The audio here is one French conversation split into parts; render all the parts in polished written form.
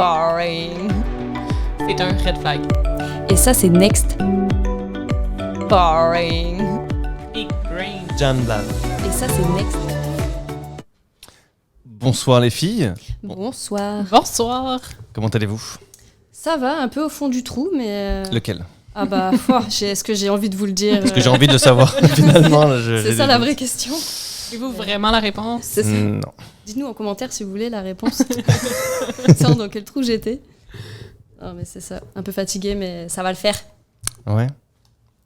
Boring. C'est un red flag. Et ça, c'est next. Boring. Big brain. Jam Lab. Et ça, c'est next. Bonsoir les filles. Bonsoir. Bonsoir. Comment allez-vous? Ça va, un peu au fond du trou, mais... Lequel? Ah bah, est-ce que j'ai envie de vous le dire? Parce que j'ai envie de le savoir finalement. Là, C'est ça la vraie question. Avez-vous vraiment la réponse? C'est ça. Non. Dites-nous en commentaire si vous voulez la réponse. Savoir dans quel trou j'étais. Non mais c'est ça, un peu fatigué mais ça va le faire. Ouais.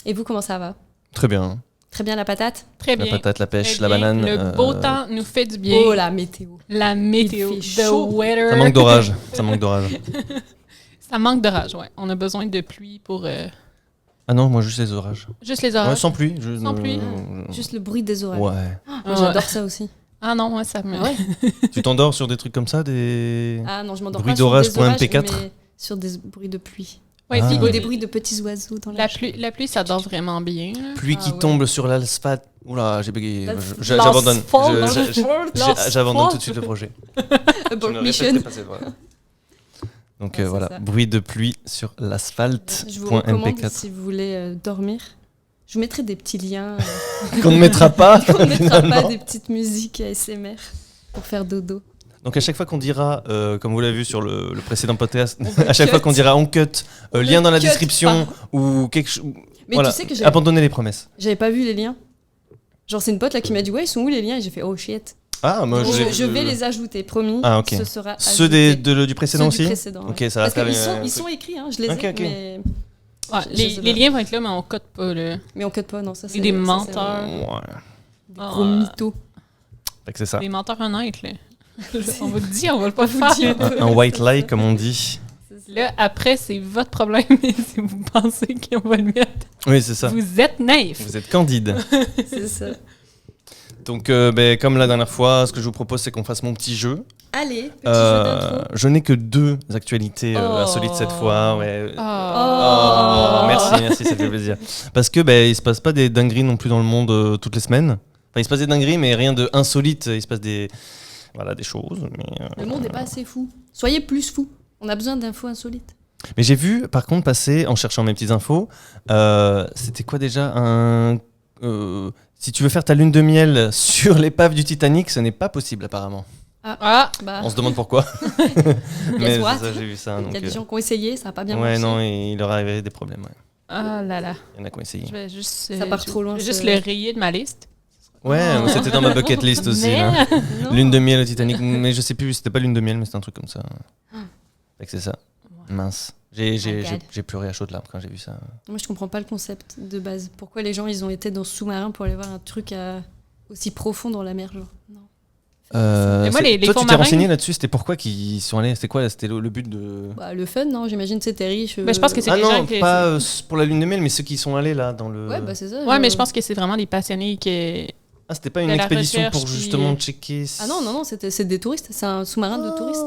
Et vous, comment ça va? Très bien. Très bien la patate? Très La bien. patate, la pêche, Très la bien. banane. Le beau temps nous fait du bien. Oh la météo. La météo. Il fait The chaud. weather. Ça manque d'orage. Ça manque d'orage. Ça manque d'orage, ouais. On a besoin de pluie pour... Ah non, moi juste les orages. Juste les Ouais, orages. sans pluie. Sans pluie. Juste le bruit des orages. Ouais. Moi j'adore ça aussi. Ah non, moi, ça me... Ah ouais? Tu t'endors sur des trucs comme ça, des... Ah non, je m'endors Bruit pas sur d'orage des pour un orages, MP4. mais sur des bruits de pluie. Ouais, Ah. puis, Ou des bruits de petits oiseaux dans la la pluie, ça dort vraiment bien. Là. Pluie qui Ah ouais. tombe sur l'asphalte. Oula, j'ai bégayé. L'asphalte. J'abandonne. L'asphalte. J'abandonne tout de suite le projet. Abort Je ne mission. répéterai pas cette voix. Donc Ouais, c'est voilà, ça. bruit de pluie sur l'asphalte. Je vous recommande .mp4. si vous voulez dormir. Je vous mettrai des petits liens. Qu'on ne mettra pas On ne mettra pas finalement. des petites musiques ASMR pour faire dodo. Donc à chaque fois qu'on dira, comme vous l'avez vu sur le précédent podcast, On à chaque cut. fois qu'on dira on cut, lien dans la cut description ou quelque chose. Mais Voilà, tu sais que j'avais abandonnez les promesses. pas vu les liens. Genre c'est une pote là qui m'a dit ouais ils sont où les liens et j'ai fait oh shit. Ah, moi Donc, je, je vais les ajouter, promis. Ah, ok. Ce sera Ceux ajouté. du précédent Ceux aussi. du précédent, Ok, ouais. ça va Parce qu'ils faire. sont écrits, hein, je les ai, Ok, ok. mais Ouais, Je sais les pas. liens vont être là, mais on cote pas, là. on cut pas, non ça c'est des ça, c'est menteurs. Ouais. des gros mythos. Fait que c'est ça. Des menteurs honnêtes, là. On vous le dit, on va le pas faire. dit. Un white lie comme on dit. Là, après, c'est votre problème. Si vous pensez qu'on va le mettre, Oui, c'est ça. vous êtes naïf. Vous êtes candide. C'est ça. Donc, comme la dernière fois, ce que je vous propose, c'est qu'on fasse mon petit jeu. Allez, petit jeu d'intro. Je n'ai que 2 actualités Oh. insolites cette fois. Ouais. Oh. Merci, ça fait plaisir. Parce que il se passe pas des dingueries non plus dans le monde toutes les semaines. Enfin, il se passe des dingueries, mais rien de insolite. Il se passe des choses. Mais, Le monde n'est pas assez fou. Soyez plus fous. On a besoin d'infos insolites. mais j'ai vu, par contre, passer en cherchant mes petites infos. C'était quoi déjà si tu veux faire ta lune de miel sur l'épave du Titanic, ce n'est pas possible apparemment. Ah, Bah, On se demande pourquoi. Mais what? c'est ça, j'ai vu ça. il y a Donc, des gens qui ont essayé, ça n'a pas bien ouais, marché. non, et il leur est arrivé des problèmes. Ouais. ah là là. Il y en a qui ont essayé. Je vais juste, Ça part trop loin, je vais juste ce- le rayer de ma liste. Ouais, Oh. c'était dans ma bucket list aussi. Là. Non. Lune de miel au Titanic, mais je sais plus, c'était pas lune de miel, mais c'était un truc comme ça. Fait que c'est ça. Mince. J'ai pleuré à chaudes larmes quand j'ai vu ça. Moi, je comprends pas le concept de base. Pourquoi les gens, ils ont été dans ce sous-marin pour aller voir un truc aussi profond dans la mer, genre. Non. Mais moi, les toi, fonds tu t'es marins- renseigné là-dessus, c'était pourquoi qu'ils sont allés. C'était quoi? C'était le but de. Bah, le fun, non? J'imagine que c'était riche. Mais je pense que c'est Ah les non, gens qui... pas pour la lune de miel, mais ceux qui sont allés là dans le. Ouais, bah c'est ça. Ouais, mais je pense que c'est vraiment des passionnés qui... Ah, c'était pas une de la expédition recherche, pour puis- justement checker. Ah non, c'est des touristes. C'est un sous-marin de touristes.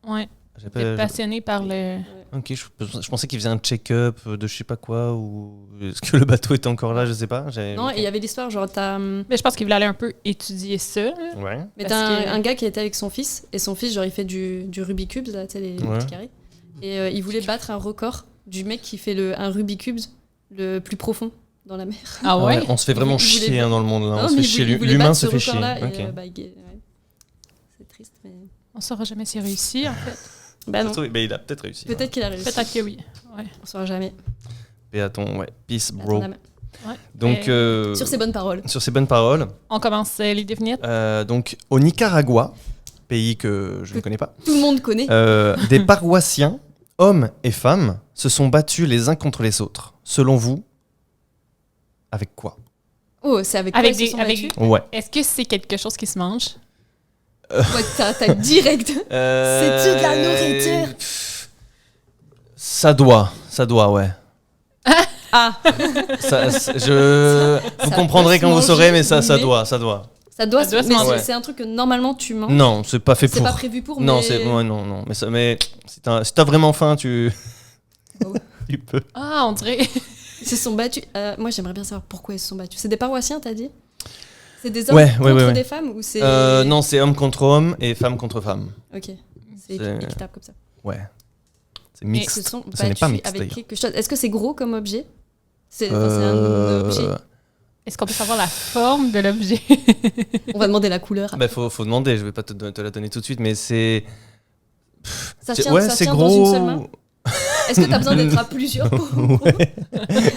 Ouais, J'ai des pas- passionnés par le... Ok, je pensais qu'ils faisaient un check-up de je sais pas quoi, ou est-ce que le bateau était encore là, je sais pas. Non, et il y avait l'histoire, genre, Mais je pense qu'ils voulaient aller un peu étudier ça. là. Ouais. Mais Parce t'as que- un gars qui était avec son fils, et son fils, genre, il fait du Rubik's Cube, là, tu sais, les Ouais. petits carrés. Et il voulait battre un record du mec qui fait un Rubik's Cube le plus profond dans la mer. Ah ouais? On se fait vraiment Il voulait chier pas- dans le monde là. Non, On se mais fait il chier. voulait L'humain battre se ce fait chier. record-là, Ok. et, c'est triste, mais... On saura jamais s'il a réussi, en fait. Bah non, Il a peut-être réussi. peut-être qu'il a réussi. Peut-être que oui. Ouais. On saura jamais. Et à ton, peace, À bro. ton âme. Ouais. Donc, Sur ces bonnes paroles. sur ces bonnes paroles, On commence les devinettes. donc au Nicaragua, pays que je ne connais pas, Tout le monde connaît. des paroissiens, hommes et femmes, se sont battus les uns contre les autres. Selon vous, avec quoi? Oh, c'est avec Avec quoi ils se des- sont avec- battus Ouais. Est-ce que c'est quelque chose qui se mange? Ouais, t'as direct. C'est-tu de la nourriture? Ça doit, ouais. Ah, Vous Ça comprendrez peut se quand vous saurez, manger, mais ça mais- doit. ça doit Ça doit se... se Mais manger. c'est un truc que normalement tu manges. Non, c'est pas fait C'est pour. pas prévu pour, Non, mais... non. Mais si t'as vraiment faim, tu. Oh ouais. Tu peux. Ah, on dirait... Ils se sont battus. Moi, j'aimerais bien savoir pourquoi ils se sont battus. C'est des paroissiens, t'as dit? C'est des hommes Ouais, contre ouais. des femmes ou c'est... Non, c'est homme contre homme et femme contre femme. Ok, c'est C'est- équitable comme ça. Ouais. C'est Ils mixte. se sont Ce n'est pas battus mixte avec d'ailleurs. quelque chose. Est-ce que c'est gros comme objet? C'est un objet. Est-ce qu'on peut savoir la forme de l'objet? On va demander la couleur. Bah, faut demander, je vais pas te la donner tout de suite, mais c'est. Ça c'est- tient, ouais, ça c'est tient gros. dans une seule main? Est-ce que t'as besoin d'être à plusieurs pour... Ouais.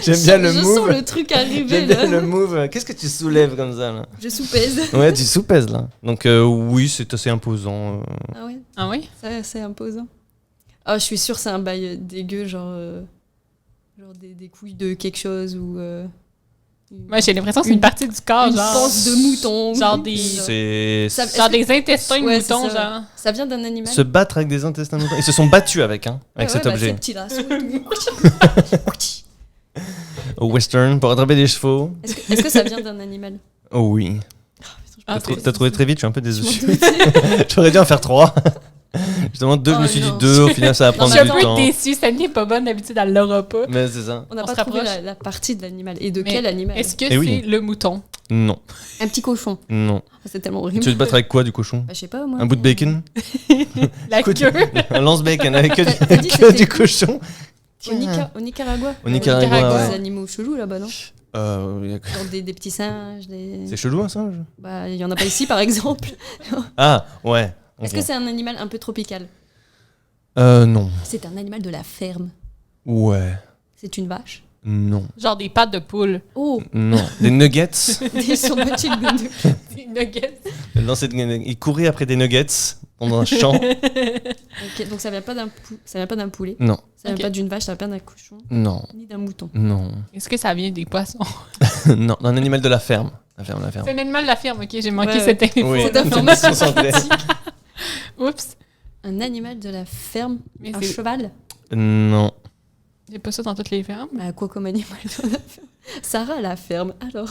J'aime bien le Je move. sens le truc arriver J'aime bien là. le move. Qu'est-ce que tu soulèves comme ça là? Je soupèse. Ouais, tu soupèses là. Donc oui, c'est assez imposant. Ah ouais, Ah oui? c'est imposant. Ah, je suis sûre c'est un bail dégueu, genre des couilles de quelque chose ou... Moi, j'ai l'impression que c'est une partie du corps, une genre. panse de mouton. Genre des. C'est Ça- Genre des intestins de Ouais, c'est mouton, ça. genre. Ça vient d'un animal. se battre avec des intestins de mouton. Ils se sont battus avec Ouais, cet bah, objet. ces petits lasso et tout. Au western pour attraper des chevaux. Est-ce que ça vient d'un animal? Oh oui. Ah, T'as trouvé très vite, je suis un peu Je m'en déçu. doutais. J'aurais dû en faire 3. Justement, 2, je me Oh suis dit non. 2, au final ça va Je prendre suis un du peu temps. déçue, Samy n'est pas bonne, d'habitude, elle l'aura pas. Mais c'est ça. On n'a On pas se trouvé rapproche. la partie de l'animal. Et de Mais quel animal? Est-ce que Eh c'est oui. le mouton? Non, Un petit cochon. non. Ah, c'est tellement Tu horrible. veux te battre avec quoi du cochon? Bah, je sais pas moi. Un bout de mais- bacon? La Écoute, queue? Un lance-bacon avec que, T'as dit que que c'était du cochon. Au Nicaragua. Au Nicaragua, Il y a ouais. des animaux chelous là-bas, non? Genre des petits singes. C'est chelou un singe? Bah, il y en a pas ici par exemple. Ah, ouais. Est-ce ok. que c'est un animal un peu tropical? Non. C'est un animal de la ferme. Ouais. C'est une vache. Non. Genre des pattes de poule. Oh, Non. Des nuggets. ils sont battus de Des nuggets. Il courait après des nuggets dans un champ. Ok, donc ça vient pas d'un poulet. Non. Ça vient Ok. pas d'une vache, ça vient pas d'un cochon, Non. ni d'un mouton. Non. Est-ce que ça vient des poissons? Non. Un animal de la ferme. La ferme. C'est un animal de la ferme, ok, j'ai manqué Ouais, cette info. Oui. Cette information Concentré. Oups. Un animal de la ferme, Mais un c'est- cheval. Non. J'ai pas ça dans toutes les fermes. Bah, quoi comme animal de la ferme? Sarah a la ferme, alors.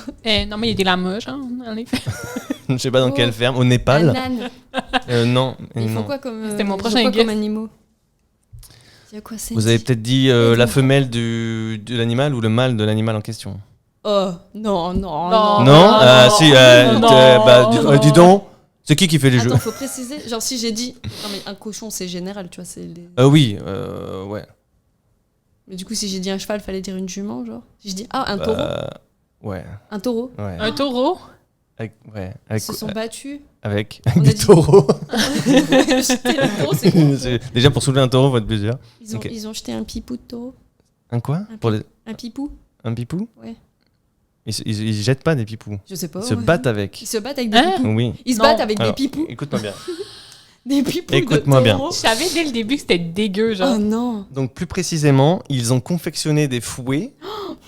Non, mais il y a des lamas, genre, dans les fermes. Je sais pas dans Oh. quelle ferme. Au Un Népal. âne. Non. Ils font non. quoi comme, C'était mon ils prochain ont quoi guess. comme animaux? Il y a quoi, c'est Vous avez dit peut-être dit Dis-moi. la femelle de l'animal ou le mâle de l'animal en question. Oh, non, non, Non. non. Non, si, non. dis donc, c'est qui fait les jeux? Attends, faut préciser. Genre, si j'ai dit. Non, mais un cochon, c'est général, tu vois. C'est les... Oui, ouais. Mais du coup, si j'ai dit un cheval, fallait dire une jument, genre. Si je dis. Ah, un taureau. Ouais, Un taureau. ouais. Un taureau? Avec, ouais, Ils se sont battus. avec On a des dit- taureaux. Jeter le taureau, c'est quoi? C'est- Déjà, pour soulever un taureau, faut être plusieurs. Ils ont, Ok. ils ont jeté un pipou de taureau. Un quoi? Un Pour les... Un pipou? Un pipou? Ouais. Ils jettent pas des pipous. Je sais pas. Ils se ouais. battent avec. Ils se battent avec des Hein? pipous. Oui. Ils se Non. battent avec Alors, des pipous. écoute-moi bien. Des pipous Écoute-moi de bien. taureau. Je savais dès le début que c'était dégueu, genre. Oh non. Donc, plus précisément, ils ont confectionné des fouets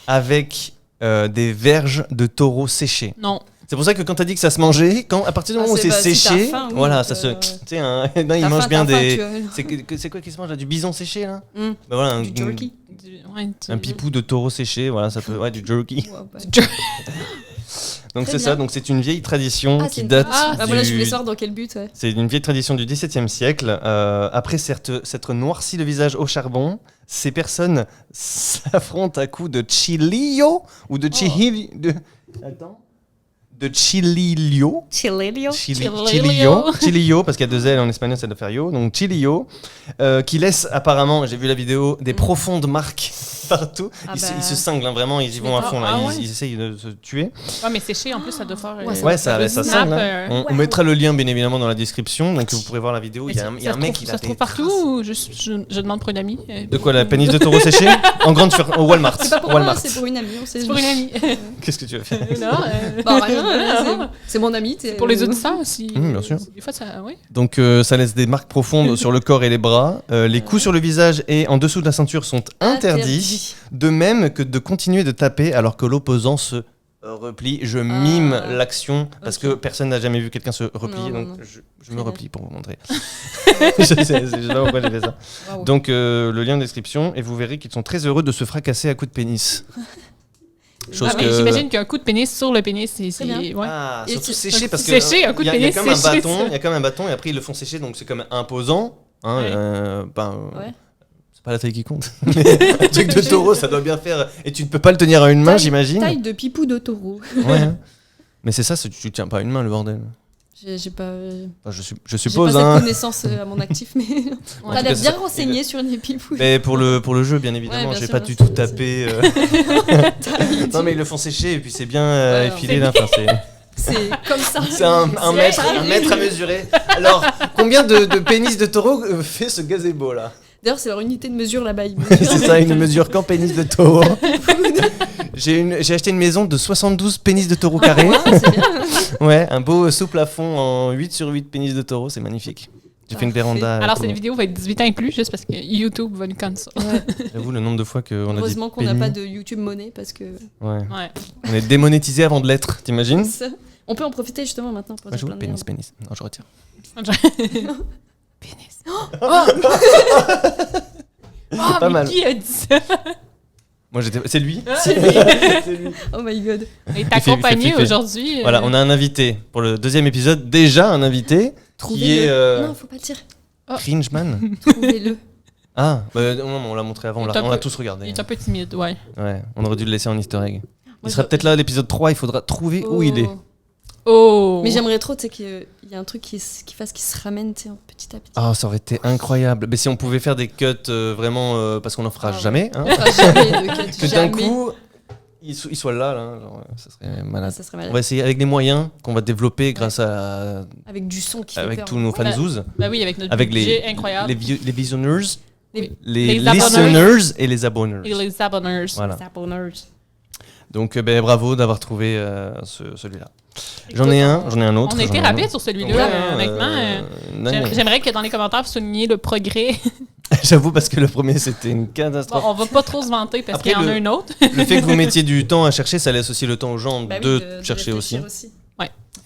avec des verges de taureaux séchés. Non. C'est pour ça que quand t'as dit que ça se mangeait, à partir du moment où c'est bah, si séché, t'as faim, oui, voilà, donc, ça se. Tu sais, non, T'as ils faim, mangent bien t'as faim, des. tu vois. C'est quoi qui se mange là? Du bison séché là? Mm. Bah voilà, Du jerky. un pipou de taureau séché, voilà, ça peut. Ouais, du jerky. Ouais, bah. Donc Très c'est ça, bien. donc c'est une vieille tradition Ah, c'est qui une date. tradition. Bah voilà, je du- voulais savoir dans quel but, ouais. C'est une vieille tradition du XVIIe siècle. Après s'être noirci le visage au charbon, ces personnes s'affrontent à coups de chilillo ou de chihili. Attends. De chilillo. Chililio. Chilillo, Chilillo, parce qu'il y a 2 L en espagnol, ça doit faire yo. Donc Chilillo, qui laisse apparemment, j'ai vu la vidéo, des profondes marques partout. Ah Ils, bah. ils se cinglent, hein, vraiment, ils y vont à fond. Là. Ah Ils, ouais. ils essayent de se tuer. Ouais, mais séché, en plus, ça doit faire. Ouais, Ouais, ça snap, cingle. Hein. euh, On mettra le lien, bien évidemment, dans la description. Donc vous pourrez voir la vidéo. Il y a un mec qui Ça se trouve partout ou je demande pour une amie? De quoi, la pénis de taureau séché? En grande au Walmart. C'est pas pour moi, Walmart. c'est pour une amie. On sait C'est pour une amie. Qu'est-ce que tu veux faire? Non, Bah, rien, voilà, c'est mon amie. c'est pour les auditeurs aussi. Bien sûr. Des fois, ça. Oui. Donc ça laisse des marques profondes sur le corps et les bras. Les coups sur le visage et en dessous de la ceinture sont interdits. De même que de continuer de taper alors que l'opposant se replie. Je mime l'action parce que personne n'a jamais vu quelqu'un se replier. Non, donc non. je me replie pour vous montrer. je sais pas pourquoi j'ai fait ça. Waouh. Donc le lien en description et vous verrez qu'ils sont très heureux de se fracasser à coups de pénis. Chose Ah, mais que... j'imagine qu'un coup de pénis sur le pénis, c'est. bien. Ouais. Ah, Et surtout tu- séché parce que Séché, un coup de il y a pénis comme un séché, bâton, ça. il y a comme un bâton et après ils le font sécher donc c'est comme imposant. Hein, Ouais. Ouais. C'est pas la taille qui compte. Mais un truc de taureau, ça doit bien faire. Et tu ne peux pas le tenir à une main, j'imagine. Taille de pipou de taureau. Ouais. Hein. Mais c'est ça, tu tiens pas à une main le bordel. J'ai pas. Enfin, je J'ai suppose, pas hein. cette connaissance à mon actif, mais Ouais. t'as l'air c'est bien ça. renseigné sur les pipouilles. Mais pour le jeu, bien évidemment, bien j'ai sûr, pas bien du sûr, tout bien tapé. Non, mais ils le font sécher et puis c'est bien Ouais, effilé c'est là. Enfin, C'est comme ça. c'est un mètre à mesurer. Alors, combien de pénis de taureau fait ce gazebo là? D'ailleurs, c'est leur unité de mesure là-bas. Ils C'est mesurent. ça, une mesure qu'en pénis de taureau. J'ai acheté une maison de 72 pénis de taureau carrés. Ouais, c'est bien. Ouais, un beau sous-plafond en 8 sur 8 pénis de taureau, c'est magnifique. J'ai fait une Parfait. véranda. Alors, tout cette le vidéo va être 18 ans inclus, juste parce que YouTube va nous connaître ça. Ouais. monde. J'avoue le nombre de fois qu'on a dit Heureusement qu'on n'a pénis. pas de YouTube monnaie parce que. Ouais. Ouais. On est démonétisé avant de l'être, t'imagines? Ça. On peut en profiter justement maintenant pour Moi, dire je plein de pénis, merde. pénis. Non, je retire. Pénis. Pas mais mal. qui a dit ça? Moi, c'est lui. C'est lui. Oh my god. Et Il t'es fait accompagné flipper. aujourd'hui. Voilà, on a un invité pour le deuxième épisode. Déjà un invité qui Trouvez-le. est Non, faut pas le dire. Cringeman. Trouvez-le. Ah, non, mais on l'a montré avant, Il est un on l'a peu- tous regardé. Il est un peu timide, ouais. Ouais, on aurait dû le laisser en easter egg. Moi, Il sera je- peut-être là à l'épisode 3, il faudra trouver où il est. Oh. Oh! Mais j'aimerais trop, tu sais, qu'il y a un truc qui fasse qu'il se ramène, tu sais, petit à petit. Ah, ça aurait été incroyable. Mais si on pouvait faire des cuts vraiment, parce qu'on n'en fera Ah ouais. jamais, hein, On fera jamais de cut, que d'un jamais. coup, il soit là, genre, ça serait Ah, malade. ça serait On malade. va essayer avec les moyens qu'on va développer grâce à Avec du son qui fait avec peur. tous nos fanzouz, Bah oui, avec notre avec budget incroyable. les visionneurs, Les- les les abonneurs. listeners et les abonneurs. Et les abonneurs. Voilà. Les abonneurs. Donc bravo d'avoir trouvé celui-là. J'en ai un autre. On a été j'en ai un rapide autre. sur celui-là, Ouais, honnêtement. non. J'aimerais que dans les commentaires, vous souligniez le progrès. J'avoue parce que le premier c'était une Bon, catastrophe. on va pas trop se vanter parce Après, qu'il y en a un autre. Le fait que vous mettiez du temps à chercher, ça laisse aussi le temps aux gens Bah oui, de chercher aussi. réfléchir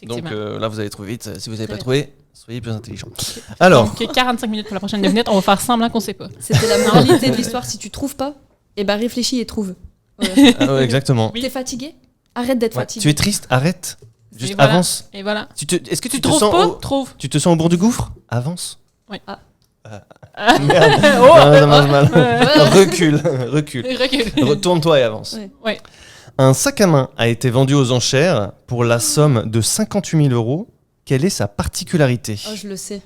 Donc Effectivement. là vous allez trouver vite. Si vous n'avez Très pas bien. trouvé, soyez plus intelligent. Alors, Donc, 45 minutes pour la prochaine devinette. On va faire semblant qu'on sait pas. C'était la moralité de l'histoire. Si tu trouves pas, eh ben réfléchis et trouve. Voilà. ouais, exactement. Oui. T'es fatigué? Arrête d'être Ouais, fatigué. tu es triste, arrête. Juste Et voilà. avance. Et voilà. Est-ce que tu te Trouve sens pas? Trouve. tu te sens au bord du gouffre? Avance. Oui. Ah. Merde. Oh! Ah, ça marche mal. Ouais. Recule, recule. Recule. Retourne-toi et avance. Ouais. Ouais. Un sac à main a été vendu aux enchères pour la somme de 58 000 €. Quelle est sa particularité? Oh, je le sais.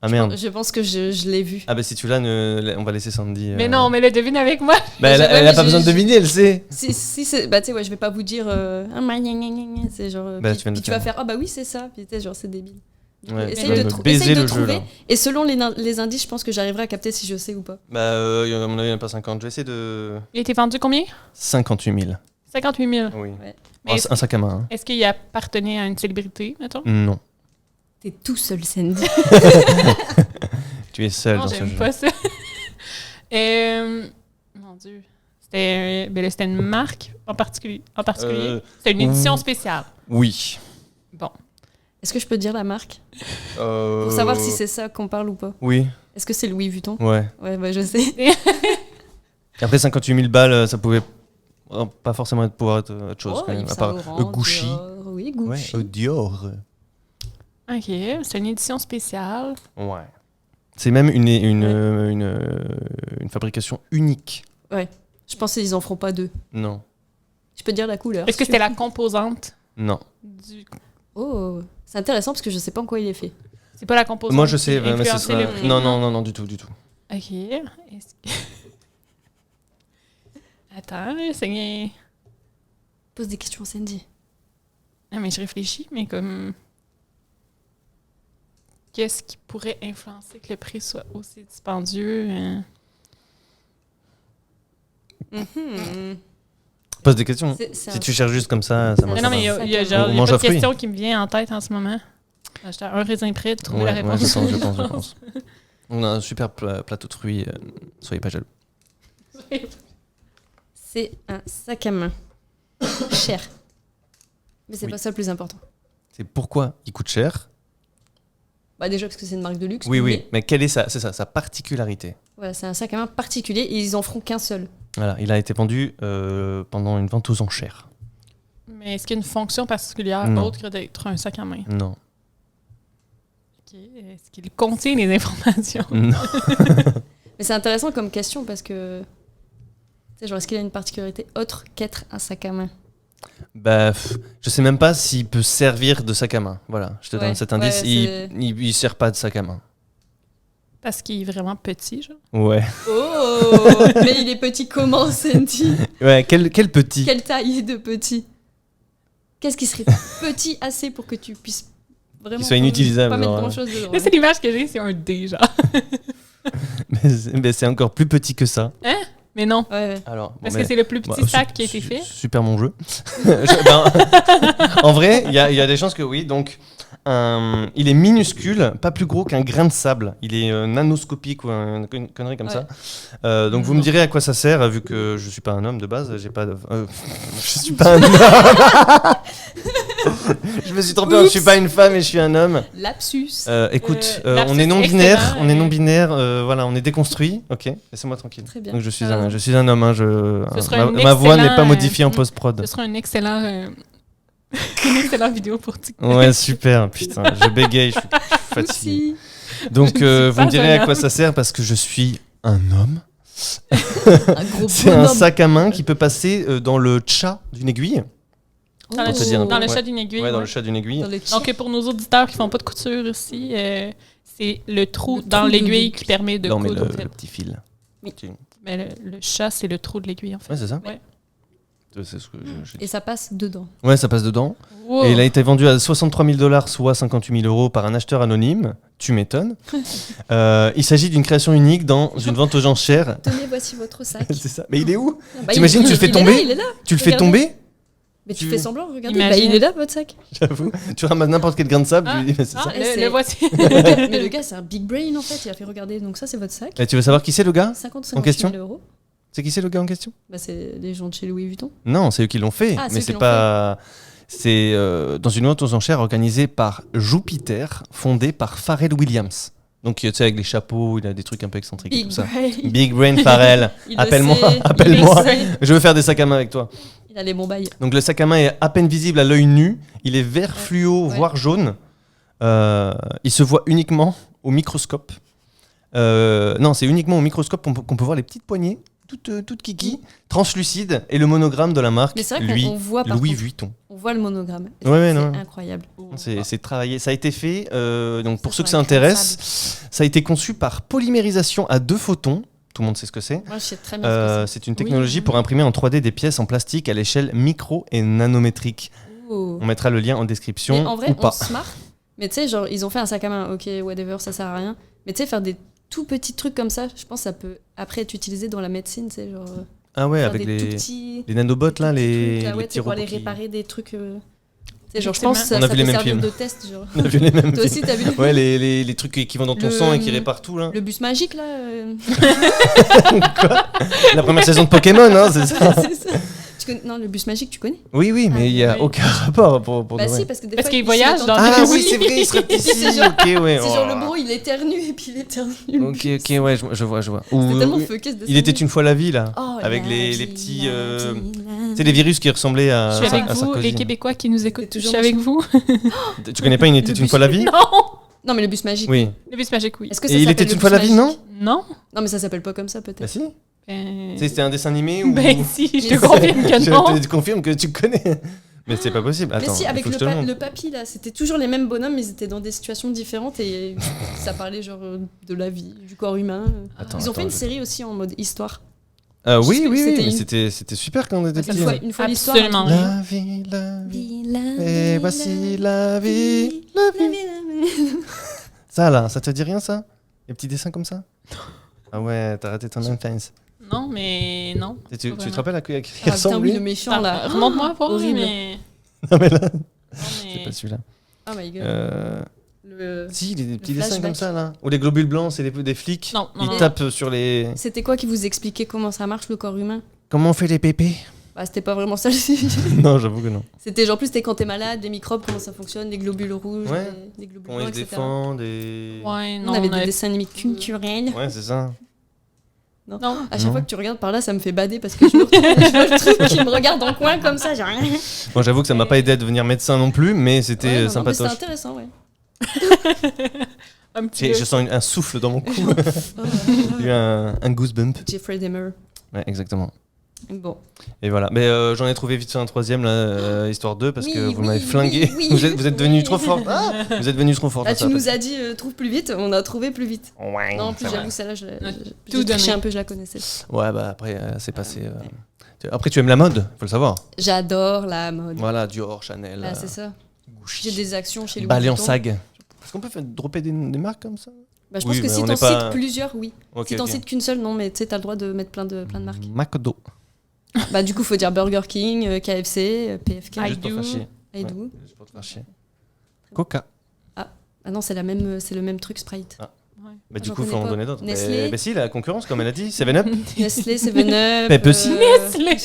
Ah merde. Je pense que je l'ai vu. Ah bah si tu l'as, on va laisser Sandy. Mais non, mais le devine avec moi. Bah, elle Ouais, a mais pas besoin de deviner, elle sait. Si c'est. Bah, tu sais, ouais, je vais pas vous dire. Ah, gna, gna, gna, gna, c'est genre. Bah, puis tu viens de puis tu le vas faire. Ah, bah oui, c'est ça. Puis tu sais, genre, c'est débile. Ouais, Essaye tu vas de, me trou- baiser essaye de le jeu, trouver. là. Et selon les indices, je pense que j'arriverai à capter si je sais ou pas. Bah, à mon avis, il n'y en a pas 50. Je vais essayer de. Il a été vendu combien? 58 000. 58 000. Oui. Ouais. Mais Oh, est-ce un sac à main. est-ce qu'il appartenait à une célébrité, mettons? Non. T'es tout seul, Sandy. Tu es seul Non, dans ce j'aime jeu. pas ça. Mon Dieu. C'était une marque en particulier. C'était une édition spéciale. Oui. Bon. Est-ce que je peux dire la marque? Pour savoir si c'est ça qu'on parle ou pas. Oui, Est-ce que c'est Louis Vuitton? ouais. Ouais, bah je sais. Après 58 000 balles, ça pouvait pas forcément pouvoir être autre chose. Oh, quand même, Yves à part Saint Laurent, Gucci. Dior. Oui, Ouais, Gucci. Dior. OK. C'est une édition spéciale. Ouais. C'est même une fabrication unique. Je pensais qu'ils en feront pas deux. Non. Je peux te dire la couleur. Est-ce que si tu c'était veux. la composante Non. du... Oh, c'est intéressant parce que je sais pas en quoi il est fait. C'est pas la composante Moi je sais, qui mais ce influençait sera... le prix? Non, du tout. OK. Attends, c'est... Pose des questions, Sandy. Ah, mais je réfléchis, mais comme... Qu'est-ce qui pourrait influencer que le prix soit aussi dispendieux? Pose des questions. C'est Si un- tu cherches juste comme ça marche Mais non, pas. mais il y a, Ça il y a fait- genre, On il y a mange pas à de fruits. question qui me vient en tête en ce moment. J'étais à un raisin près de trouver la Ouais, réponse. je pense. On a un super plateau de fruits. Soyez pas jaloux. C'est un sac à main. Cher. Mais c'est Oui. pas ça le plus important. C'est pourquoi il coûte cher. Bah déjà parce que c'est une marque de luxe. Oui. Mais quelle est sa particularité? Voilà, c'est un sac à main particulier et ils en feront qu'un seul. Voilà, il a été vendu pendant une vente aux enchères. Mais est-ce qu'il y a une fonction particulière Non. autre que d'être un sac à main? Non. OK. Est-ce qu'il contient les informations? Non. Mais c'est intéressant comme question parce que. Tu sais, genre, est-ce qu'il a une particularité autre qu'être un sac à main? Bah, je sais même pas s'il peut servir de sac à main. Voilà, je te donne cet indice. Il sert pas de sac à main. Parce qu'il est vraiment petit, genre. Ouais. Oh, mais il est petit comment, Sandy? Ouais, quel petit. Quelle taille de petit? Qu'est-ce qui serait petit assez pour que tu puisses vraiment Qu'il soit inutilisable, pas mettre genre, grand-chose dedans? Mais c'est l'image que j'ai, c'est un D, genre. Mais c'est encore plus petit que ça. Hein? Mais non. Ouais. Alors, bon, Parce mais- que c'est le plus petit bah, sac qui a été fait. Super mon jeu. En vrai, il y a des chances que oui. Donc, il est minuscule, pas plus gros qu'un grain de sable. Il est nanoscopique ou une connerie comme ça. Donc, vous me direz à quoi ça sert, vu que je suis pas un homme de base. J'ai pas de... je suis pas un homme. Je me suis trompé. Je suis pas une femme et je suis un homme. Lapsus. Écoute, lapsus on est non binaire. excellent, On est non binaire. Voilà, on est déconstruit. Ok, laissez-moi tranquille. Très bien. Donc, je suis un homme. Hein, serait un ma voix n'est pas excellent, modifiée en post-prod. Ce sera un excellent... une excellente vidéo pour TikTok. Ouais, super, putain, je bégaye, je suis fatigué. Oupsie. Donc, Je ne suis vous me pas direz un à quoi homme. ça sert parce que je suis un homme. Un gros C'est un bonhomme. sac à main qui peut passer dans le chat d'une aiguille. Dans le, Pour te dire, dans le ouais. chat d'une aiguille. Ouais, dans ouais. le chat d'une aiguille. Dans le Donc, pour nos auditeurs qui font pas de couture ici, c'est le trou Le dans trou de l'aiguille l'aiguille. qui permet de Non, mais coudre. le petit fil. Oui. Mais le chat, c'est le trou de l'aiguille, en fait. Ouais, c'est ça. Ouais. C'est ce que j'ai dit. Et ça passe dedans. Ouais, ça passe dedans. Wow. Et il a été vendu à 63 000 $, soit 58 000 € par un acheteur anonyme. Tu m'étonnes. Il s'agit d'une création unique dans une vente aux enchères. Tenez, voici votre sac. C'est ça. Mais il est où? Bah, T'imagines, tu le fais il est tomber là, il est là. Tu le fais Regardez. tomber? Mais tu Tu- fais semblant, regardez. Imagine. Bah, il est là, votre sac. J'avoue. Tu ramasses n'importe quel grain de sable, tu lui dis, mais c'est ça. le c'est- voici. Mais le gars, c'est un big brain en fait. Il a fait regarder. Donc, ça, c'est votre sac. Et tu veux savoir qui c'est le gars? 50 En question 000 euros. C'est qui c'est le gars en question? Bah, c'est les gens de chez Louis Vuitton. Non, c'est eux qui l'ont fait, Ah, c'est mais eux qui c'est l'ont pas. C'est dans une vente aux enchères organisée par Jupiter, fondée par Pharrell Williams. Donc tu sais, avec les chapeaux, il a des trucs un peu excentriques et Big tout ça. brain. Big Brain Pharrell. Il le Appelle-moi, sait, appelle-moi. il le sait. Je veux faire des sacs à main avec toi. Il a les bons bails. Donc le sac à main est à peine visible à l'œil nu. Il est vert fluo, Ouais. voire jaune. Il se voit uniquement au microscope. Non, c'est uniquement au microscope qu'on peut voir les petites poignées, toutes kiki, translucides, et le monogramme de la marque, Mais c'est vrai lui, qu'on voit par Louis contre. Vuitton. On voit le monogramme. Et Ouais, c'est non. incroyable. C'est travaillé, ça a été fait. Donc pour Ça, ceux que c'est ça un intéresse, ça a été conçu par polymérisation à 2 photons. Tout le monde sait ce que c'est. Moi, je sais très bien ce que C'est une technologie pour imprimer en 3D des pièces en plastique à l'échelle micro et nanométrique. c'est. Oh. On mettra le lien en description Mais en vrai, ou on pas. se marre. Mais tu sais, genre, ils ont fait un sac à main. Ok, whatever, ça sert à rien. Mais tu sais, faire des tout petits trucs comme ça, je pense que ça peut après être utilisé dans la médecine. Tu sais, genre. Ah ouais, faire avec des tout les, petits. les nanobots là, des les, trucs, là, les ouais, petits pour robots aller qui- réparer des trucs. Tu sais, genre, je pense que Effectivement. ça, On a ça vu les peut mêmes servir films. de test. Genre. On a vu les mêmes Toi films. aussi, t'as vu Ouais, les trucs qui vont dans ton Le- sang et qui réparent tout là. le bus magique là. La première saison de Pokémon, hein, c'est ça. C'est ça. Non, le bus magique, tu connais? Oui, oui, mais Ah, il n'y a oui. aucun rapport pour Bah de vrai. si, parce que des Parce fois, qu'il il voyage se dans- met Ah Oui. oui, c'est vrai, il serait petit. C'est genre- Ok, ouais. C'est genre oh. le bro, il éternue et puis il éternue. Ok, ok, ouais, je vois. C'est Ou- tellement fucké ce dessin il était animé. une fois la vie là, Oh, avec la les vie, petits, la vie, tu sais, les virus qui ressemblaient à, Je suis avec à vous, Sarkozy. les Québécois qui nous écoutent. Je toujours suis avec vous. Tu connais pas Il était Le une bus- fois la vie? Non! Non, mais le bus magique. Oui. Le bus magique, oui. Est-ce que Et ça il s'appelle était le une fois bus la vie, magique non? Non? Non, mais ça s'appelle pas comme ça Bah peut-être. si. Tu Ben, sais, c'était un dessin animé ou... ben si, je te Mais confirme que non. Je te confirme que tu connais. Mais c'est pas possible. Attends, Mais si, il avec faut que je te le montre. le papy là, c'était toujours les mêmes bonhommes, mais ils étaient dans des situations différentes et ça parlait genre de la vie, du corps humain. Attends, Ils ont fait une je- série aussi en mode histoire. Oui, Juste que oui, c'était mais une- c'était super quand on était Une petits. fois, hein. une fois l'histoire. Absolument. La vie, la vie. Et voici la vie, la vie. Ça là, ça te dit rien ça? Les petits dessins comme ça? Ah ouais, t'as raté ton enfance. Non, mais non. Tu Pas te rappelles à qui Ah putain, ressemble oui, lui? le méchant là. Remonte-moi voir, Horrible. mais... Non mais là, non, c'est mais- pas celui-là. Oh my god. Le- Si, des petits Le dessins comme flashback. ça là. Ou les globules blancs, c'est des flics. Non, non, Ils non. tapent sur les... C'était quoi qui vous expliquait comment ça marche le corps humain? Comment on fait les pépés? Bah, c'était pas vraiment ça le sujet. Non, j'avoue que non. C'était genre plus c'était quand t'es malade, des microbes, comment ça fonctionne, des globules rouges, Ouais. des globules Comment ils blancs, se etc. défendent et... Ouais, On non, avait on des avait- dessins animés culturels. Ouais, c'est ça. Non. À chaque Non. fois que tu regardes par là, ça me fait bader parce que je me retourne et je vois le truc qui me regarde en coin comme ça, j'ai rien. Bon, j'avoue que ça m'a pas aidé à devenir médecin non plus, mais c'était Ouais, non, non, mais sympatoche. c'était intéressant, ouais. Un petit Je sens un souffle dans mon cou. J'ai eu un goosebump. Jeffrey Dahmer. Ouais, exactement. Bon. Et voilà. Mais j'en ai trouvé vite fait un troisième, là, histoire 2, parce Oui, que vous oui, m'avez flingué. oui, Vous êtes devenu oui. trop fort. Ah, vous êtes devenu trop fort. Là, tu nous as dit trouve plus vite, on a trouvé plus vite. Ouais, Non, en plus, c'est vrai. j'avoue, celle-là, Tout j'ai triché donné. un peu, je la connaissais. Ouais, bah après, c'est passé. Après, tu aimes la mode, faut le savoir. J'adore la mode. Voilà, Dior, Chanel, Là, c'est ça. Gucci, J'ai des actions chez Louis Vuitton. Balenciaga. Est-ce qu'on peut dropper des marques comme ça? Bah, je Oui, pense que mais si on t'en n'est pas- cites plusieurs, oui. Ok, Si t'en ok. cites qu'une seule, non, mais tu sais, t'as le droit de mettre plein de marques. McDo. Bah, du coup, faut dire Burger King, KFC, PFK. I Juste pour do. faire chier. I do. Juste pour te faire chier. Coca. Ah non, c'est le même truc, Sprite. Ouais. Bah, du J'en coup, faut connais en pas. donner d'autres. Nestlé. Mais si, la concurrence, comme elle a dit, 7-Up. Nestlé, 7-Up. Pepsi. Nestlé.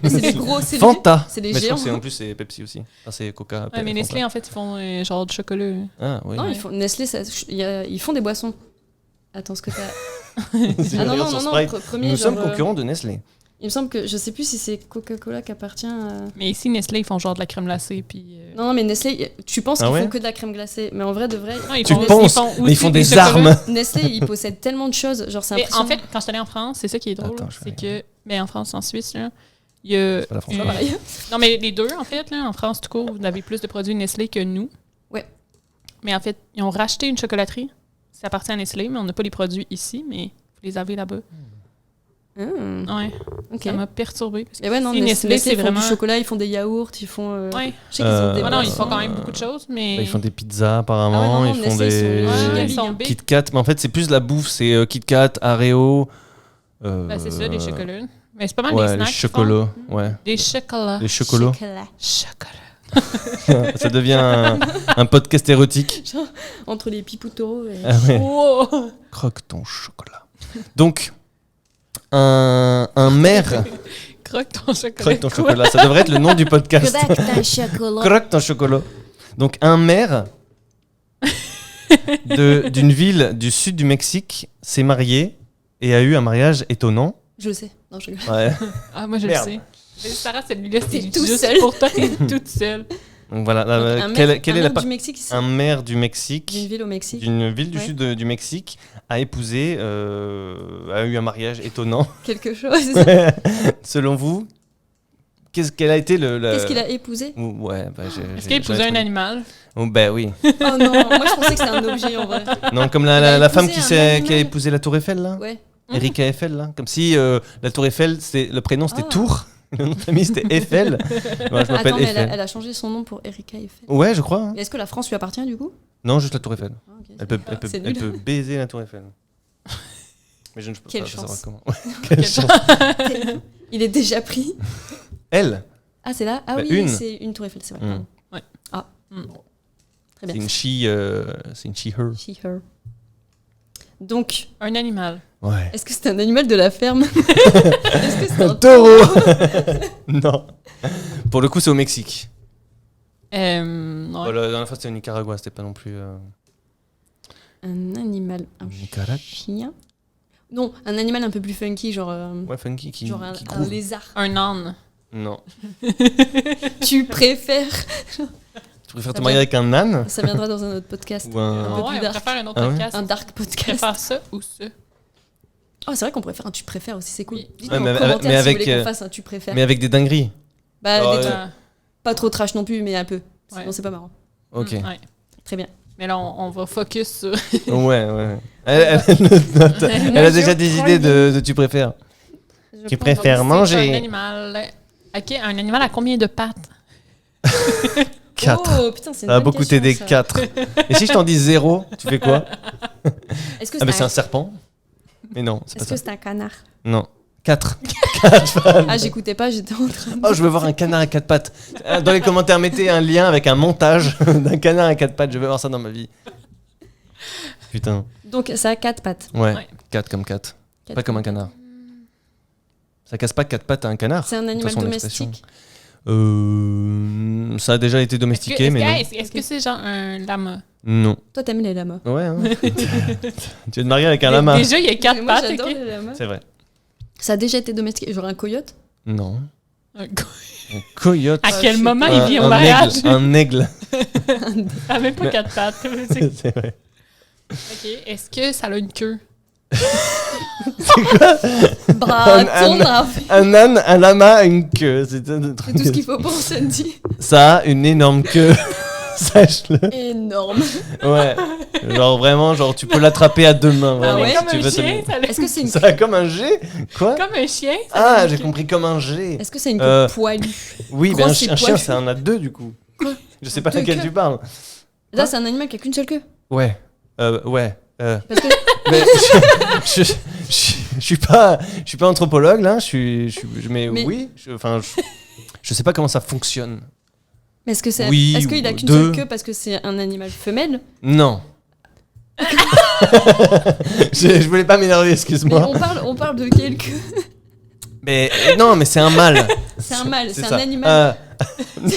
C'est les gros, c'est les, Fanta. c'est les Mais je crois géants. que hein. en plus, c'est Pepsi aussi. Enfin, c'est Coca. Ouais, mais Fanta. Nestlé, en fait, ils font genre du chocolat. Ah, oui. Non, Nestlé, ils font des boissons. Attends, ce que t'as. Si Ah on non, regarde non, sur non, Sprite, premier. Nous sommes genre, concurrents de Nestlé. Il me semble que je sais plus si c'est Coca-Cola qui appartient à... Mais ici, Nestlé, ils font genre de la crème glacée. Puis, Non, mais Nestlé, tu penses Ah qu'ils ouais font que de la crème glacée, mais en vrai de vrai. Non, ils Tu font- penses, mais ils font des chocolats. armes. Nestlé, ils possèdent tellement de choses, genre c'est Mais en impressionnant. fait, quand je suis allée en France, c'est ça qui est drôle. Attends, je vais C'est que, mais en France, en Suisse, là, il y a. C'est pas la France, une- c'est pas pareil. Non, mais les deux, en fait, là, en France, tout court, vous avez plus de produits Nestlé que nous. Ouais. Mais en fait, ils ont racheté une chocolaterie. Ça appartient à Nestlé, mais on n'a pas les produits ici, mais vous les avez là-bas. Ouais, Ok. ça m'a perturbée. Parce que Et ouais, non, si Nestlé, Nestlé, c'est ils font vraiment. du chocolat, ils font des yaourts, ils font. Ouais. Je sais qu'ils ont des. Ouais, non, ils boissons. font quand même beaucoup de choses, mais. Bah, ils font des pizzas apparemment, Ah ouais, non, ils font Nestlé, des ils sont Ouais, giga ils sont big. big. Kit Kat, mais en fait c'est plus de la bouffe, c'est Kit Kat, Oreo. Ben, c'est ça, des chocolats. Mais c'est pas mal Ouais, des les snacks. qu'ils chocolats, font. ouais. Des chocolats. Les chocolats. Chocolat. Ça devient un podcast érotique. Entre les pipous de taureau et. Ah ouais. Wow. Croque ton chocolat. Donc, un maire. Croque ton chocolat. Croque ton Quoi? chocolat. Ça devrait être le nom du podcast. ta chocolat. Croque ton chocolat. Donc, un maire d'une ville du sud du Mexique s'est marié et a eu un mariage étonnant. Je le sais. Non, je rigole. Ouais. Ah, moi, je Merde. le sais. Mais Sarah, celui-là, T'es c'est tout juste seul. pour toi, t'es toute seule. Donc voilà. Donc, Quelle un est la maire part- du Mexique, ici. Un maire du D'une Mexique, ville au Mexique. d'une ville du Ouais. sud du Mexique, a épousé, a eu un mariage étonnant. Quelque chose. Selon vous, quel a été le. Qu'est-ce qu'il a épousé? Ouais, bah, Est-ce qu'il a épousé un animal? Oh, bah oui. Oh non, moi je pensais que c'était un objet en vrai. Non, comme Il a la femme épousé un qui a animal. épousé la Tour Eiffel, là. Ouais. Erika Eiffel, là. Comme si la Tour Eiffel, le prénom c'était Ah. Tour, le nom de famille c'était Eiffel. Moi, je m'appelle Attends, mais Eiffel. elle a changé son nom pour Erika Eiffel. Ouais, je crois. hein. Mais est-ce que la France lui appartient du coup? Non, juste la Tour Eiffel. Ah, ok. Elle peut, C'est elle nul. peut baiser la Tour Eiffel. Mais je ne peux Quelle pas savoir chance. comment. Ouais, quelle chance. Il est déjà pris. Elle, Ah, c'est là? Ah Bah, oui, une. c'est une tour Eiffel, c'est vrai. Mm. Ouais. Ah. Mm. Très c'est bien. une she-her. She, her. Donc, Un animal. Ouais. est-ce que c'est un animal de la ferme? Est-ce que c'est un Taureau Non. Pour le coup, c'est au Mexique. Ouais. Oh, la dernière fois, c'était au Nicaragua, c'était pas non plus. Un animal. Un Nicaragua. chien? Non, un animal un peu plus funky, genre, Ouais, funky qui genre un groove. lézard. Un âne. Non. Tu préfères? Tu préfères te Ça marier avec un âne Ça viendra dans un autre podcast. ou un. peu Ah plus ouais, on dark. préfère un autre Ah ouais podcast. Un dark Tu podcast. préfères ça ou ça? Oh, c'est vrai qu'on préfère un tu préfères aussi, c'est cool. Oui. Dites-nous Ouais, en mais commentaire mais si avec, vous voulez euh, qu'on fasse un tu préfères. Mais avec des dingueries. Bah, Oh, des ouais. trucs Euh, pas trop trash non plus, mais un peu. Sinon, Ouais. c'est pas marrant. Ok. Ouais. Très bien. Mais là, on va focus sur. Ouais. Elle a déjà des idées de tu préfères. Tu préfères C'est manger un animal. Ok, un animal à combien de pattes? 4. Oh putain, c'est une Ça a bonne beaucoup question, t'aider ça. 4. Et si je t'en dis 0, tu fais quoi? Est-ce que Ah, mais c'est c'est un... un serpent? Mais non, c'est pas Est-ce que ça. c'est un canard? Non. 4. Ah, j'écoutais pas, j'étais en train de... Oh, je veux voir un canard à 4 pattes. Dans les commentaires, mettez un lien avec un montage d'un canard à 4 pattes. Je veux voir ça dans ma vie. Putain. Donc, ça a 4 pattes. Ouais, Ouais. 4 comme 4. Quatre Pas comme un canard. Ça casse pas 4 pattes à un canard. C'est un De toute animal façon, l'expression. domestique. Ça a déjà été domestiqué, mais non. Est-ce que c'est genre un lama? Non. Toi, t'aimes les lamas. Ouais, hein. Tu veux te marier avec un lama? Déjà, il y a 4 Moi, pattes. j'adore ok? les lamas. C'est vrai. Ça a déjà été domestiqué. Genre un coyote? Non. Un Un coyote. À quel je sais moment pas. il vit au un mariage? aigle. Un aigle. Ah, même pas Mais- 4 pattes. C'est- C'est vrai. Ok, est-ce que ça a une queue? Bâton à Un âne, un lama, une queue. C'est un truc. C'est tout ce qu'il faut pour Sandy. Ça a une énorme queue. Sache-le. Énorme. Ouais. Genre vraiment, genre tu peux l'attraper à deux mains. Ah Vraiment, ouais, si comme tu un veux chien, ça a- Est-ce que c'est une... Ça a comme un G. Quoi? Comme un chien. ça Ah, a- j'ai compris comme un G. Est-ce que c'est une Euh, queue poilue? Oui, Grosse ben et un chien, poilue. ça en a deux du coup. Je sais pas Deux laquelle queues. tu parles. Là, c'est un animal qui a qu'une seule queue. Ouais. Ouais. Parce que Mais je suis pas anthropologue là. Mais Mais- oui. Je sais pas comment ça fonctionne. Mais est-ce que c'est Oui, est-ce qu'il a ou qu'une deux. seule queue parce que c'est un animal femelle? Non. je voulais pas m'énerver, Mais excuse-moi. on parle de quelle queue? Mais non, mais c'est un mâle. C'est un mâle, c'est ça. un animal. Non,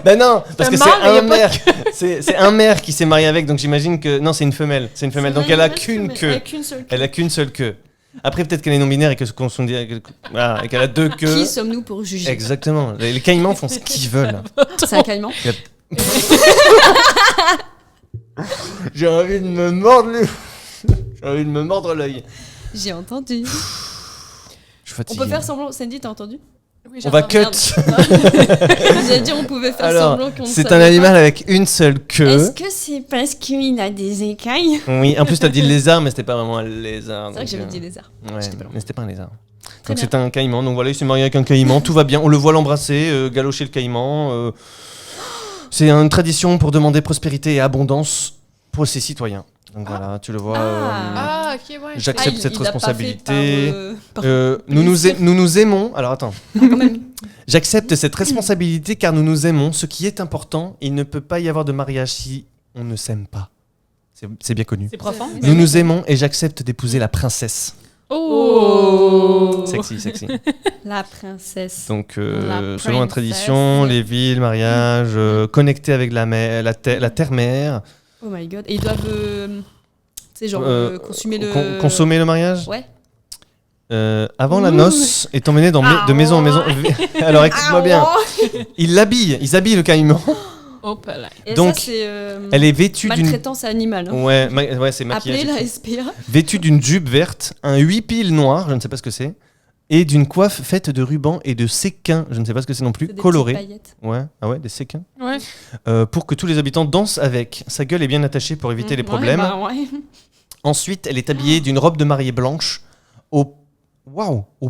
ben non, parce que c'est mâle, mais y a un pas de mère. C'est un mère qui s'est marié avec, donc j'imagine que non, c'est une femelle. C'est une femelle, C'est un donc elle a animal qu'une femelle. queue. Elle a qu'une seule queue. Elle a qu'une seule queue. Après, peut-être qu'elle est non binaire et et qu'elle a deux queues. Qui sommes-nous pour juger? Exactement. Les caïmans font ce qu'ils veulent. C'est un caïman. J'ai envie de me mordre J'ai envie de me mordre l'œil. J'ai entendu. Je suis On fatigué. peut faire semblant. Sandy, t'as entendu? Oui, On va j'entends. cut. Merde. J'allais dire on pouvait faire Alors, semblant qu'on ne c'est savait un pas. animal avec une seule queue. Est-ce que c'est parce qu'il a des écailles? Oui, en plus t'as dit lézard, mais c'était pas vraiment un lézard. C'est vrai que donc, j'avais dit lézard. Ouais, J'étais pas loin. mais c'était pas un lézard. Très Donc bien. c'est un caïman. Donc voilà, il s'est marié avec un caïman, tout va bien. On le voit l'embrasser, galocher le caïman. C'est une tradition pour demander prospérité et abondance pour ses citoyens. Donc voilà, tu le vois. Ah, ok, ouais. J'accepte il- cette il l'a pas responsabilité. fait par, Nous nous aimons. Alors attends. quand même. J'accepte cette responsabilité car nous nous aimons. Ce qui est important, il ne peut pas y avoir de mariage si on ne s'aime pas. C'est bien connu. C'est profond. Nous nous aimons et j'accepte d'épouser la princesse. Oh! Sexy, sexy. La princesse. Donc, La selon la princesse. tradition, les villes, mariage, connectés avec la terre-mère, Oh my god. Et ils doivent, tu sais, genre, consommer le. consommer le mariage. Ouais. Avant la Ouh. noce est emmené de maison en maison. Alors écoute-moi bien. Ils habillent le caïman. Oh, là. Et Donc, ça, c'est Elle est vêtue d'une. maltraitance animale. Hein. Ouais, c'est maquillage. Appelez la SPA. Vêtue d'une jupe verte, un 8 piles noir, je ne sais pas ce que c'est, et d'une coiffe faite de rubans et de séquins, je ne sais pas ce que c'est non plus, C'est des colorés. petites paillettes. Ouais, ah ouais, des séquins. Ouais. Pour que tous les habitants dansent avec. Sa gueule est bien attachée pour éviter les problèmes. Ouais, bah ouais. Ensuite, elle est habillée d'une robe de mariée blanche au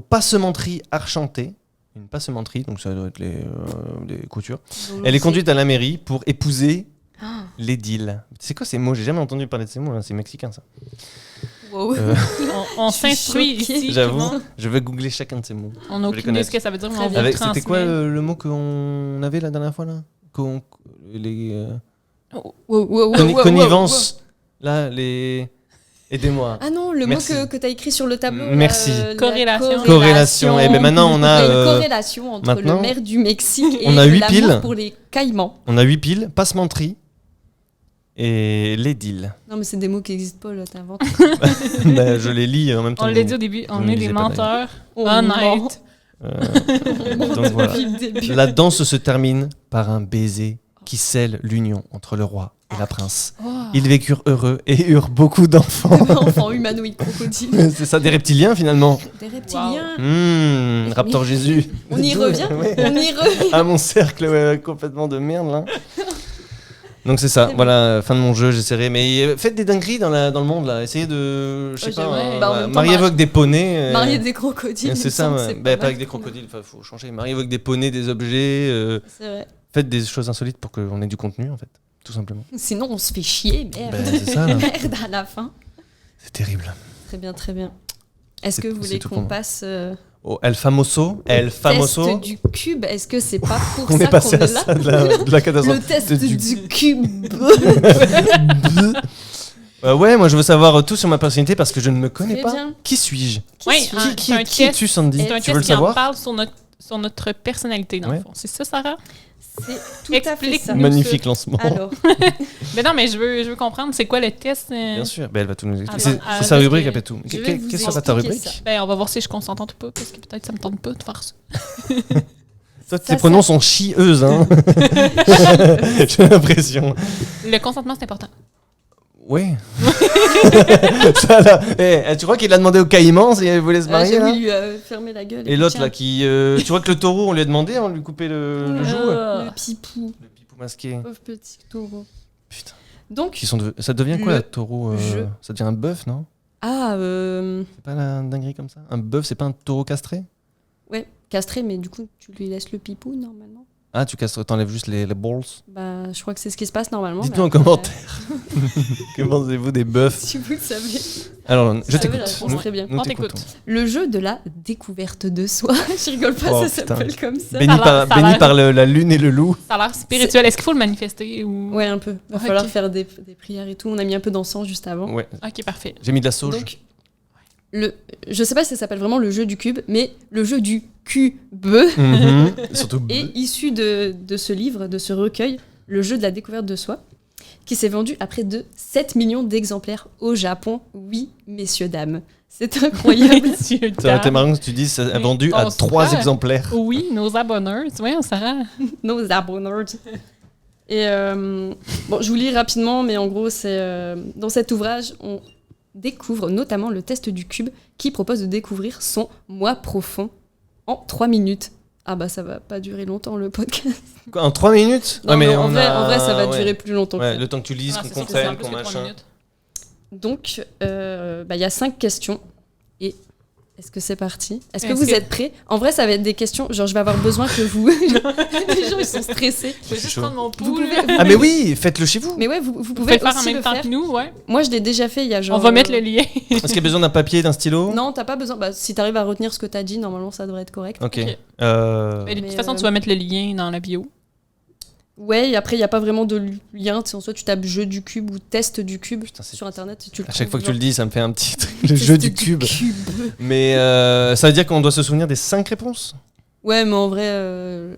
passementerie argentée. Une passementerie, donc ça doit être des coutures. Elle est conduite à la mairie pour épouser Ah, l'édile. C'est quoi ces mots? J'ai jamais entendu parler de ces mots, hein. C'est mexicain ça. wow. On Je suis s'instruit choquée. ici. J'avoue, tout le monde. je vais googler chacun de ces mots. On n'a Je les aucune idée connais. ce que ça veut dire, mais Très on bien. va le C'était quoi transmettre. le mot qu'on avait la dernière fois là Wow, wow, wow, wow, Connivence. Là, les. Aidez-moi. Ah non, le Merci. mot que tu as écrit sur le tableau. Merci. la Corrélation. Corrélation. Et ben maintenant on Il y a une a. corrélation entre maintenant, le maire du Mexique et on a 8 l'amour piles. pour les caïmans. On a 8 piles, passementerie et l'édile. Non, mais c'est des mots qui n'existent pas, là, t'inventes. Bah, je les lis en même temps. On que l'a vous. dit au début, on Vous ne est lisez des pas, menteurs On honnêtes. Donc voilà. Depuis le début. La danse se termine par un baiser qui scelle l'union entre le roi et la prince. Oh. Ils vécurent heureux et eurent beaucoup d'enfants. Enfant humanoïde crocodile. C'est ça, des reptiliens finalement. Des reptiliens. Raptor Jésus. On y revient. Ouais. On y revient. Ah, mon cercle complètement de merde là. Donc c'est ça, C'est voilà, fin de mon jeu, j'essaierai. Mais faites des dingueries dans le monde là, essayez de, je sais Ouais, pas, j'aimerais. Bah, en même temps, mariez-vous avec des poneys. Marier des crocodiles. C'est il me ça, semble, ouais. c'est Bah, pas pas avec mal. des crocodiles, faut changer. Mariez-vous avec des poneys, des objets. C'est vrai. Faites des choses insolites pour qu'on ait du contenu en fait, tout simplement. Sinon, on se fait chier, merde. Ben, c'est ça, là. Merde à la fin. C'est terrible. Très bien, très bien. Est-ce que vous C'est voulez tout qu'on pour moi. passe Oh, El Famoso. test du cube? Est-ce que c'est pas pour On ça est passé qu'on à est là? ça de la catastrophe. Le test Du du cube. Ouais, moi je veux savoir tout sur ma personnalité parce que je ne me connais Très pas. bien. Qui suis-je? Oui, Qui c'est un qui es-tu, Sandy? C'est un Tu veux le test qui en savoir? parle sur notre personnalité, dans Ouais. le fond. C'est ça, Sarah? C'est tout à fait ça. Explique-nous. Magnifique lancement. Alors, Mais non, mais je veux comprendre, c'est quoi le test? Bien sûr, ben, elle va tout nous expliquer. Alors, C'est sa parce rubrique que après tout. je vais vous Qu'est-ce que sera ta expliquer rubrique? Ben, on va voir si je suis consentante ou pas, parce que peut-être ça me tente pas de faire ça. Toi, Ça, tes pronoms sont chieuses, hein. J'ai l'impression. Le consentement, c'est important. Ouais. Ça, là. Tu crois qu'il l'a demandé au caïman s'il voulait se marier J'ai là voulu lui fermer la gueule. Et l'autre là qui... tu vois que le taureau, on lui a demandé, on lui coupait le joug. Le pipou. Le pipou masqué. Pauvre petit taureau. Putain. Donc, Ça devient quoi Le le taureau jeu. Ça devient un bœuf, non? C'est pas la dinguerie comme ça? Un bœuf, c'est pas un taureau castré? ouais, castré, mais du coup, tu lui laisses le pipou normalement. Ah, tu castres, t'enlèves juste les balls? Bah, je crois que c'est ce qui se passe normalement. Dites-nous en mais après, commentaire. Que pensez-vous des bœufs? Si vous le savez. Alors, je Vous savez la t'écoute. réponse très bien. Nous On t'écoutons. t'écoute. Le jeu de la découverte de soi. Je rigole pas, Oh, ça putain. s'appelle comme ça. Béni Ça a l'air- par la lune et le loup. Ça a l'air spirituel. Est-ce qu'il faut le manifester ou... Ouais, un peu. Va Ok. falloir faire des prières et tout. On a mis un peu d'encens juste avant. Ouais. Ok, parfait. J'ai mis de la sauge. Donc, je sais pas si ça s'appelle vraiment le jeu du cube, mais le jeu du cube Mhm. Surtout est issu de ce livre, de ce recueil, le jeu de la découverte de soi, qui s'est vendu à près de 7 millions d'exemplaires au Japon. Oui, messieurs, dames. C'est incroyable. Messieurs, Ça aurait été dames. marrant que tu dises ça a Mais vendu on à se 3 croit. exemplaires. Oui, nos abonneurs. Tu vois, on Sarah. Nos abonnés. Et bon, je vous lis rapidement, mais en gros, c'est dans cet ouvrage, on découvre notamment le test du cube qui propose de découvrir son moi profond en 3 minutes. Ah bah ça va pas durer longtemps le podcast. Quoi, en 3 minutes? Non, Ouais, mais on en vrai, ça va ouais. durer plus longtemps. Ouais, que le temps que tu lises, Ah, qu'on c'est sûr que comprenne, c'est qu'on plus que 3 machin. minutes. Donc, il y a 5 questions. Et est-ce que c'est parti? Est-ce que Est-ce vous que- êtes prêts? En vrai, ça va être des questions. Genre, je vais avoir besoin que vous. Les gens, ils sont stressés. Je vais juste chaud. prendre mon Vous pouls. pouvez. là. Ah mais oui, faites-le chez vous. Mais ouais, vous Vous pouvez pouvez le faire en aussi même le temps faire. que nous, ouais. Moi, je l'ai déjà fait il y a genre. On va mettre le lien. Est-ce qu'il y a besoin d'un papier, d'un stylo? Non, t'as pas besoin. Bah, si t'arrives à retenir ce que t'as dit, normalement, ça devrait être correct. Ok. Ok. Mais de toute Mais, façon, tu vas mettre le lien dans la bio. Ouais, et après, il n'y a pas vraiment de lien. En soi, tu tapes jeu du cube ou test du cube Putain, c'est- sur internet. Tu le À chaque fois trouves, que tu le genre, dis, ça me fait un petit truc. Le test jeu du cube. cube. Mais ça veut dire qu'on doit se souvenir des 5 réponses? Ouais, mais en vrai,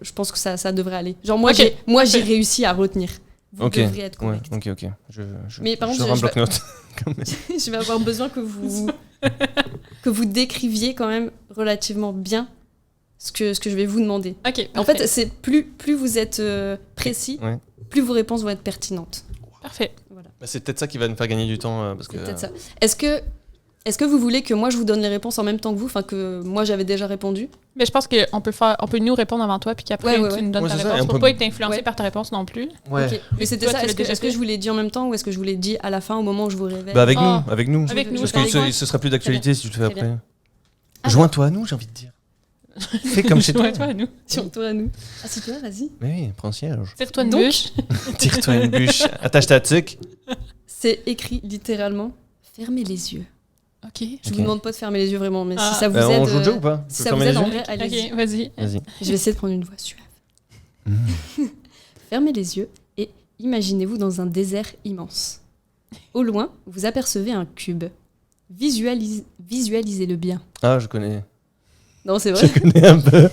je pense que ça devrait aller. Genre, moi, Ok. j'ai réussi à retenir. Vous Ok. devriez être Ouais, correct. ok. Mais par contre, je un je vais- bloc-notes. Je vais avoir besoin que vous décriviez quand même relativement bien ce que je vais vous demander. Ok. En fait, c'est plus vous êtes précis, Ouais. plus vos réponses vont être pertinentes. Parfait. Voilà, Bah, c'est peut-être ça qui va nous faire gagner du temps. Parce c'est que, peut-être ça. Est-ce que vous voulez que moi je vous donne les réponses en même temps que vous, enfin que moi j'avais déjà répondu? Mais je pense qu'on peut nous répondre avant toi, puis qu'après, Ouais, tu ouais. nous donnes Ouais, ta c'est ça, et réponse. on Pour peut- pas être influencé Ouais. par ta réponse non plus. Ouais. Ok. Mais c'était Toi, ça. tu l'as Est-ce que, déjà est-ce que fait? je vous l'ai dit en même temps ou est-ce que je vous l'ai dit à la fin au moment où je vous réveille? Bah avec Ah. nous, avec nous. Avec nous, Parce je pense. que ce sera plus d'actualité si tu le fais Très après. bien. Joins-toi à nous, j'ai envie de dire. Fais comme chez toi. Ouais, toi, nous. Tiens-toi à nous. Ah, c'est toi, vas-y. Mais oui, prends un siège. Tire-toi une Donc- bûche. Tire-toi une bûche, attache ta tuque. C'est écrit littéralement fermez les yeux. Ok. Je Ok. vous demande pas de fermer les yeux vraiment, mais Ah. si ça vous Bah, aide. on joue le jeu ou pas? si Tu ça peux vous fermer aide les en yeux vrai, allez-y. Ok, vas-y. Vas-y. Je vais essayer de prendre une voix suave. Mmh. Fermez les yeux et imaginez-vous dans un désert immense. Au loin, vous apercevez un cube. Visualisez-le bien. Ah, je connais. Non, c'est vrai. Je connais un peu.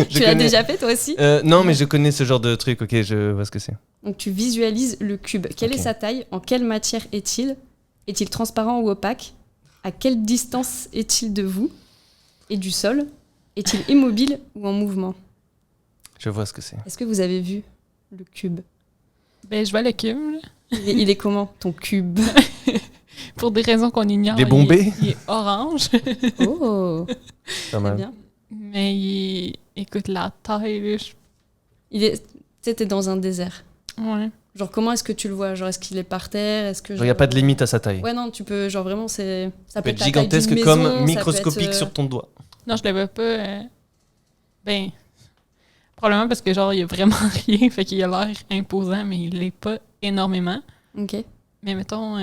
Tu l'as déjà fait toi aussi? Non, mais je connais ce genre de truc. Ok, je vois ce que c'est. Donc tu visualises le cube. Quelle Ok. est sa taille? En quelle matière est-il? Est-il transparent ou opaque? À quelle distance est-il de vous et du sol? Est-il immobile ou en mouvement? Je vois ce que c'est. Est-ce que vous avez vu le cube? Ben, je vois le cube, là. Il est comment ton cube? Pour des raisons qu'on ignore. Des bombés? Il est orange. Oh, Pas très mal. bien. Mais écoute, la taille, là, Il est, tu sais, t'es dans un désert. ouais. Genre comment est-ce que tu le vois? Genre est-ce qu'il est par terre? Est-ce que Il n'y a pas de limite à sa taille. Ouais non, tu peux genre vraiment c'est ça Ça peut être la taille d'une gigantesque maison, comme ça peut microscopique être, sur ton doigt. Non, je le vois pas. Ben, probablement parce que, genre, il y a vraiment rien. Fait qu'il a l'air imposant, mais il l'est pas énormément. OK. Mais mettons,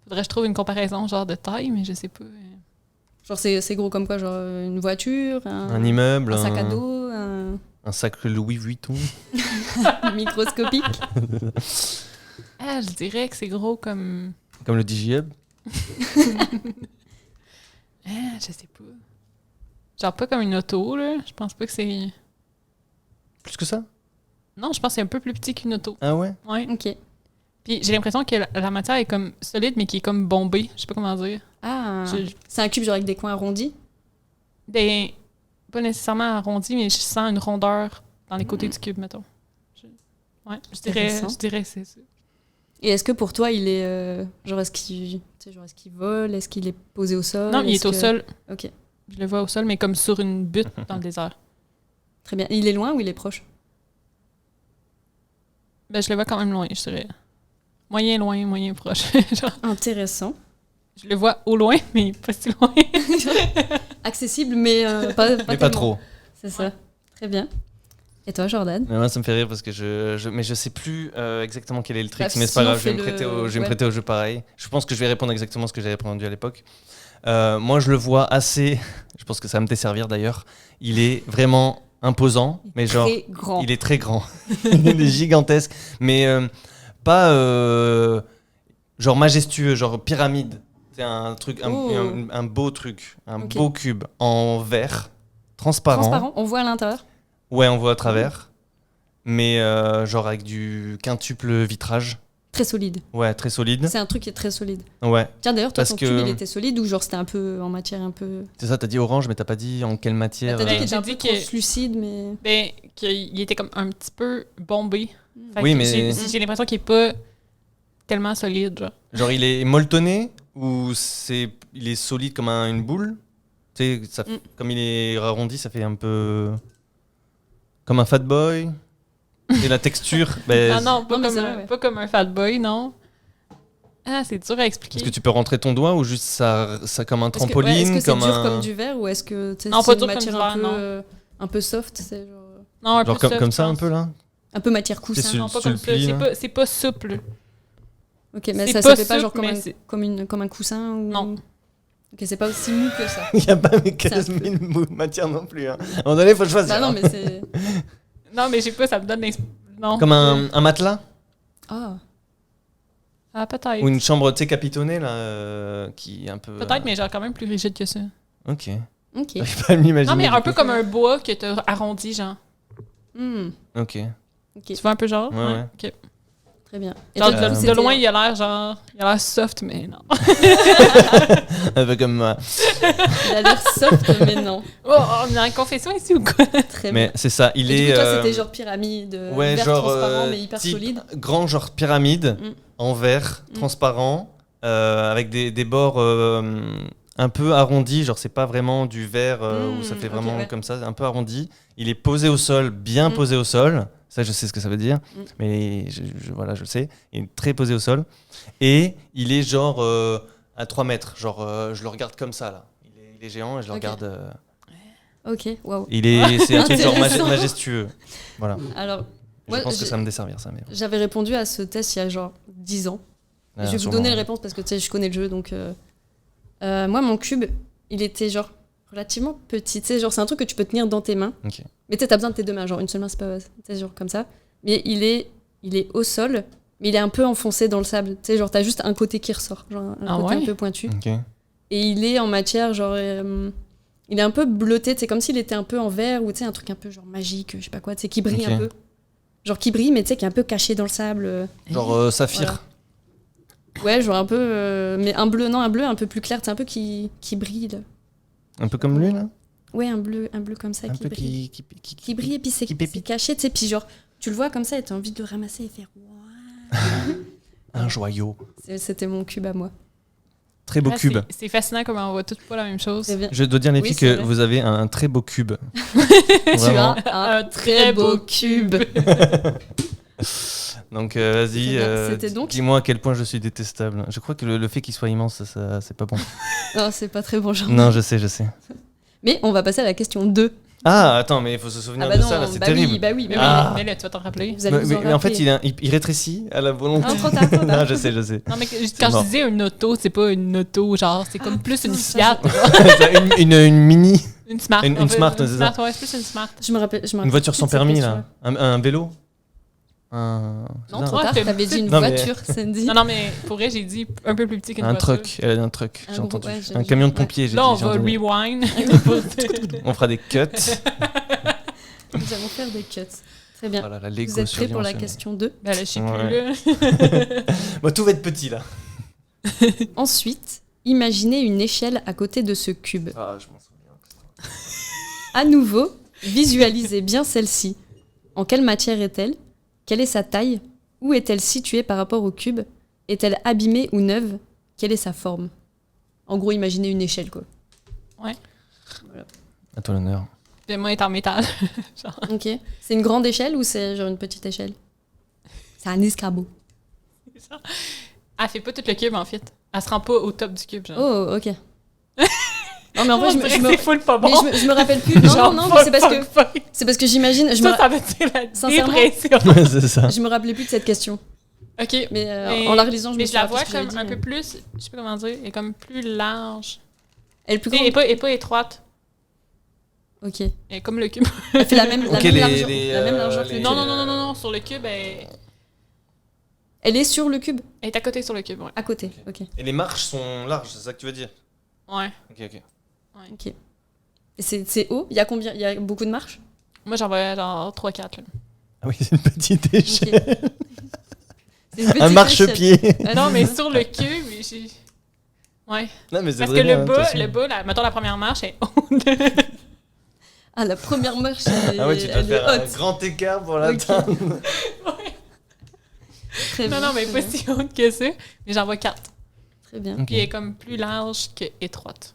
faudrait que je trouve une comparaison, genre, de taille, mais je sais pas. Genre c'est gros comme quoi? Genre une voiture, Un immeuble, un sac à dos, un sac Louis Vuitton. microscopique. Ah, je dirais que c'est gros comme. Comme le DigiHub. Ah, je sais pas. Genre, pas comme une auto, là. Je pense pas que c'est. Plus que ça? Non, je pense que c'est un peu plus petit qu'une auto. Ah ouais? Ouais. OK. Puis j'ai l'impression que la matière est comme solide, mais qui est comme bombée. Je sais pas comment dire. Ah, Je- c'est un cube genre avec des coins arrondis. Ben, pas nécessairement arrondi, mais je sens une rondeur dans les côtés du cube, mettons. Ouais, je dirais Intéressant. que c'est ça. Et est-ce que pour toi, il est... genre, est-ce qu'il vole? Est-ce qu'il est posé au sol? Non, il est au sol. Ok, Je le vois au sol, mais comme sur une butte dans le désert. très bien. Il est loin ou il est proche? Ben, je le vois quand même loin, je dirais. Moyen loin, moyen proche. Genre, Intéressant. je le vois au loin, mais pas si loin. Accessible, mais pas Mais pas tellement. trop. C'est ça. Très bien. Et toi, Jordan? Mais moi, ça me fait rire parce que mais je sais plus exactement quel est le trick, Bah, mais c'est pas sinon, grave, je vais me fais-le- prêter je vais me ouais. prêter au jeu pareil. Je pense que je vais répondre exactement ce que j'avais répondu à l'époque. Moi, je le vois assez. Je pense que ça va me desservir d'ailleurs. Il est vraiment imposant, mais genre, Très grand. il est très grand. Il est gigantesque, mais pas genre majestueux, genre pyramide. C'est un truc, Oh. un beau truc, un Ok. beau cube en verre, transparent. Transparent, on voit à l'intérieur. Ouais, on voit à travers. Mais genre avec du quintuple vitrage. Très solide. Ouais, très solide. C'est un truc qui est très solide. Ouais, Tiens, d'ailleurs, toi, Parce ton que- cube, il était solide ou genre c'était un peu en matière un peu... c'est ça, t'as dit orange, mais t'as pas dit en quelle matière. T'as dit Ouais, qu'il était j'ai un dit peu que- translucide, mais... Ben, qu'il était comme un petit peu bombé. Fait Oui, que mais- j'ai l'impression qu'il est pas tellement solide, genre. Genre il est molletonné ou il est solide comme une boule. Tu sais, comme il est arrondi, ça fait un peu comme un fat boy. Et la texture, ben, Ah non, pas, Non, mais comme c'est un, vrai, ouais. pas comme un fat boy, non. Ah, c'est dur à expliquer. est-ce que tu peux rentrer ton doigt ou juste ça comme un Est-ce que, trampoline, est-ce que c'est comme dur un comme du verre ou est-ce que tu sais, Non, c'est pas une dur comme matière du un verre, peu, non. un peu soft, c'est genre... Non, un genre peu comme, soft, comme je ça un pense. peu là. Un peu matière coussin. C'est Non, pas Tu le comme ça. plies, là. C'est pas souple. Ok, mais c'est ça pas fait pas genre souple, comme mais un, c'est- comme un coussin ou... Non. Ok, c'est pas aussi mou que ça. Il n'y a pas mes C'est un 15 000 matières non plus. Hein. À un moment donné, il faut choisir. Bah non, hein. mais c'est... Non, mais je sais pas, ça me donne non. Comme un matelas Ah, Ah, peut-être. ou une chambre, tu sais, capitonnée là, qui est un peu. Peut-être, mais genre quand même plus rigide que ça. Ok. ok. J'arrive pas à m'imaginer. Non, mais un du peu coup. comme un bois que t'as arrondi, genre. Hmm, Ok. ok, Tu vois un peu genre? Ouais, Ok. très bien. Et Genre, toi, de, du coup, de c'était- loin, il a l'air genre. Il a l'air soft, mais non. Un peu comme moi. Il a l'air soft, mais non. Oh, on est en confession ici ou quoi? Très Mais bien. c'est ça, il Et est. du coup, toi, c'était genre pyramide, ouais, verre genre transparent, mais hyper type solide. grand, genre pyramide, Mm. en verre, Mm. transparent, avec des bords un peu arrondis. Genre, c'est pas vraiment du verre où ça fait ok, vraiment ouais. comme ça, un peu arrondi. Il est posé au sol, bien Mm. posé au sol. Ça, je sais ce que ça veut dire, Mm. mais voilà, je le sais. Il est très posé au sol. Et il est genre à 3 mètres. Genre, je le regarde comme ça, là. Il est géant et je le Ok. regarde. Ok, waouh. C'est un truc genre Intéressant. majestueux. Voilà. Alors, Je Ouais, pense que j'ai- ça va me desservir, ça. Mais... j'avais répondu à ce test il y a genre 10 ans. Ah, je vais vous sûrement. donner les réponses parce que tu sais, je connais le jeu. Donc, moi, mon cube, il était genre relativement petit. Tu sais, genre, c'est un truc que tu peux tenir dans tes mains. Ok. Mais tu sais, t'as besoin de tes deux mains. Genre, une seule main, c'est pas. Tu sais, genre comme ça. Mais il est au sol, mais il est un peu enfoncé dans le sable. Tu sais, genre, t'as juste un côté qui ressort. Genre, un Ah côté ouais? un peu pointu. Ok. Et il est en matière, genre. Il est un peu bleuté. C'est comme s'il était un peu en verre ou tu sais, un truc un peu genre magique, je sais pas quoi, tu sais, qui brille Ok. un peu. Genre qui brille, mais tu sais, qui est un peu caché dans le sable. Genre saphir. Ouais, genre un peu. Mais un bleu un peu plus clair, c'est un peu qui brille. Là. Un peu comme lui, là. Ouais, un bleu comme ça Un qui peu brille. qui Qui brille et puis c'est qui pépite. caché, tu sais. Puis genre, tu le vois comme ça et t'as envie de le ramasser et faire. Waouh. Un joyau. C'était mon cube à moi. Très beau Ah, cube. c'est fascinant comment on voit toutes pas la même chose. Très bien. Je dois dire, les Oui, filles, c'est que vrai. vous avez un très beau cube. Tu Vraiment. as un très beau cube. Donc, vas-y, Très bien. C'était donc dis-moi à quel point je suis détestable. Je crois que le fait qu'il soit immense, ça, c'est pas bon. Non, c'est pas très bon genre. Non, je sais. Mais on va passer à la question 2. Ah, attends, mais il faut se souvenir Ah bah de non, ça, là, c'est bah terrible. oui, bah oui. Mais, Mais Ah. mais là, tu vas t'en rappeler. Vous allez vous en mais en fait, rappeler. il rétrécit à la volonté. Non, trop tard, trop tard. Non, je sais. Non, mais quand mort. je disais une auto, c'est pas une auto, genre, c'est comme plus une putain, Fiat. une mini, Une Smart. Une en fait, Smart, une c'est Smart, ouais, c'est plus une Smart. Je me rappelle. une voiture plus sans de cette permis, question-là. là. Un vélo. C'est Non, ça trop Ouais, tard, t'es- t'avais dit une Non, mais- voiture, Sandy. Non, non, mais pour vrai, j'ai dit un peu plus petit qu'une Un voiture. truck, elle a dit un truck, Un j'ai gros- entendu. ouais, j'ai Un dit- camion de ouais. pompiers, j'ai Là, on dit. j'ai va entendu. rewind. On fera des cuts. Nous allons faire des cuts. Très bien. Voilà, la Vous Lego êtes prêts pour la surdimensionnée. question 2? Ben là, je sais Ouais. plus, là. Bah, tout va être petit, là. Ensuite, imaginez une échelle à côté de ce cube. Ah, je m'en souviens. À nouveau, visualisez bien celle-ci. En quelle matière est-elle? Quelle est sa taille? Où est-elle située par rapport au cube? Est-elle abîmée ou neuve? Quelle est sa forme? En gros, imaginez une échelle, quoi. À toi l'honneur. Puis moi, elle est en métal. Genre. Ok. C'est une grande échelle ou c'est genre une petite échelle? C'est un escabeau. Elle fait pas tout le cube, en fait. Elle se rend pas au top du cube, genre. Oh, ok. Non, mais en vrai, On dirait que c'est full pas bon. mais je me rappelle plus. Non, Genre, non, mais fuck. c'est parce que j'imagine. Ça veut dire la Sincèrement, dépression. Ouais, c'est ça. Je me rappelais plus de cette question. OK. Mais en la relisant, je me Mais suis je la rappelé vois ce que j'avais comme dit, un mais- peu plus... Je sais pas comment dire. Elle est comme plus large. Elle est plus Elle grande. est pas étroite. Ok. Elle est comme le cube. Elle fait la même, Ok, largeur, les, la même largeur que les- le Non, cube. non. Sur le cube, Elle est sur le cube, elle est à côté sur le cube, ouais. à côté. Ok. Et les marches sont larges, c'est ça que tu veux dire? Ouais. Ok. Et c'est haut. Il y a combien? Il y a beaucoup de marches. Moi, j'en vois genre 3-4, là. Ah oui, c'est une petite échelle. Ok. C'est une petite Un échelle. marchepied. Non, mais sur le cube, j'ai... Ouais. Non, mais c'est Parce très que bien, le de toute bas, façon. là, mettons la première marche, est haute. Ah, la première marche. Ah ouais, tu dois elle est faire un haute. grand écart pour Ok. l'atteindre. Très bien, Non, mais très pas bien. si haute que ça. Mais j'en vois 4. Très bien, Ok. Puis elle est comme plus large que étroite.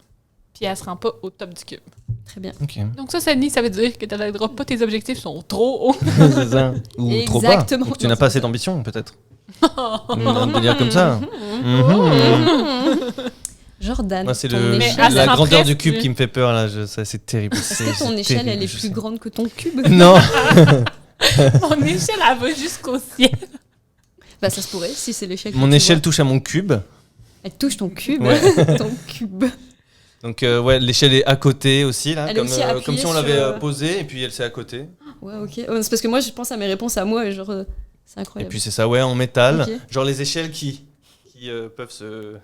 Puis elle se rend pas au top du cube. très bien. Ok. Donc ça dit, ça veut dire que t'atteindras pas tes objectifs sont trop hauts. C'est ça. Ou trop pas. Exactement. Ou que tu n'as pas assez d'ambition, peut-être. On peut dire comme ça. Jordan, Moi, c'est ton le, Mais échelle, elle se la rend grandeur presque, du cube lui. qui me fait peur, là. Ça, c'est terrible. est-ce que ton échelle, elle est plus grande que ton cube? Non. Mon échelle, elle va jusqu'au ciel. Bah, ça se pourrait, si c'est l'échelle. que Mon tu échelle vois. touche à mon cube. Elle touche ton cube. Ouais. Ton cube. Donc, ouais, l'échelle est à côté aussi, là. Elle est Comme, aussi appuyée comme si on sur, l'avait posée, et puis elle s'est à côté. Ouais, ok. Ouais, c'est parce que moi, je pense à mes réponses à moi, et genre, c'est Et incroyable. puis c'est ça, ouais, en métal. Ok. Genre les échelles qui peuvent se.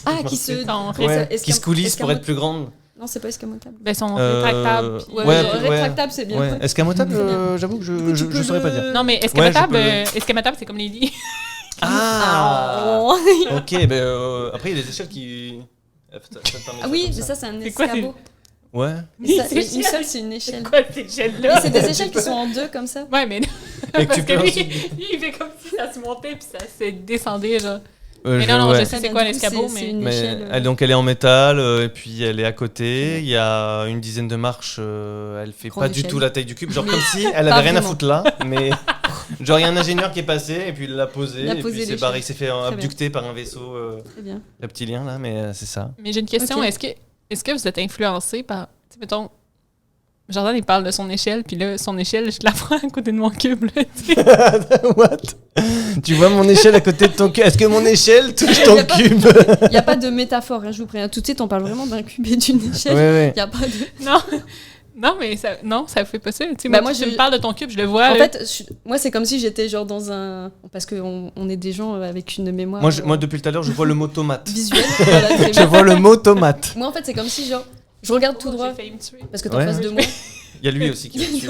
Ah, qui se. Ton- Ouais, Escam- qui se coulissent pour escamot- être plus grandes. Non, c'est pas escamotable. Ben, sont Euh, rétractables. puis- Ouais, Ouais, genre, ouais. rétractable, c'est bien. Ouais. Escamotable, Très bien. j'avoue que Du coup, tu je peux saurais pas le- dire. Non, mais Ouais, escamatable, je peux escamatable, c'est comme les lits. Ah Oh. Ok, ben après il y a des échelles qui. Ça te permet de Ah oui, faire mais comme ça, c'est un C'est quoi, escabeau. Ouais. Mais ça, C'est mais échelle. une seule, c'est une échelle. C'est quoi ces Mais échelles-là? c'est des échelles qui sont en deux, comme ça. Ouais, mais Et que parce tu que peux lui, ensuite- il fait comme si ça se montait puis ça se descendait, genre. Euh, Mais non, ouais. je sais c'est quoi Du coup, l'escabeau, c'est mais... une Mais échelle, donc elle est en métal et puis elle est à côté. Il y a une dizaine de marches. Elle fait Grande pas du échelle. tout la taille du cube. Genre Mais comme si elle pas avait rien à vraiment. foutre là. Mais genre il y a un ingénieur qui est passé et puis il l'a posé. Il a Et posé puis c'est l'échelle. barré. Il s'est fait bien. abducter par un vaisseau Très bien. reptilien là. Mais c'est ça. Mais j'ai une question, Ok. est-ce que vous êtes influencé par... Tu sais, mettons, Jordan, il parle de son échelle, puis là, son échelle, je la vois à côté de mon cube, là, tu sais. What? Tu vois mon échelle à côté de ton cube? Est-ce que mon échelle touche Y ton a pas- cube? Il n'y a pas de métaphore, hein, je vous préviens tout de suite, on parle vraiment d'un cube et d'une Ouais, échelle. ouais. Il y a pas de... Non, mais ça, non, ça fait pas ça. Tu sais, Bah, moi, moi, tu je- me parles de ton cube, je le vois, En là. fait, moi, c'est comme si j'étais genre dans un... Parce qu'on on est des gens avec une mémoire Moi depuis tout à l'heure, je vois le mot tomate. visuelle. Voilà, très Je bien. vois le mot tomate. Moi, en fait, c'est comme si, genre, je regarde tout droit, J'ai failli me tuer. parce que t'es en Ouais. face de moi. Il y a lui aussi qui est dessus.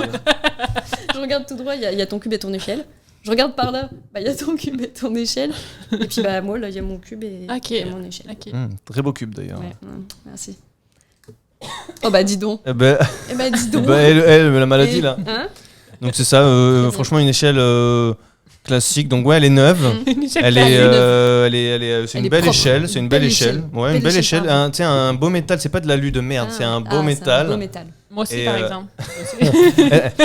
Je regarde tout droit, il y a ton cube et ton échelle. Je regarde par là, bah, il y a ton cube et ton échelle. Et puis, bah, moi, là, il y a mon cube et Ok. il y a mon échelle. Ok. Très beau cube d'ailleurs. Ouais, merci. Oh, bah, dis donc. Eh ben, Eh bah, dis donc. elle, la maladie Et- là. Hein? Donc c'est ça, bien. franchement une échelle classique. Donc ouais, elle est neuve. Une échelle Elle plate. est, neuve. c'est Elle une est belle propre. échelle, c'est une belle échelle. Ouais, une Belle belle échelle, échelle. Tu sais, un beau métal, c'est pas de l'alu de merde, c'est un beau métal. C'est un beau métal. Moi aussi, Et, par euh, exemple.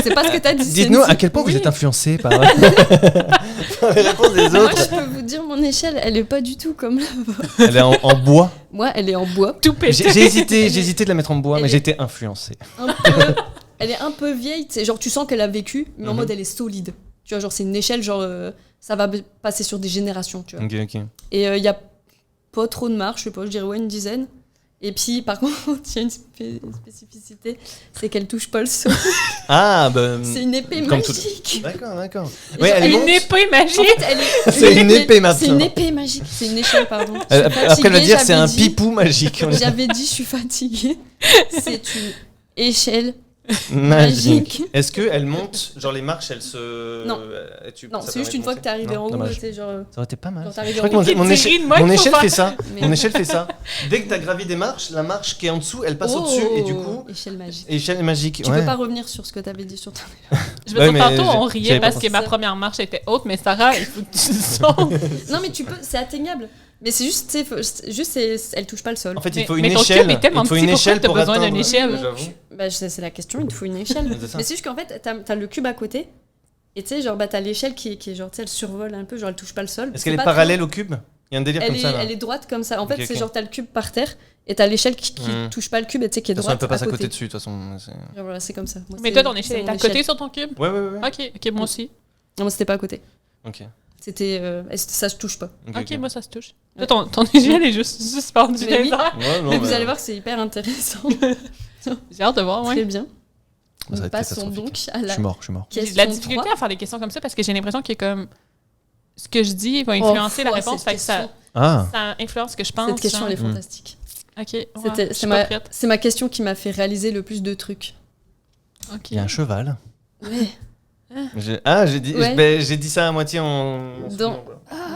C'est pas ce que t'as dit. Dites-nous Sensi. à quel point Oui. vous êtes influencé par les réponses des Moi, autres. je peux vous dire, mon échelle, elle est pas du tout comme là. Elle est en bois. Moi, elle est en bois. Tout pété. J'ai hésité de la mettre en bois, Elle mais est- j'ai été influencé. Un peu- Elle est un peu vieille. Tu sais, genre, tu sens qu'elle a vécu, mais en Mhm. mode, elle est solide. Tu vois, genre, c'est une échelle, genre, ça va passer sur des générations, tu vois. Ok, ok. Et il y a pas trop de marches, je sais pas, je dirais ouais, une dizaine. Et puis, par contre, il y a une spécificité, c'est qu'elle touche pas le sol. Ah, bah. C'est une épée Comme tout- magique. D'accord, d'accord. Et Ouais, genre, elle Une monte. épée En magique. fait, elle est. C'est une épée maintenant. C'est une épée magique. C'est une échelle, pardon. Je suis Après, elle va fatiguée, dire c'est j'avais un dit- pipou magique. J'avais dit, je suis fatiguée. C'est une échelle Magique. Est-ce qu'elle monte, genre les marches, elles se... Non. Ça Non, c'est permet juste de une fois monter que t'es arrivé Non, en haut, dommage. tu sais, genre. Ça aurait été pas mal. Genre, Je t'arrives crois que en haut. mon Thierry, de moi, il faut échelle faire- fait ça. Mais- Mon échelle fait ça. Dès que t'as gravi des marches, la marche qui est en dessous, elle passe au-dessus et du coup... Échelle magique. Échelle magique. Tu ouais. peux pas revenir sur ce que t'avais dit sur ton. Je veux Ouais, dire, mais tantôt, on j'avais riait pas parce pensé que ma ça. première marche était haute, mais Sarah, il faut que tu sautes. Non, mais tu peux, c'est atteignable. Mais c'est juste, tu sais, elle touche pas le sol. En fait, il Mais- faut mais une ton échelle. cube est tellement Il faut petit, une pourquoi échelle t'as pour besoin d'une atteindre. échelle? J'avoue. Bah, c'est la question, il te faut une échelle. C'est ça. Mais c'est juste qu'en fait, t'as le cube à côté. Et tu sais, genre, bah, t'as l'échelle qui est genre, tu sais, elle survole un peu, genre, elle touche pas le sol. Est-ce C'est qu'elle est pas parallèle au cube? Il y a un délire trop- comme ça là. Elle est droite comme ça. En fait, Ok, c'est ok. genre, t'as le cube par terre et t'as l'échelle qui touche pas le cube et tu sais, qui est De toute façon, elle droite. peut passer à à côté dessus, de toute façon. c'est- Genre, voilà, c'est comme ça. Moi, Mais c'est- toi, ton c'est échelle est mon à côté sur ton cube? Ouais, ouais, ouais. Ok, moi aussi. Non, moi, c'était pas à côté. Ok. C'était. Ça se touche pas. Ok, moi, ça se touche. Ouais. Toi, ton échelle est juste suspendue Mais dans oui. les airs. Ouais, non, Mais vous bah, allez voir que c'est hyper intéressant. J'ai hâte de voir, Très ouais. bien. ça va être Passons catastrophique. donc à Je la suis mort, je suis mort. J'ai de question la difficulté 3. à faire des questions comme ça parce que j'ai l'impression que comme ce que je dis va influencer la Oh, réponse, cette fait que ça, question. Ah, ça influence ce que je pense. Cette question, genre. elle est Mm. fantastique. Ok, ouais, C'était- je C'est suis pas ma, prête. c'est ma question qui m'a fait réaliser le plus de trucs. Ok. il y a un cheval. Ouais. J'ai dit, Ouais. j'ai dit ça à moitié en. Dans-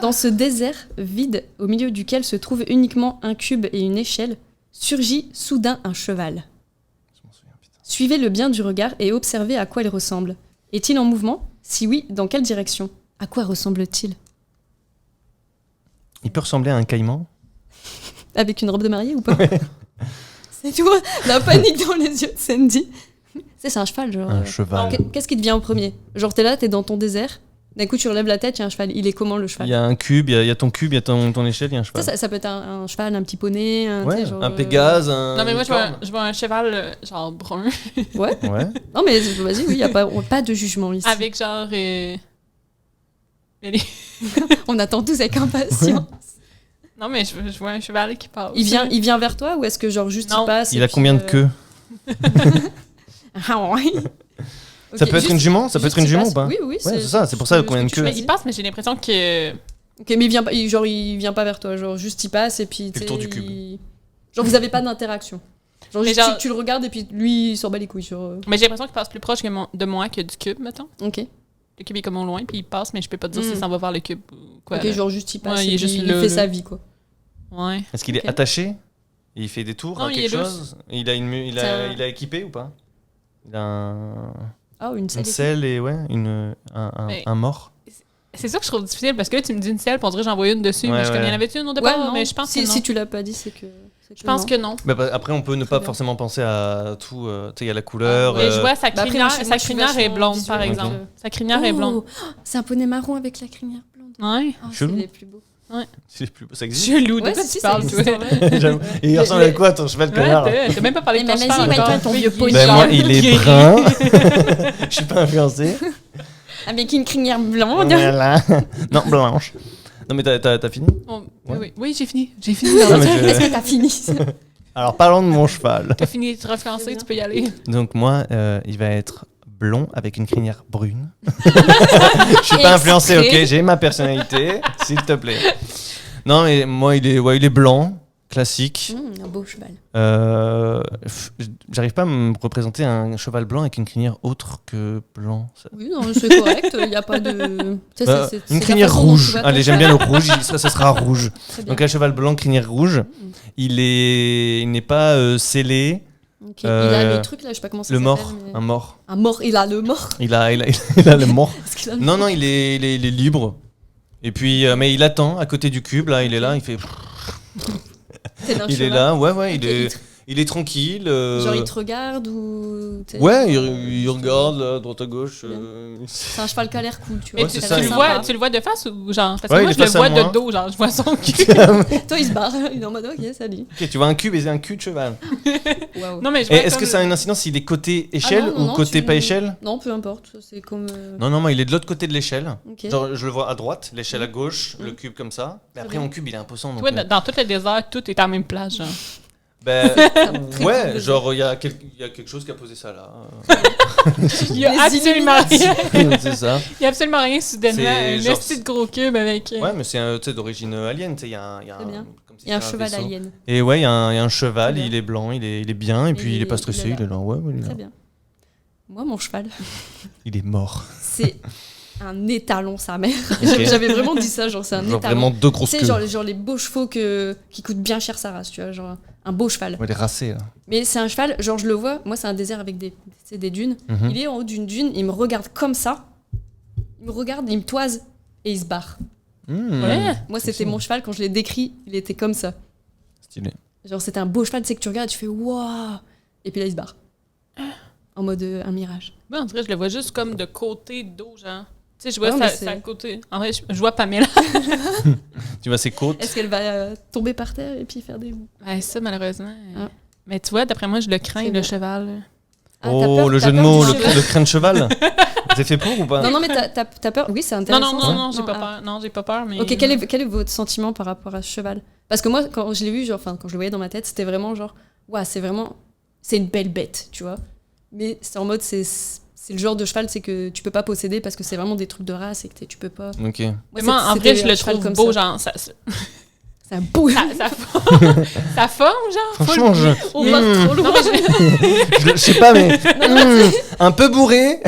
Dans ce désert vide, au milieu duquel se trouve uniquement un cube et une échelle, surgit soudain un cheval. Je m'en souviens, putain. Suivez-le bien du regard et observez à quoi il ressemble. Est-il en mouvement? Si oui, dans quelle direction? À quoi ressemble-t-il? Il peut ressembler à un caïman. Avec une robe de mariée ou pas? C'est tout, la panique dans les yeux de Sandy. C'est un cheval, genre. Un cheval. Qu'est-ce qui te vient en premier? Genre, t'es là, t'es dans ton désert, d'un coup tu relèves la tête, il y a un cheval. Il est comment le cheval? Il y a un cube, il y a ton cube, il y a ton échelle, il y a un cheval. Ça peut être un cheval, un petit poney, un, tu Ouais, sais, genre, un Pégase, un. Non, mais moi, une corne. je vois un cheval genre brun Ouais. Ouais. Non, mais vas-y, oui, il n'y a pas de jugement ici. avec genre. On attend tous avec impatience. Non, mais je vois un cheval qui passe. Il vient vers toi ou est-ce que genre juste Non. il passe? Il et a puis, combien de queues? Ah ouais. Ça Ok, peut être juste- une jument? Ça peut juste être une il jument passe. ou pas? Oui, oui. Ouais, c'est ça, c'est pour ça, ce combien de que tu queues? Mais choisis. il passe, mais j'ai l'impression que. Ok, mais il vient pas vers toi, genre juste il passe et puis Fait le tu tour sais, du cube. genre vous avez pas d'interaction. Genre, Mais juste, genre- tu le regardes et puis lui il s'en bat les couilles sur. Mais j'ai l'impression qu'il passe plus proche de moi que du cube, mettons. Ok. Le cube est comme au loin, puis il passe, mais je peux pas te dire Mm. s'il s'en va vers le cube ou quoi. Ok, là. genre juste il passe Ouais, il et est puis juste il là, fait là. sa vie quoi. Ouais. Est-ce qu'il Ok. est attaché? Et il fait des tours Non, à il quelque est loose. chose? Et il a C'est un- il a équipé ou pas? Il a Ah une une selle. selle et ouais, Mais- un mort. C'est ça que je trouve difficile parce que là, tu me dis une selle, puis on dirait que j'en vois une dessus. Ouais, mais je ouais. comme, il y en avait-tu une au Ouais, départ? non. Mais je pense si, que non. si tu l'as pas dit c'est que. Je pense que non. Bah, après, on peut ne Très pas bien. forcément penser à tout. Tu sais, il y a la couleur. Mais je vois sa Bah après, crinière, moi, je sa suis crinière est vachement blonde, par visuelle, exemple. donc, Sa crinière est blonde. C'est un poney marron avec la crinière blonde. Ouais. Oh, c'est Chelou. les plus beaux. C'est plus... Ça existe? Chelou, de Ouais, quoi si, tu ça parles, existe, toi? en vrai. J'avoue. Et il ressemble à quoi ton cheval de connard? Ouais, t'as même pas parlé de Mais ton vas-y, cheval ouais, toi, encore. ton vieux Il est poney. Ben genre moi, il est gris. brun. Je suis pas influencé. Avec une crinière blonde. Voilà. Non, blanche. Non, mais t'as fini? Oh, Ouais. oui, oui, j'ai fini. J'ai fini. Non, mais Est-ce que t'as fini? Alors, parlons de mon cheval. T'as fini de te refiancer, tu peux y aller. Donc, moi, il va être blond avec une crinière brune. Je suis pas influencé, ok? J'ai ma personnalité, s'il te plaît. Non, mais moi, il est blanc, classique. Un beau cheval. J'arrive pas à me représenter un cheval blanc avec une crinière autre que blanc. Oui, non, c'est correct. Il n'y a pas de. Tu sais, Bah, c'est une la crinière façon dont tu rouge. vois ton Allez, j'aime cheval. bien le rouge. Ça sera rouge. Très bien. Donc un cheval blanc, crinière rouge. Il n'est pas scellé. Ok. Il a le truc là, je sais pas comment ça Le s'appelle. mort, mais- un mort. Un mort, il a le mort. Il a le mort. Est-ce qu'il a le Non, non, il est libre. Et puis, mais il attend à côté du cube. Là, il est là. Il fait. tel un Il est cheval. là. Ouais. Ok, Il est tranquille. Genre, il te regarde ou. t'sais, Ouais, il regarde là, droite à gauche. C'est un cheval qui a l'air cool, tu Mais vois. c'est tu, ça, tu il- le vois, tu le vois de face ou genre? Parce que Ouais, moi, il je est le face à vois moi. de dos, genre, je vois son cul. Toi, il se barre. Il est en mode, ok, salut. Ok, tu vois un cube et c'est un cul de cheval. Waouh. Non, mais je Et vois est-ce comme- que ça a une incidence s'il est côté Ah échelle non, non, ou non, côté tu- pas échelle? Non, peu importe. C'est comme. Non, moi, il est de l'autre côté de l'échelle. Ok. Genre, je le vois à droite, l'échelle à gauche, le cube comme ça. Mais Très après, bien. mon cube, il est imposant. Donc, Toi, dans tout le désert, tout est à la même place, genre. ben, Très ouais, cool. genre, il y a quelque chose qui a posé ça là. Il y a Les absolument rien. C'est ça. Il y a absolument rien soudainement. C'est Un genre- petit gros cube avec. Ouais, mais c'est tu sais, d'origine alien. Tu sais, il y a un. Très bien. comme si Il y a un c'était cheval vaisseau. alien. Et ouais, il y a un cheval, Très bien. il est blanc, il est bien, et puis il est pas il est stressé, là. il est là. Ouais, il est là. Très bien. Moi, mon cheval, Il est mort. c'est un étalon, sa mère. Ok. J'avais vraiment dit ça, genre c'est un Genre étalon. vraiment deux grosses Tu queues. sais, genre les beaux chevaux qui coûtent bien cher sa race, tu vois, genre un beau cheval. Ouais, il est racé, là. Mais c'est un cheval, genre je le vois, moi c'est un désert avec des dunes. Mhm. Il est en haut d'une dune, il me regarde comme ça. Il me regarde, il me toise et il se barre. Mmh. Ouais. Moi c'était mon cheval, quand je l'ai décrit, il était comme ça. Stylé. Genre c'était un beau cheval, tu sais que tu regardes, tu fais waouh. Et puis là il se barre. En mode un mirage. Moi, on dirait que je le vois juste comme de côté d'eau, genre. Tu sais, je vois Non, mais ça à côté. En vrai, je vois Pamela. Tu vois ses côtes. Est-ce qu'elle va tomber par terre et puis faire des... Ouais, ça, malheureusement. Ah. Mais tu vois, d'après moi, je le crains, C'est le bien. cheval. Ah, t'as Oh, peur- le t'as jeu de peur mots, du le, cheval le crin de cheval. C'est fait pour ou pas? Non, mais t'as peur. Oui, c'est Non, intéressant. non, ça. non, non, j'ai pas ah. peur. Non, j'ai pas peur, mais... Ok, quel est votre sentiment par rapport à ce cheval? Parce que moi, quand je l'ai vu, genre, quand je le voyais dans ma tête, c'était vraiment genre, ouais, c'est une belle bête, tu vois. Mais c'est en mode, c'est le genre de cheval, c'est que tu peux pas posséder parce que c'est vraiment des trucs de race et que tu peux pas. Ok. Mais moi, en c'était vrai, je un le cheval trouve comme beau, ça. genre, C'est un beau. ça forme, ça forme, genre. Franchement, On va trop loin. Non, mais je sais pas, mais un peu bourré,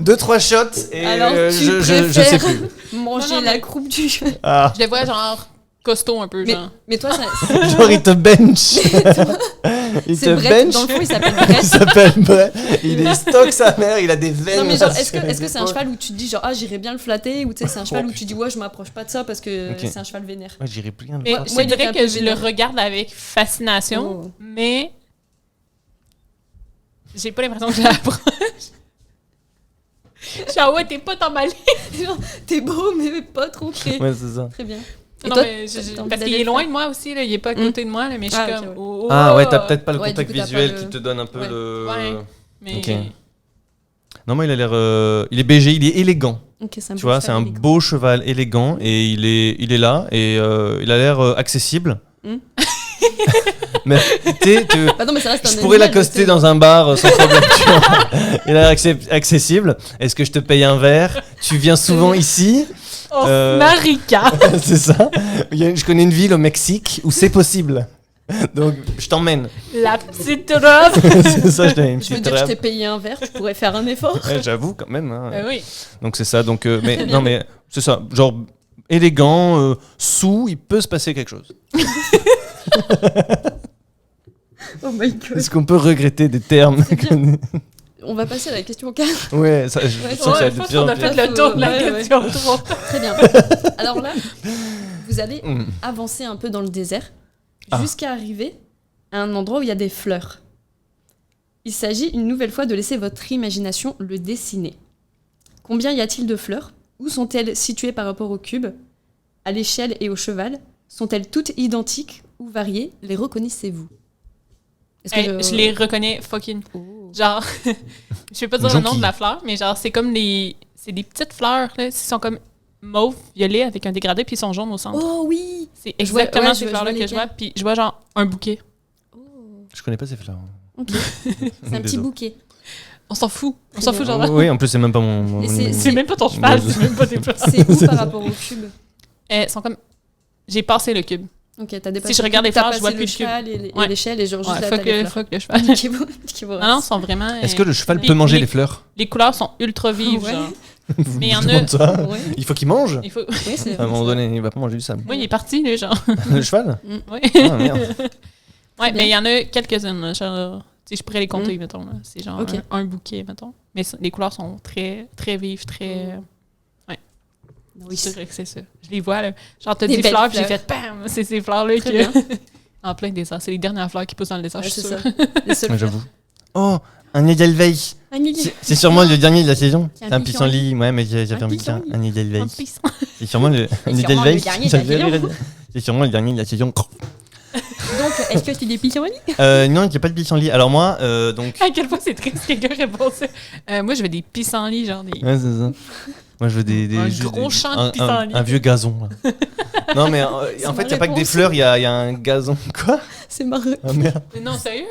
2-3 shots, et Alors, tu je sais préfères plus. manger Non, la mais- croupe du cheval. Ah, je le vois, genre, costaud un peu, genre. Mais toi, genre il te bench. Il c'est te Brett. bench. Dans le fond, il s'appelle Il Brett. s'appelle Brett. Il est stock sa mère, il a des veines. Non mais genre, sur est-ce que les c'est un épaules. cheval où tu te dis genre ah j'irais bien le flatter ou tu sais c'est un cheval Oh, où tu dis ouais je m'approche pas de ça parce que Ok. c'est un cheval vénère. Ouais, j'irais plus rien le Mais faire. je moi, il était dirais un que peu je le vénère. regarde avec fascination, Oh. mais j'ai pas l'impression que je l'approche. Je suis ouais, t'es pas emballé. Genre, t'es beau mais pas trop près. Ouais, c'est ça. Très bien. Et Non, toi, mais t'as envie parce d'aller qu'il est le loin faire de moi aussi, là. Il est pas à côté de moi, là, mais je suis Ah, ok, comme. ouais. Oh, Ah ouais, t'as peut-être pas le Ouais, du contact coup, t'as visuel pas le- qui te donne un peu Ouais. le... Ouais. Mais. Ok. Non, moi il a l'air... il est BG, il est élégant. Ok, c'est un Tu beau vois, cheval c'est un élégant. beau cheval élégant et il est là et il a l'air accessible. Hmm. Mais tu sais, Ah non mais ça reste un je pourrais animal, l'accoster tu sais. dans un bar sans problème. Tu vois. Il a l'air accessible. Est-ce que je te paye un verre? Tu viens souvent ici? Oh, Euh, Marika! C'est ça. Je connais une ville au Mexique où c'est possible. Donc je t'emmène. La petite robe! C'est ça, je t'ai une Je veux petite dire je rêve. t'ai payé un verre, tu pourrais faire un effort. Ouais, j'avoue quand même. Hein. Ben oui. Donc c'est ça. Donc mais non mais c'est ça. Genre élégant, sous, il peut se passer quelque chose. Oh my god. Est-ce qu'on peut regretter des termes? C'est bien. On va passer à la question 4. Ouais, ça, je Ouais, sens que ça va Ouais, être je de pense pire en qu'on a pire. fait le tour de la Ouais, ouais. question trop. Très bien. Alors là, vous allez Mm. avancer un peu dans le désert Ah. jusqu'à arriver à un endroit où il y a des fleurs. Il s'agit une nouvelle fois de laisser votre imagination le dessiner. Combien y a-t-il de fleurs? Où sont-elles situées par rapport au cube? À l'échelle et au cheval? Sont-elles toutes identiques ou variées? Les reconnaissez-vous? Est-ce que Hey, je les reconnais fucking. Oh. Genre, je vais pas dire le nom Jonquille. de la fleur, mais genre, c'est comme les. C'est des petites fleurs, là. Ils sont comme mauve, violet, avec un dégradé, puis ils sont jaunes au centre. Oh oui! C'est Je vois- exactement ouais, ces je vois fleurs-là que je lesquelles. vois, puis je vois genre un bouquet. Oh. Je connais pas ces fleurs. Ok. C'est un petit Désolé. bouquet. On s'en fout. On Très s'en bien. fout, genre. Oui, en plus c'est même pas mon. Et c'est- C'est même pas ton cheval, Ouais. c'est même pas tes fleurs. C'est où par rapport au cube? Ils sont comme. J'ai passé le cube. Ok, t'as dépassé. Si je regarde les t'as fleurs, je vois passé plus le le cube. cheval et Ouais. l'échelle et genre juste Ouais, là, t'as les fleurs. fuck le cheval. Niquez-vous. Non, non, ils sont vraiment. Est-ce que le cheval les- peut manger les- les fleurs? Les couleurs sont ultra vives, Ouais. genre. Vous Mais il y en me a- demandez ça? Ouais. Il faut qu'il mange. Il faut. Oui, c'est À un moment donné, il va pas manger du sable. Oui, il est parti, là, genre. Le cheval? Oui. Ah merde. Ouais, bien. mais il y en a quelques-unes, là, genre. Tu sais, je pourrais les compter, mettons. Là. C'est genre Ok. un bouquet, mettons. Mais les couleurs sont très, très vives, très. Oui, C'est vrai que c'est ça. Je les vois, là. Genre, t'as Des dit belles fleurs, puis j'ai fleurs. fait bam! C'est ces fleurs-là Très que. bien. En plein désert. C'est les dernières fleurs qui poussent dans le désert, Ouais, je suis c'est sûre. ça. Les seules Ouais, fleurs. j'avoue. Oh, un Edelweiss. Un millier. C'est sûrement le dernier de la saison. C'est un C'est un pissenlit. pissenlit. Ouais, mais j'avais Un envie de dire pissenlit. un Un Edelweiss. pissenlit. C'est sûrement le un sûrement le Edelweiss. dernier de la saison. C'est sûrement le dernier de la saison. Donc, est-ce que tu des pissenlits? Non, il n'y a pas de pissenlit. Alors moi, donc. À quel point c'est triste que quelqu'un répond ça. Moi, je veux des pissenlits, genre des. Ouais, c'est ça. Moi, je veux des Un juste gros des- champ de un- pissenlit. un vieux gazon. Là. Non, mais en C'est fait, ma il n'y a pas que des réponse. fleurs, il y a un gazon. Quoi? C'est marrant. Ah merde. Mais non, sérieux?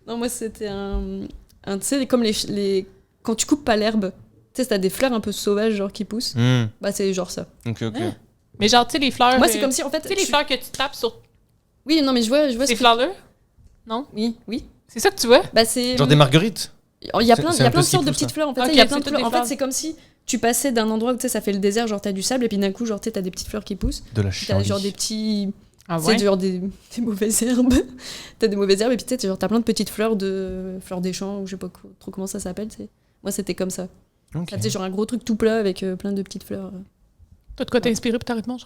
Non, moi, c'était tu sais, comme les. Quand tu coupes pas l'herbe, tu sais, t'as des fleurs un peu sauvages, genre, qui poussent. Hmm, Bah, c'est genre ça. Ok, ok. Hein? Mais genre, tu sais, les fleurs. Moi, c'est comme si, en fait. Tu sais, les fleurs que tu tapes sur Oui, non, mais je vois ces ce que- fleurs-là? Oui, oui. C'est ça que tu vois? Bah, c'est. Genre des marguerites. Il y a plein, C'est il y a un plein peu de sortes de ce qui petites fleurs. En fait, Ok, il y a plein de c'est fleurs. toutes En les fait, fleurs. c'est comme si tu passais d'un endroit où ça fait le désert, genre t'as du sable, et puis d'un coup, genre t'as des petites fleurs qui poussent. De la T'as chienlit. genre des petits. Ah C'est ouais? genre des mauvaises herbes. T'as des mauvaises herbes, et puis tu sais, genre t'as plein de petites fleurs fleurs des champs, ou je sais pas trop comment ça s'appelle. Moi, c'était comme ça. Ok. Tu sais, genre un gros truc tout plat avec plein de petites fleurs. Toi, de quoi t'es inspiré pour ta réponse,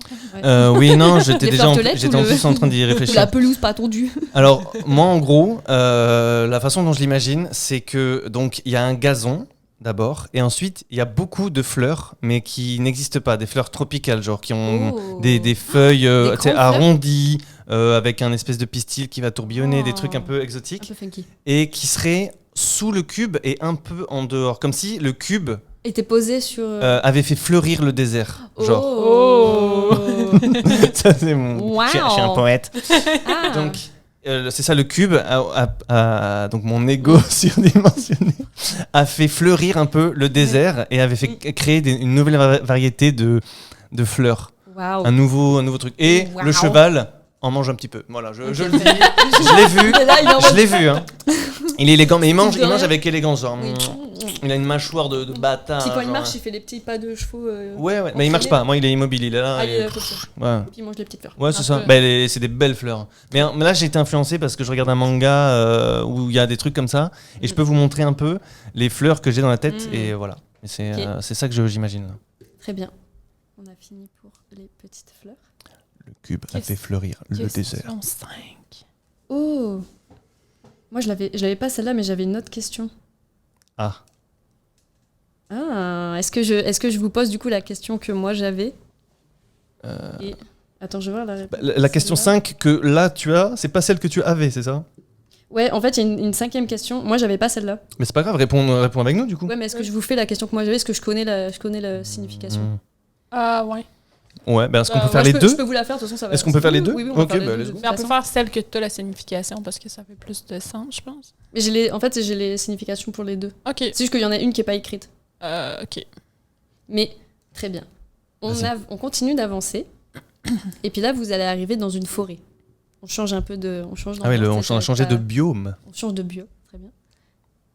Oui, non, j'étais Les déjà fleurs en, toilettes j'étais ou en le- plus en train d'y Ou réfléchir. la pelouse pas tondue. Alors, moi, en gros, la façon dont je l'imagine, c'est que donc il y a un gazon d'abord, et ensuite il y a beaucoup de fleurs, mais qui n'existent pas, des fleurs tropicales, genre qui ont Oh. des feuilles Des tu sais, grandes fleurs arrondies, avec un espèce de pistil qui va tourbillonner, Oh. des trucs un peu Un exotiques, peu funky. et qui seraient sous le cube et un peu en dehors, comme si le cube Et t'es posé sur. avait fait fleurir le désert. Genre, Oh. ça c'est mon. Wow. Je suis un poète. Ah. Donc, c'est ça, le cube, donc mon ego surdimensionné, a fait fleurir un peu le désert et avait fait créer une nouvelle variété de fleurs. Waouh. Un nouveau truc. Et Wow. le cheval en mange un petit peu. Voilà, je Ok. le dis, je l'ai vu. Et là, il est en Je mode- l'ai vu. Hein. Il est élégant, mais il mange de rien. avec élégance. Genre, Oui. il a une mâchoire de bâtard. Puis quand il genre, marche, il fait les petits pas de chevaux. Ouais, mais il marche pas. Moi, il est immobile. Il est là. Ah, il et- est là comme ça. Ouais. Et puis il mange les petites fleurs. Ouais, c'est Un ça. peu. Bah, c'est des belles fleurs. Mais là, j'ai été influencé parce que je regarde un manga où il y a des trucs comme ça. Et je peux vous montrer un peu les fleurs que j'ai dans la tête. Mm. Et voilà. Et c'est Ok. c'est ça que j'imagine. Là. Très bien. On a fini pour les petites fleurs. Le cube a Qu'est-ce- fait fleurir le désert. Question 5. Oh. Moi, je l'avais pas celle-là, mais j'avais une autre question. Ah. Ah. Est-ce que je vous pose du coup la question que moi j'avais Et- Attends, je vais voir la réponse. Bah, la question Celle-là. 5 que là tu as, c'est pas celle que tu avais, c'est ça? Ouais, en fait, il y a une cinquième question. Moi, j'avais pas celle-là. Mais c'est pas grave, réponds avec nous du coup. Ouais, mais est-ce que je vous fais la question que moi j'avais? Est-ce que je connais la signification? Mm. Ah ouais. Ouais, bah est-ce qu'on Bah, peut faire Moi, les deux? Je peux vous la faire, de toute façon, ça va. Est-ce qu'on peut faire les deux? Oui, oui, on va Ok, faire les bah, deux, let's de go. toute Mais on peut façon. faire celle que t'as la signification parce que ça fait plus de sens, je pense. Mais en fait, j'ai les significations pour les deux. Ok. C'est juste qu'il y en a une qui est pas écrite. Ok. Mais très bien. Vas-y. On continue d'avancer. Et puis là, vous allez arriver dans une forêt. On change un peu de. On change Ah oui, d'ambiance, on a changé de pas- biome. On change de bio. Très bien.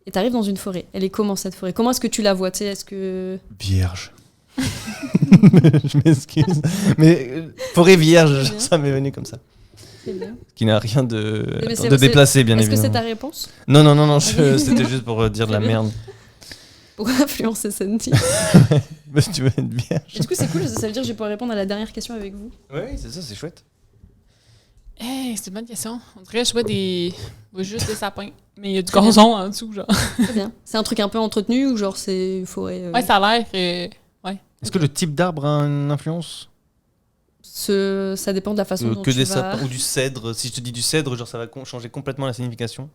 Et t'arrives dans une forêt. Elle est comment cette forêt? Comment est-ce que tu la vois? Tu sais, est-ce que. Vierge. Je m'excuse. Mais forêt vierge, Très bien. ça m'est venu comme ça. Très bien. Qui n'a rien de, Mais de déplacé, bien Est-ce que c'est évidemment. ta réponse? Non, Ok. c'était juste pour dire de la Très bien. merde. Pour influencer Santi. Mais si tu veux être vierge. Et du coup, c'est cool, ça veut dire que je vais pouvoir répondre à la dernière question avec vous. Oui, c'est ça, c'est chouette. Hey, c'est une bonne question. On dirait que je vois juste des sapins. Mais il y a du gazon en dessous, genre. Très bien. C'est un truc un peu entretenu ou genre c'est une forêt. Ouais, ça a l'air. Est-ce que le type d'arbre a une influence? Ça dépend de la façon dont Que tu des vas... sapins ou du cèdre? Si je te dis du cèdre, genre ça va changer complètement la signification.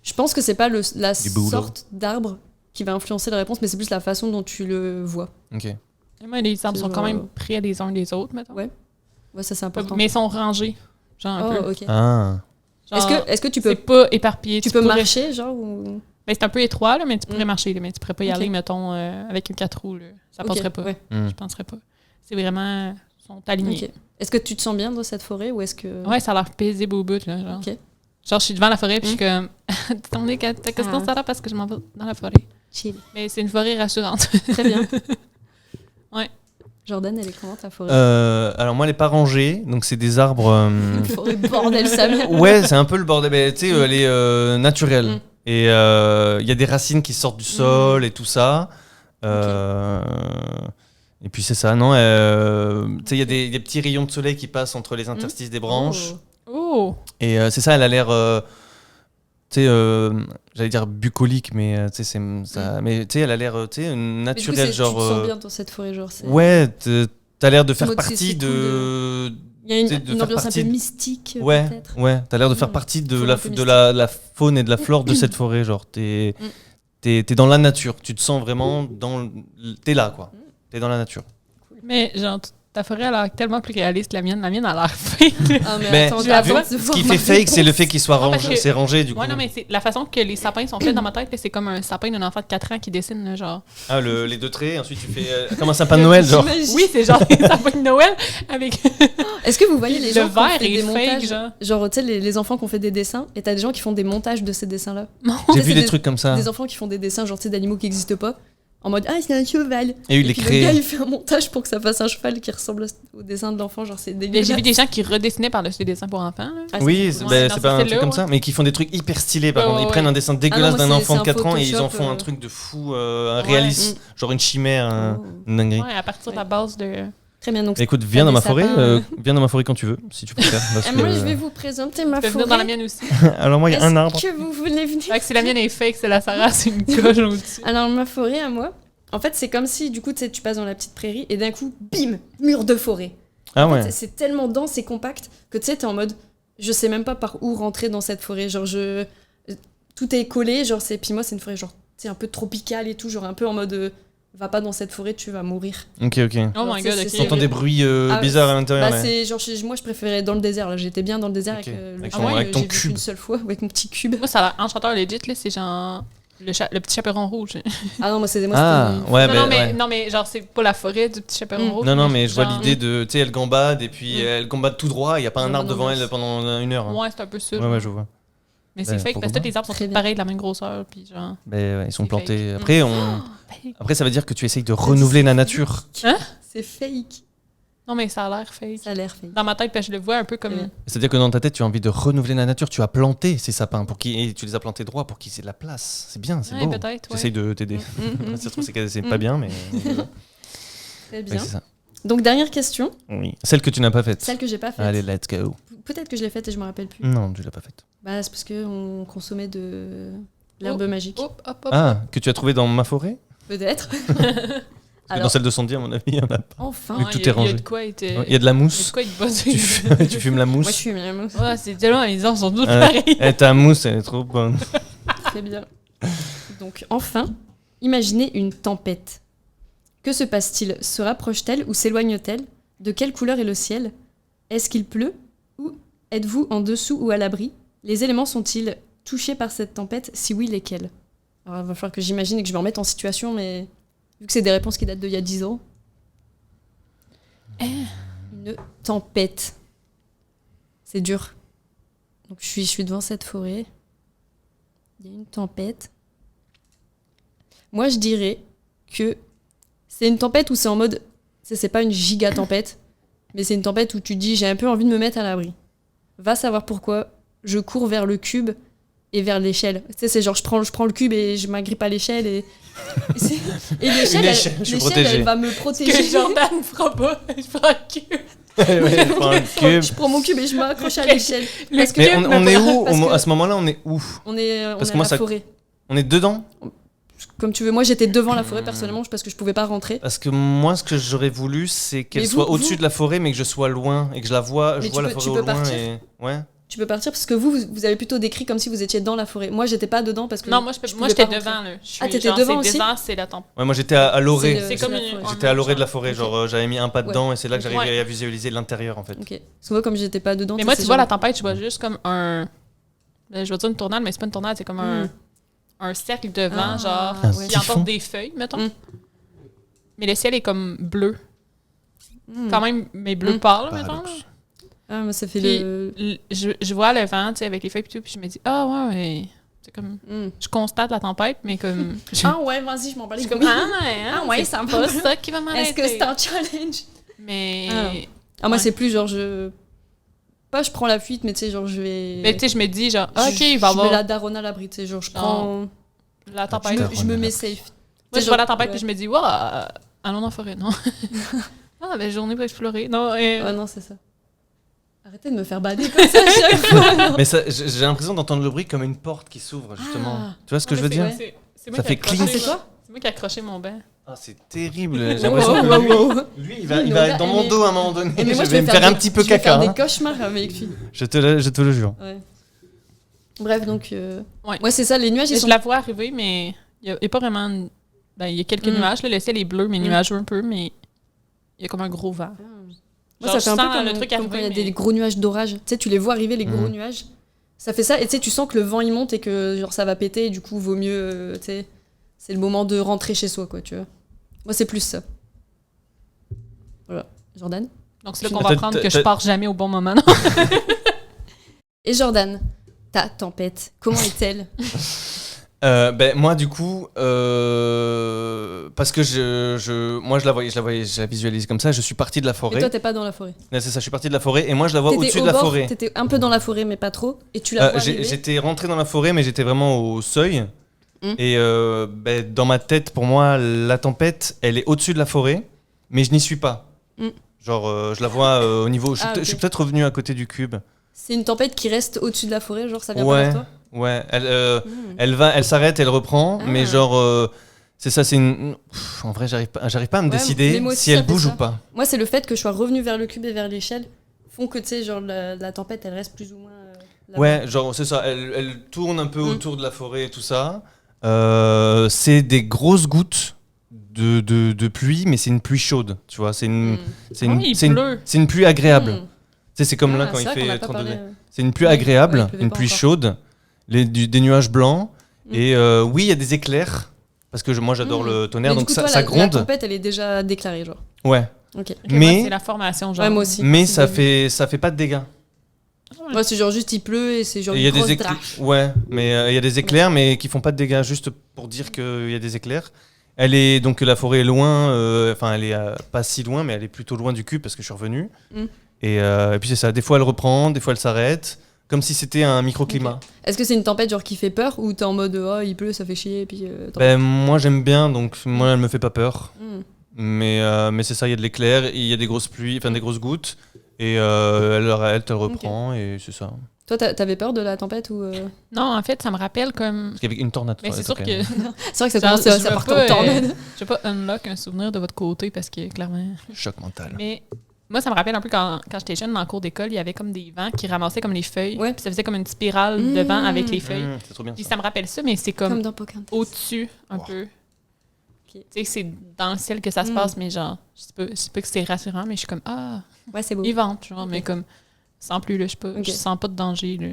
Je pense que c'est pas la Du bouleau. sorte d'arbre qui va influencer la réponse, mais c'est plus la façon dont tu le vois. Ok. Et moi, les arbres C'est sont quand genre- même près les uns des autres, mettons. Ouais. Ouais, ça c'est important. Mais ils sont rangés. Genre un peu. Oh, ok. Ah. Genre, Est-ce que tu c'est peux, pas éparpillé. tu peux pourrais- marcher, genre ou... Ben, c'est un peu étroit, là, mais tu pourrais Mm. marcher. Là, mais tu pourrais pas y Ok. aller, mettons, avec un 4 roues. Là. Ça Ok, passerait pas. ouais, Hmm. Je penserais pas. C'est vraiment. Ils sont alignés. ok. Est-ce que tu te sens bien dans cette forêt ou est-ce que... Ouais, ça a l'air paisible au bout. Là, genre. Ok. Genre, je suis devant la forêt, puis je suis comme. Attendez, ta question, Ah. ça là parce que je m'en vais dans la forêt. Chill. Mais c'est une forêt rassurante. Très bien. Ouais. Jordan, elle est comment ta forêt? Alors moi, elle est pas rangée, donc c'est des arbres. Une forêt bordel, sa mère. Ouais, c'est un peu le bordel. Mais tu sais, elle est naturelle. Mm. Et il y a des racines qui sortent du sol et tout ça. Et puis c'est ça, non tu sais, il y a des petits rayons de soleil qui passent entre les interstices des branches. Oh. Oh! Et c'est ça, elle a l'air, tu sais, j'allais dire bucolique, mais tu sais, mais tu sais, elle a l'air, tu sais, Mais du coup, naturelle, tu genre. te sens bien dans cette forêt, genre. Ouais, t'as l'air de faire mode, c'est partie cool de. Il y a une, Tu sais, de une faire ambiance partie un peu de- mystique, Ouais, peut-être. ouais, t'as l'air de faire Mm. partie de Faune la, un peu de mystique. la faune et de la flore de cette forêt, genre t'es dans la nature, tu te sens vraiment t'es là quoi, t'es dans la nature. Mais genre, Ta forêt a l'air tellement plus réaliste que la mienne. La mienne a l'air fake. Ah, mais Mais attends, je la attends, vois. tu Ce vois qui ma fait fake, réponse. c'est le fait qu'il soit Non, parce rangé. que- C'est rangé, du coup. Ouais, non, mais c'est la façon que les sapins sont faits dans ma tête, là, c'est comme un sapin d'un enfant de 4 ans qui dessine, là, genre. Ah, les 2 traits, ensuite tu fais comme un sapin de Noël, genre. J'imagine. Oui, c'est genre des sapins de Noël avec. Est-ce que vous voyez les Le gens qui ont verre fait est des fake, montages genre. Genre, tu sais, les enfants qui ont fait des dessins, et t'as des gens qui font des montages de ces dessins-là. Non. J'ai c'est vu des des- trucs comme ça. Des enfants qui font des dessins, genre, tu sais, d'animaux qui n'existent pas, en mode, ah, c'est un cheval. Et il les puis le gars, crée. il fait un montage pour que ça fasse un cheval qui ressemble au dessin de l'enfant, genre, c'est Mais dégueulasse. j'ai vu des gens qui redessinaient par-dessus les dessins pour enfants, là. Ah, c'est Oui, cool. Ouais, c'est dans pas ce un truc style-là, comme ouais. ça, mais qui font des trucs hyper stylés. Par Ouais, contre, ils ouais, prennent ouais. un dessin dégueulasse moi, d'un c'est enfant de un 4 ans et ils en Photoshop, font un truc de fou, un Ouais. réaliste, genre une chimère, Oh. une dinguerie. Ouais, à partir de la base de. Très bien, donc. Écoute, viens dans des ma forêt, sapins, viens dans ma forêt quand tu veux, si tu préfères. parce Et moi, que- je vais vous présenter ma Tu peux forêt. venir dans la mienne aussi. Alors moi, il y a un arbre. Est-ce que vous voulez venir Fait que si la mienne est fake, c'est la Sarah, c'est une coche au-dessus. Alors, ma forêt à moi, en fait, c'est comme si, du coup, tu sais, tu passes dans la petite prairie et d'un coup, bim, mur de forêt. Ah En fait, ouais. c'est tellement dense et compact que tu sais, t'es en mode, je sais même pas par où rentrer dans cette forêt. Genre, tout est collé, genre, puis moi, c'est une forêt, genre, tu sais, un peu tropicale et tout, genre, un peu en mode, va pas dans cette forêt, tu vas mourir. Ok, ok. Oh my tu sais, god, c'est- ok. T'entends des bruits Ah, bizarres à l'intérieur. Bah, là. c'est genre, moi, je préférais dans le désert, là, j'étais bien dans le désert Ok. avec le Avec chemin, avec ton j'ai vécu cube. une seule fois, avec mon petit cube. Moi, ça a l'air enchanteur legit, là, c'est genre. Le petit chaperon rouge. Ah non, moi, c'était Ah, c'était- ouais, non, ben, non, mais, ouais. non, mais genre, c'est pas la forêt du petit chaperon Mm. rouge. Non, non, mais mais je vois genre- l'idée de, tu sais, elle gambade et puis Mm. elle gambade tout droit, il n'y a pas un Genre arbre devant bananas. elle pendant 1 heure. hein. Ouais, c'est un peu ça. Ouais, ouais, je vois. Mais Ben, c'est fake pourquoi parce que tous les arbres sont Très tous bien. pareils de la même grosseur. Puis genre. Ben, ouais, ils sont C'est plantés. fake. Après, Fake. Après, ça veut dire que tu essayes de renouveler la nature. C'est fake. Non, mais ça a l'air fake. Ça a l'air fake. Dans ma tête, parce que je le vois un peu comme. Très bien. C'est-à-dire que dans ta tête, tu as envie de renouveler la nature. Tu as planté ces sapins et tu les as plantés droit pour qu'ils aient de la place. C'est bien, c'est Ouais, beau. peut-être. Ouais. J'essaye de t'aider. Mhm. Ça se trouve, c'est pas bien, mais. Très Ouais, bien. c'est ça. Donc, dernière question, Oui. Celle que tu n'as pas faite. celle que j'ai pas faite. Allez, let's go. Peut-être que je l'ai faite et je me rappelle plus. Non, tu l'as pas faite. Bah, c'est parce qu'on consommait de l'herbe magique. Hop, hop, hop. Ah, que tu as trouvé dans ma forêt Peut-être. Parce que dans celle de Sandy, à mon avis, il y en a pas. Enfin. vu que tout il y a- est rangé. Il y a de quoi être. Il y a de la Il y a mousse. de quoi être bossé. Tu fumes la Moi, je mousse. suis bien. Ouais, c'est tellement. Les arbres sont tous Ouais. pareils. Eh, ta mousse, elle est trop bonne. Très bien. Donc, enfin, imaginez une tempête. Que se passe-t-il? Se rapproche-t-elle ou s'éloigne-t-elle? De quelle couleur est le ciel? Est-ce qu'il pleut? Ou êtes-vous en dessous ou à l'abri? Les éléments sont-ils touchés par cette tempête? Si oui, lesquels? Alors, il va falloir que j'imagine et que je me remette en situation, mais vu que c'est des réponses qui datent d'il y a 10 ans. Une tempête. C'est dur. Donc je suis devant cette forêt. Il y a une tempête. Moi, je dirais que c'est une tempête où c'est en mode... C'est pas une giga tempête, mais c'est une tempête où tu te dis j'ai un peu envie de me mettre à l'abri. Va savoir pourquoi. Je cours vers le cube et vers l'échelle. Tu sais, c'est genre je prends le cube et je m'agrippe à l'échelle et... et l'échelle, Une échelle, je suis protégé. elle va me Ce protéger. que Jordan fera pas. Je prends le cul. Ouais, je prends le cube. Je prends mon cube et je m'accroche à l'échelle. Parce que Mais cube on me est prend- où parce que- à ce moment-là, on est où On est Parce à que moi, la ça- forêt. On est dedans Comme tu veux. Moi, j'étais devant la forêt personnellement parce que je pouvais pas rentrer. Parce que moi, ce que j'aurais voulu, c'est qu'elle Mais soit vous- au-dessus vous- de la forêt, mais que je sois loin et que je la vois, je Mais vois tu la peux- forêt tu au peux loin partir. et ouais. Tu peux partir parce que vous avez plutôt décrit comme si vous étiez dans la forêt. Moi, j'étais pas dedans parce que. Non, moi, je moi pouvais j'étais pas rentrer. devant. Là. Je suis, Ah, t'étais genre, devant c'est aussi? désert, c'est la tempête. Ouais, moi j'étais à l'orée. C'est C'est comme la une. forêt. J'étais à l'orée de la forêt, Ok. genre j'avais mis un pas dedans et c'est là que j'arrivais Ouais. à visualiser l'intérieur en fait. Ok. Parce que moi, comme j'étais pas dedans. Mais moi, c'est tu vois, genre- la tempête, je vois juste comme un. Je vais dire une tornade, mais c'est pas une tornade, c'est comme un cercle de vent, Ah, genre, Un qui typhon. emporte des feuilles, mettons. Mm. Mais le ciel est comme bleu. Hmm. Quand même, mais bleu Mm. pâle, mettons. Paradoxe. là. Ah, mais ça fait Puis, le. je vois le vent, tu sais, avec les feuilles et tout, puis je me dis, ah ouais, mais. C'est comme. Hmm. Je constate la tempête, mais comme. je Ah ouais, vas-y, je m'en bats je les suis comme, couilles. ah ouais, ouais, c'est ça pas va. ça qui va m'arrêter. Est-ce que c'est un challenge? Mais. Ah, moi, Ouais. c'est plus genre je. Pas je prends la fuite, mais tu sais, genre je vais. Mais tu sais, je me dis, genre, ok, Je- il va y Je mets avoir la daronne à l'abri, tu sais, genre je prends. la tempête. Putain. Je me mets safe. Moi, je vois la tempête, ouais. puis je me dis, waouh, allons dans la forêt, non? Ah, ben, journée pour explorer. Non, Ouais, non, c'est ça. Arrêtez de me faire bader comme ça à chaque fois. Mais j'ai l'impression d'entendre le bruit comme une porte qui s'ouvre justement. Ah. Tu vois ce que je veux dire ouais. C'est moi Ça qui fait ai accroché- clink. Ah, c'est toi? C'est moi qui ai accroché mon banc. Ah, c'est terrible. J'ai Wow, l'impression que wow, wow. lui, il va être dans mon dos à un moment donné. Eh, mais moi, je vais me faire un petit peu je vais caca. faire hein. des cauchemars avec lui. Je te le jure. Ouais. Bref, donc. Ouais. c'est ça, les nuages, ils Je sont. la vois arriver, mais il n'y a pas vraiment. Ben, il y a quelques Mm. nuages, là. Le ciel est bleu, mais nuageux un peu, mais il y a comme un gros vent. Moi, Genre, ça fait un je sens peu le comme, truc comme arriver, quand il y a mais- des gros nuages d'orage. Tu sais, tu les vois arriver, les gros nuages. Ça fait ça, et tu sais, tu sens que le vent il monte et que genre, ça va péter, et du coup, vaut mieux, tu sais, c'est le moment de rentrer chez soi, quoi, tu vois. Moi, c'est plus ça. Voilà. Jordan? Donc c'est là qu'on T'as- va apprendre que t'as- je pars jamais au bon moment. Non? Et Jordan, ta tempête, comment est-elle? Moi du coup, parce que moi je la voyais, je la visualisais comme ça. Je suis parti de la Et forêt. toi, t'es pas dans la forêt. Ouais, c'est ça, je suis parti de la forêt et moi je la vois T'étais au-dessus au de la bord, forêt. t'étais un peu dans la forêt, mais pas trop, et tu la vois arriver. J'étais rentré dans la forêt, mais j'étais vraiment au seuil. Mm. Et dans ma tête, pour moi, la tempête, elle est au-dessus de la forêt, mais je n'y suis pas. Mm. Genre, je la vois au niveau. Ah, Je ok. suis peut-être revenu à côté du cube. C'est une tempête qui reste au-dessus de la forêt, genre ça vient pas Ouais, vers toi? ouais. Mm. Elle s'arrête, elle reprend, Ah. mais genre, c'est ça, c'est une. En vrai, j'arrive pas à me Ouais, décider mais moi aussi, si ça elle fait bouge ça. ou pas. Moi, c'est le fait que je sois revenu vers le cube et vers l'échelle font que, tu sais, genre, la tempête, elle reste plus ou moins là-bas. Ouais, genre, c'est ça, elle tourne un peu Mm. autour de la forêt et tout ça. C'est des grosses gouttes de pluie, mais c'est une pluie chaude, tu vois. C'est une, Mm. c'est une, Ah oui, il c'est une- pleut. c'est une pluie agréable. Mm. Tu sais, c'est comme là Ah, quand c'est il vrai qu'on fait a pas 30 parlé, degrés. C'est une pluie Oui, agréable, ouais, il pleuvait une pas pluie encore. chaude, des nuages blancs. Mm. Et oui, il y a des éclairs. Parce que moi, j'adore Mm. le tonnerre, Mais donc du coup, ça, toi, ça la gronde. tempête, elle est déjà déclarée, genre. Ouais. Ok. Ok, Mais- moi, c'est la formation, genre. Ouais, moi aussi. Mais C'est ça fait pas de dégâts. Moi, c'est genre juste il pleut et c'est genre Et il y a une grosse des drache. éclairs. Ouais, mais il y a des éclairs, mais qui font pas de dégâts, juste pour dire qu'il y a des éclairs. Elle est donc la forêt est loin, enfin elle est pas si loin, mais elle est plutôt loin du cube parce que je suis revenu. Mm. Et puis c'est ça, des fois elle reprend, des fois elle s'arrête, comme si c'était un microclimat. Est-ce que c'est une tempête genre qui fait peur ou t'es en mode oh il pleut, ça fait chier et puis. Ben, moi j'aime bien, donc moi elle me fait pas peur. Mm. Mais c'est ça, il y a de l'éclair, il y a des grosses pluies, enfin des grosses gouttes, et elle arrête, elle reprend, et c'est ça. Toi, t'avais peur de la tempête ou. Non, en fait, ça me rappelle comme. Parce qu'avec une tornade. Mais c'est sûr quand que. même. C'est vrai que ça Genre, commence je ça veux part pas, en tornade. Je vais pas unlock un souvenir de votre côté parce que clairement. Choc mental. Mais moi, ça me rappelle un peu quand j'étais jeune dans le cours d'école, il y avait comme des vents qui ramassaient comme les feuilles. Ouais. Puis ça faisait comme une spirale de vent avec les feuilles. C'est trop bien. Puis Ça. ça me rappelle ça, mais c'est Comme comme dans Pocahontas. au-dessus un Wow. peu. Ok. Tu sais, c'est dans le ciel que ça se Mm. passe, mais genre, je sais pas que c'est rassurant, mais je suis comme, ah, Ouais, c'est beau. ils ventent, genre, Ok. mais comme, sans plus, là, Ok. je sens pas de danger, là.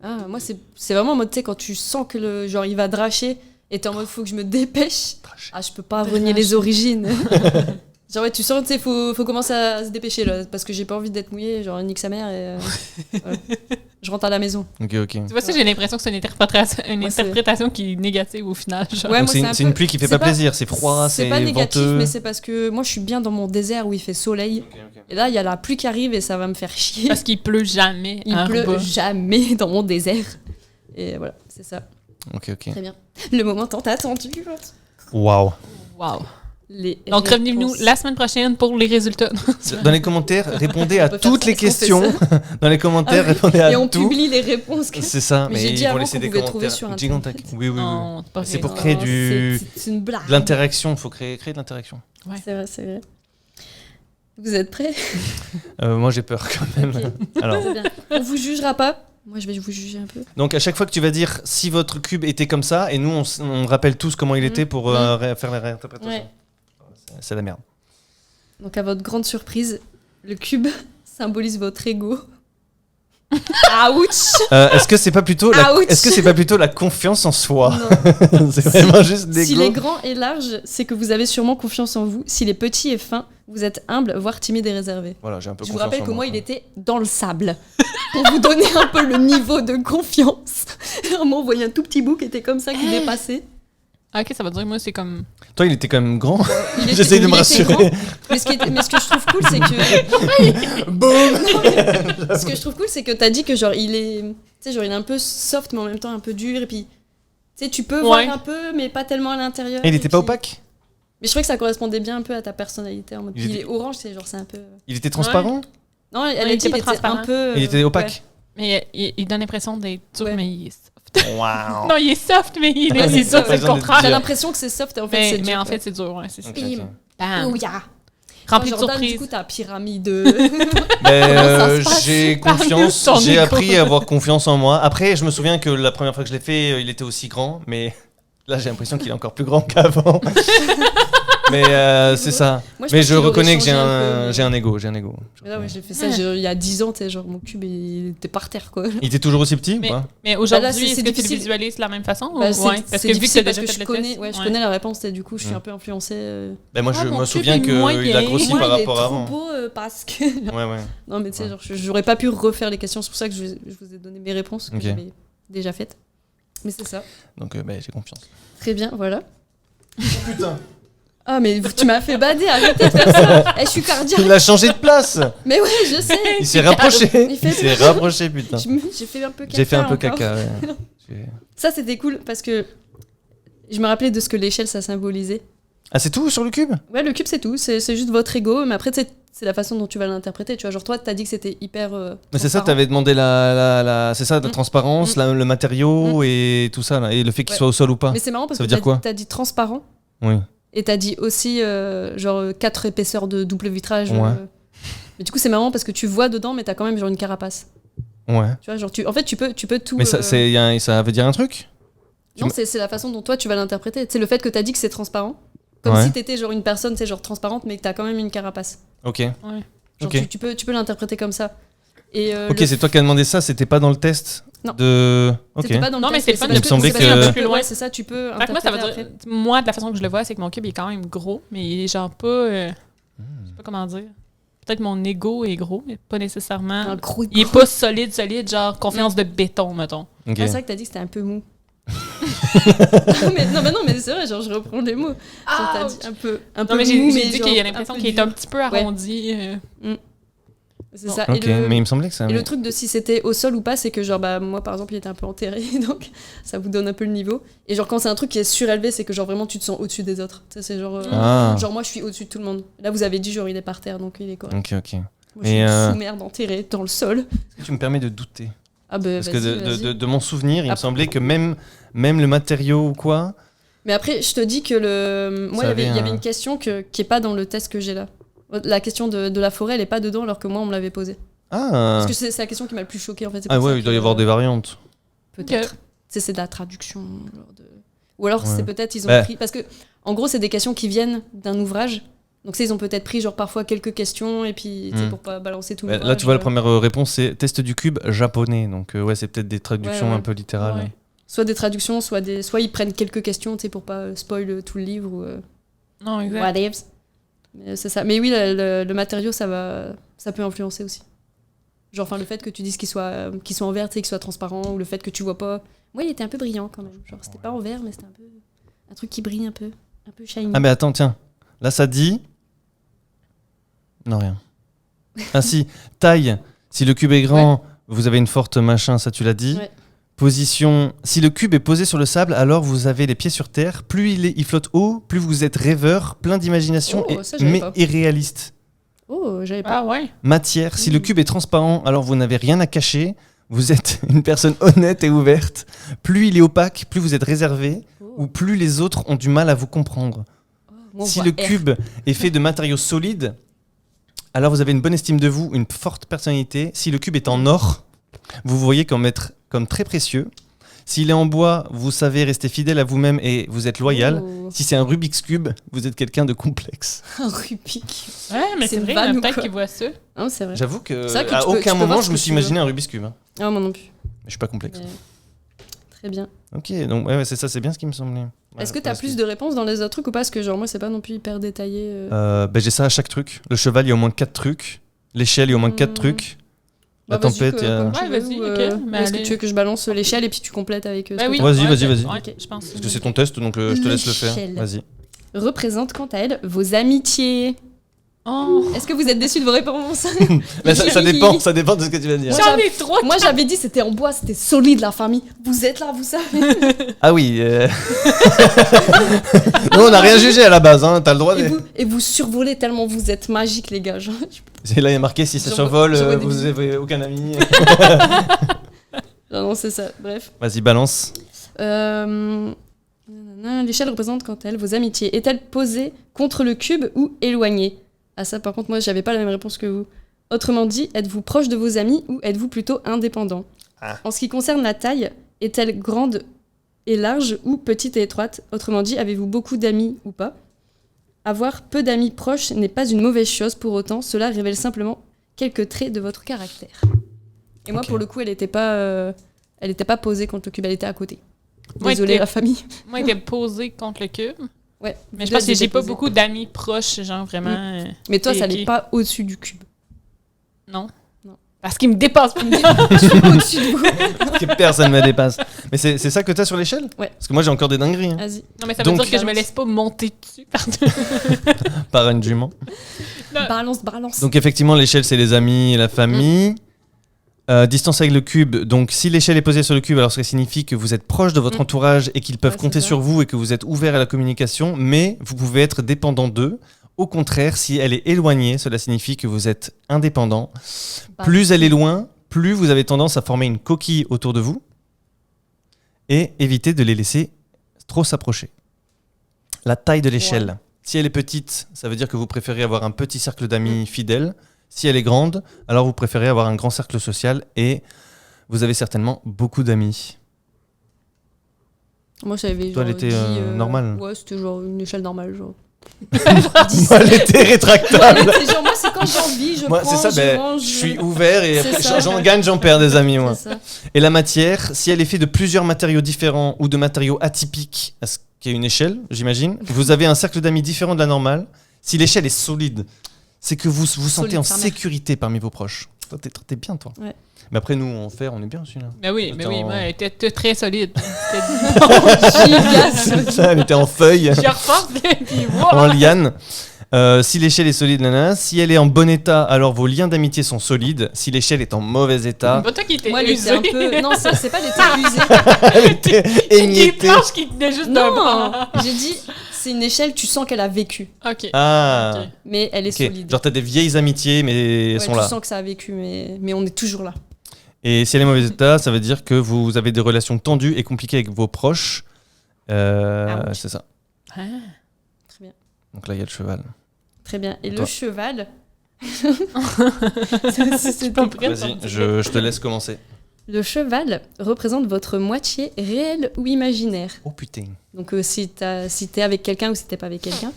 Ah, moi, c'est vraiment en mode, tu sais, quand tu sens que le genre il va dracher et t'es en mode, faut que je me dépêche. Trash. Ah, je peux pas renier les origines. Genre, ouais, tu sens, tu sais, faut commencer à se dépêcher là, parce que j'ai pas envie d'être mouillé, genre, nique sa mère et. Voilà. Je rentre à la maison. Ok, ok. Tu vois, ça, j'ai l'impression que c'est une Ouais, c'est- interprétation qui est négative au final, genre. Ouais, Donc moi, c'est c'est un c'est peu- une pluie qui fait c'est pas plaisir, c'est froid, c'est pas négatif, venteux. mais c'est parce que moi, je suis bien dans mon désert où il fait soleil. Et là, il y a la pluie qui arrive et ça va me faire chier. Parce qu'il pleut jamais Il en pleut bas. jamais dans mon désert. Et voilà, c'est ça. Ok, ok. Très bien. Le moment tant attendu. Waouh. Wow. Les Donc, revenez-nous réponses. la semaine prochaine pour les résultats. Dans les commentaires, répondez à On peut faire toutes ça, les est-ce qu'on fait questions. Dans les commentaires, Ah oui. répondez à Et on tout. publie les réponses. C'est ça, Mais mais j'ai ils dit vont avant laisser qu'on des pouvait commentaires. trouver sur Internet. Gigantesques. Oui, oui, oui. Non, c'est pas C'est vrai. pour créer Oh, du- c'est une blague. De l'interaction, il faut créer de l'interaction. C'est vrai, c'est vrai. Vous êtes prêts? Moi j'ai peur quand même. Ok. Alors, C'est bien. On vous jugera pas. Moi, je vais vous juger un peu. donc à chaque fois que tu vas dire si votre cube était comme ça, et nous on rappelle tous comment il était pour faire la réinterprétation. Ouais. C'est la merde. Donc, à votre grande surprise, le cube symbolise votre ego. Ouch! Est-ce que c'est pas plutôt Ouch. est-ce que c'est pas plutôt la confiance en soi? Non. C'est vraiment juste S'il l'ego. est grand et large, c'est que vous avez sûrement confiance en vous. S'il est petit et fin, vous êtes humble, voire timide et réservé. Voilà, j'ai un peu Je vous confiance rappelle en que moi, il quoi. était dans le sable. Pour vous donner un peu le niveau de confiance. Vraiment, vous voyez un tout petit bout qui était comme ça, qui dépassait. Ah, ok, ça veut dire, moi, c'est comme. Toi, il était quand même grand. Il était- J'essaye de me il était rassurer. grand. Mais ce que je trouve cool, c'est que. Boum. Ce que je trouve cool, c'est que t'as dit que genre il est, tu sais, genre il est un peu soft mais en même temps un peu dur et puis, tu sais, tu peux voir un peu mais pas tellement à l'intérieur. Et il et était pas puis- opaque? Mais je trouvais que ça correspondait bien un peu à ta personnalité en mode. Il Puis il était- est orange, c'est genre c'est un peu. Il était transparent? Non, elle il a dit était pas il était transparent. un peu. Il était opaque? Mais il donne l'impression d'être dur, Ouais. mais il est soft. Waouh. Non, il est soft, mais il Ouais, est c'est dur, ça. c'est le J'ai contraire. J'ai l'impression que c'est soft et en fait c'est dur. Mais en quoi. fait, c'est dur, ouais, c'est ça. Ok, ok. Bam. Oh, yeah. Rempli de Jordan, du surprises. coup, t'as pyramide. Mais, ça se passe? j'ai Parle-nous confiance, de ton j'ai ego. appris à avoir confiance en moi. Après, je me souviens que la première fois que je l'ai fait, il était aussi grand, mais Là, j'ai l'impression qu'il est encore plus grand qu'avant. Mais c'est ça. Moi, Mais pense je qu'il aurait reconnais que changé un peu. j'ai un ego. Mais là, ouais, j'ai fait ça il y a 10 ans, tu sais, genre mon cube il était par terre quoi. Il était toujours aussi petit ou Mais, pas? mais aujourd'hui, Bah là, c'est est-ce que tu le difficile. visualises de la même façon? Bah, ou... c'est ouais, parce c'est que vu que tu difficile as parce déjà que fait je le connais, test. ouais, je ouais. connais la réponse et du coup je suis Mm. un peu influencée. Ben moi, je mon me cube souviens est moins qu'il a bien. grossi Moi, par il est rapport à trop avant. beau parce que. Ouais, ouais. Non mais tu sais, Ouais. genre, j'aurais pas pu refaire les questions, c'est pour ça que je vous ai donné mes réponses que Ok. j'avais déjà faites. Mais c'est ça. Donc, j'ai confiance. Très bien, voilà. Putain. Ah mais tu m'as fait bader, arrêtez de faire ça. Je suis cardiaque. Il a changé de place. Mais ouais, je sais. Il s'est rapproché. Il fait- Il s'est rapproché, putain. J'ai fait un peu caca. J'ai fait un peu encore. caca. Ouais. Ça c'était cool parce que je me rappelais de ce que l'échelle ça symbolisait. Ah, c'est tout sur le cube? Ouais, le cube c'est tout, c'est juste votre ego, mais après c'est la façon dont tu vas l'interpréter. Tu vois, genre toi t'as dit que c'était hyper. Mais c'est ça, transparent. t'avais demandé c'est ça, la Mm. transparence, le matériau et tout ça, là, et le fait qu'il Ouais. soit au sol ou pas. Mais c'est marrant parce Ça que veut dire quoi t'as dit transparent. Oui. Et t'as dit aussi, genre, 4 épaisseurs de double vitrage. Ouais. Mais du coup, c'est marrant parce que tu vois dedans, mais t'as quand même genre une carapace. Ouais. Tu vois, genre, en fait, tu peux tout. Mais ça veut dire un truc? Non, c'est la façon dont toi, tu vas l'interpréter. C'est le fait que t'as dit que c'est transparent. Comme Ouais. si t'étais genre une personne, c'est genre transparente, mais que t'as quand même une carapace. Ok. Ouais. Genre, Ok. tu peux l'interpréter comme ça. Et, Ok, le- c'est toi qui as demandé ça, c'était pas dans le test Non. de. Ok. C'était pas dans le Non, mais test, c'est le fun parce de- Il me semblait c'est parce que- un peu plus loin. Ouais, c'est ça, tu peux Fait que moi, ça veut interpréter dire. après. Moi, de la façon que je le vois, c'est que mon cube il est quand même gros, mais il est genre pas. Je sais pas comment dire. Peut-être mon ego est gros, mais pas nécessairement. Un gros Il est pas solide, genre confiance de béton, mettons. Ok. Ah, c'est vrai que t'as dit que c'était un peu mou. non, mais c'est vrai, genre je reprends les mots. Genre, t'as dit un peu Non, mais j'ai mou, dit genre qu'il y a un l'impression peu qu'il est dur. un petit peu arrondi. C'est Bon. ça. Ok, mais il me semblait que ça. Et le truc de si c'était au sol ou pas, c'est que genre bah moi par exemple il était un peu enterré, donc ça vous donne un peu le niveau. Et genre quand c'est un truc qui est surélevé, c'est que genre vraiment tu te sens au-dessus des autres. Tu sais, c'est genre Ah. genre moi je suis au-dessus de tout le monde. Là vous avez dit genre il est par terre donc il est correct. Ok, ok. Moi je Et, suis une sous-merde enterrée dans le sol. Est-ce que tu me permets de douter? Ah bah Parce que vas-y. de mon souvenir, il me Après- semblait que même le matériau ou quoi. Mais après je te dis que le moi Ça il y avait avait un- une question qui est pas dans le test que j'ai là. La question de la forêt elle est pas dedans alors que moi on me l'avait posée. Ah. Parce que c'est la question qui m'a le plus choquée en fait. c'est Ah pour ça ouais, il doit y que- avoir des variantes. Peut-être. C'est de la traduction. Genre de... Ou alors Ouais. c'est peut-être ils ont Bah. pris. Parce que en gros c'est des questions qui viennent d'un ouvrage. Donc ils ont peut-être pris genre parfois quelques questions et puis tu sais, Hmm. pour pas balancer tout Bah, l'ouvrage. là, tu vois, la première réponse, c'est test du cube japonais. Donc, ouais, c'est peut-être des traductions Ouais, ouais. un peu littérales. Ouais. Soit des traductions, soit ils prennent quelques questions tu sais, pour pas spoil tout le livre ou Non, exact. what ifs. Mais c'est ça. Mais oui, le matériau ça peut influencer aussi. Genre enfin le fait que tu dises qu'il soit en verre, tu sais, qu'il soit transparent ou le fait que tu vois pas. Moi il était un peu brillant quand même. Genre c'était pas en verre mais c'était un truc qui brille un peu shiny. Ah, mais attends, tiens. Là, ça dit. Non, rien. Ah, si. Taille. Si le cube est grand, vous avez une forte machin, ça tu l'as dit. Ouais. Position. Si le cube est posé sur le sable, alors vous avez les pieds sur terre. Plus il flotte haut, plus vous êtes rêveur, plein d'imagination, Oh, ça, j'avais mais pas. irréaliste. Oh, j'avais pas. Ah ouais. Matière. Si le cube est transparent, alors vous n'avez rien à cacher. Vous êtes une personne honnête et ouverte. Plus il est opaque, plus vous êtes réservé, ou plus les autres ont du mal à vous comprendre. Moi, on Si voit le R. cube est fait de matériaux solides, alors vous avez une bonne estime de vous, une forte personnalité. Si le cube est en or, vous vous voyez comme très précieux. S'il est en bois, vous savez rester fidèle à vous-même et vous êtes loyal. Oh. Si c'est un Rubik's Cube, vous êtes quelqu'un de complexe. Un Rubik. Ouais, mais C'est c'est une vrai, il y en a vanne ou peut-être quoi qui voient ça. Non, c'est vrai. J'avoue que C'est vrai que à tu peux- aucun tu peux moment voir je ce me que suis tu veux. imaginé un Rubik's Cube. Hein. Ah, moi non plus. Mais je suis pas complexe. Mais- Très bien. Ok, donc ouais, c'est ça, c'est bien ce qui me semblait. Est-ce que t'as plus de réponses dans les autres trucs ou pas? Parce que genre moi c'est pas non plus hyper détaillé. J'ai ça à chaque truc. Le cheval, il y a au moins 4 trucs. L'échelle, il y a au moins 4 Hmm. trucs. La Bah, vas-y, tempête, il y a... comme tu Ouais, veux, vas-y, ou, ok, mais Est-ce que allez. tu veux que je balance l'échelle et puis tu complètes avec ce Ben que oui. t'as Vas-y, Ouais, vas-y, vas-y. Ouais, je pense. Parce que c'est ton test, donc je te laisse le faire. L'échelle. Vas-y. Représente quant à elle vos amitiés. Oh. Est-ce que vous êtes déçus de vos réponses? Mais ça dépend de ce que tu vas dire. Moi, J'en ai trois. Moi j'avais dit c'était en bois, c'était solide la famille. Vous êtes là, vous savez. Ah oui. Non, on n'a rien jugé à la base, hein. T'as le droit de. Et vous survolez tellement vous êtes magiques les gars. Genre, Et là, il y a marqué si ça J'en- survole, j'en vois des vous bisous. avez aucun ami. non, c'est ça. Bref. Vas-y, balance. L'échelle représente quant à elle vos amitiés. Est-elle posée contre le cube ou éloignée? Ah ça par contre moi j'avais pas la même réponse que vous. Autrement dit, êtes-vous proche de vos amis ou êtes-vous plutôt indépendant? Ah. En ce qui concerne la taille, est-elle grande est large ou petite et étroite. Autrement dit, avez-vous beaucoup d'amis ou pas? Avoir peu d'amis proches n'est pas une mauvaise chose pour autant. Cela révèle simplement quelques traits de votre caractère. Et moi, Ok. pour le coup, elle était pas posée contre le cube, elle était à côté. Moi, Désolée, était- la famille. Moi, il était posé contre le cube. Ouais. Mais je Là, pense que j'ai pas posé. beaucoup d'amis proches, genre vraiment. Mais toi, ça ok. n'est pas au-dessus du cube. Non. Non. Parce qu'il me dépasse pas. Je suis pas au-dessus de vous. Que personne ne me dépasse. Mais c'est ça que t'as sur l'échelle? Ouais. Parce que moi j'ai encore des dingueries. Hein. Vas-y. Non, mais ça Donc- veut dire que je me laisse pas monter dessus. Pardon. Par une jument. Balance. Donc effectivement, l'échelle, c'est les amis et la famille. Distance avec le cube. Donc si l'échelle est posée sur le cube, alors ça signifie que vous êtes proche de votre entourage et qu'ils peuvent Ouais, compter c'est ça. sur vous et que vous êtes ouvert à la communication, mais vous pouvez être dépendant d'eux. Au contraire, si elle est éloignée, cela signifie que vous êtes indépendant. Plus elle est loin, plus vous avez tendance à former une coquille autour de vous et éviter de les laisser trop s'approcher. La taille de l'échelle. Ouais. Si elle est petite, ça veut dire que vous préférez avoir un petit cercle d'amis fidèles. Si elle est grande, alors vous préférez avoir un grand cercle social et vous avez certainement beaucoup d'amis. Moi, j'avais Toi, genre elle était, dit, normale. Ouais, c'était genre une échelle normale, genre. Moi, elle était rétractable. C'est genre, moi, c'est quand j'ai envie, je Moi, prends, c'est ça, je mange. je suis ouvert et C'est après, ça. j'en gagne, j'en perds des amis, moi. C'est ça. Et la matière, si elle est faite de plusieurs matériaux différents ou de matériaux atypiques, à ce qui est une échelle, j'imagine, vous avez un cercle d'amis différent de la normale. Si l'échelle est solide, c'est que vous vous sentez Solide, en sa mère. sécurité parmi vos proches. Toi, t'es bien, toi. Ouais. Mais après, nous, en fer, on est bien aussi, là. Mais oui, Attends. moi, elle était très solide. Giga. Ça, elle était en feuille, Je repars, puis en voilà. liane. Si l'échelle est solide, nana. Si elle est en bon état, alors vos liens d'amitié sont solides. Si l'échelle est en mauvais état, Pas toi qui étais Moi, elle était usée. un peu. Non, c'est pas l'été usée. elle était Des émiettée. planches qui tenaient juste d'un Non, bras. j'ai dit, c'est une échelle, tu sens qu'elle a vécu. Ok. Ah, Ok. Mais elle est ok. solide. Genre, t'as des vieilles amitiés, mais elles Ouais, sont tu là. sens que ça a vécu, mais on est toujours là. Et si elle est en mauvais état, ça veut dire que vous avez des relations tendues et compliquées avec vos proches. Ouch. C'est ça. Ah. Très bien. Donc là, il y a le cheval. Très bien. Et Et le toi cheval. C'est pas prêt. Vas-y, je te laisse commencer. Le cheval représente votre moitié réelle ou imaginaire. Oh putain. Donc si t'es avec quelqu'un ou si t'es pas avec quelqu'un.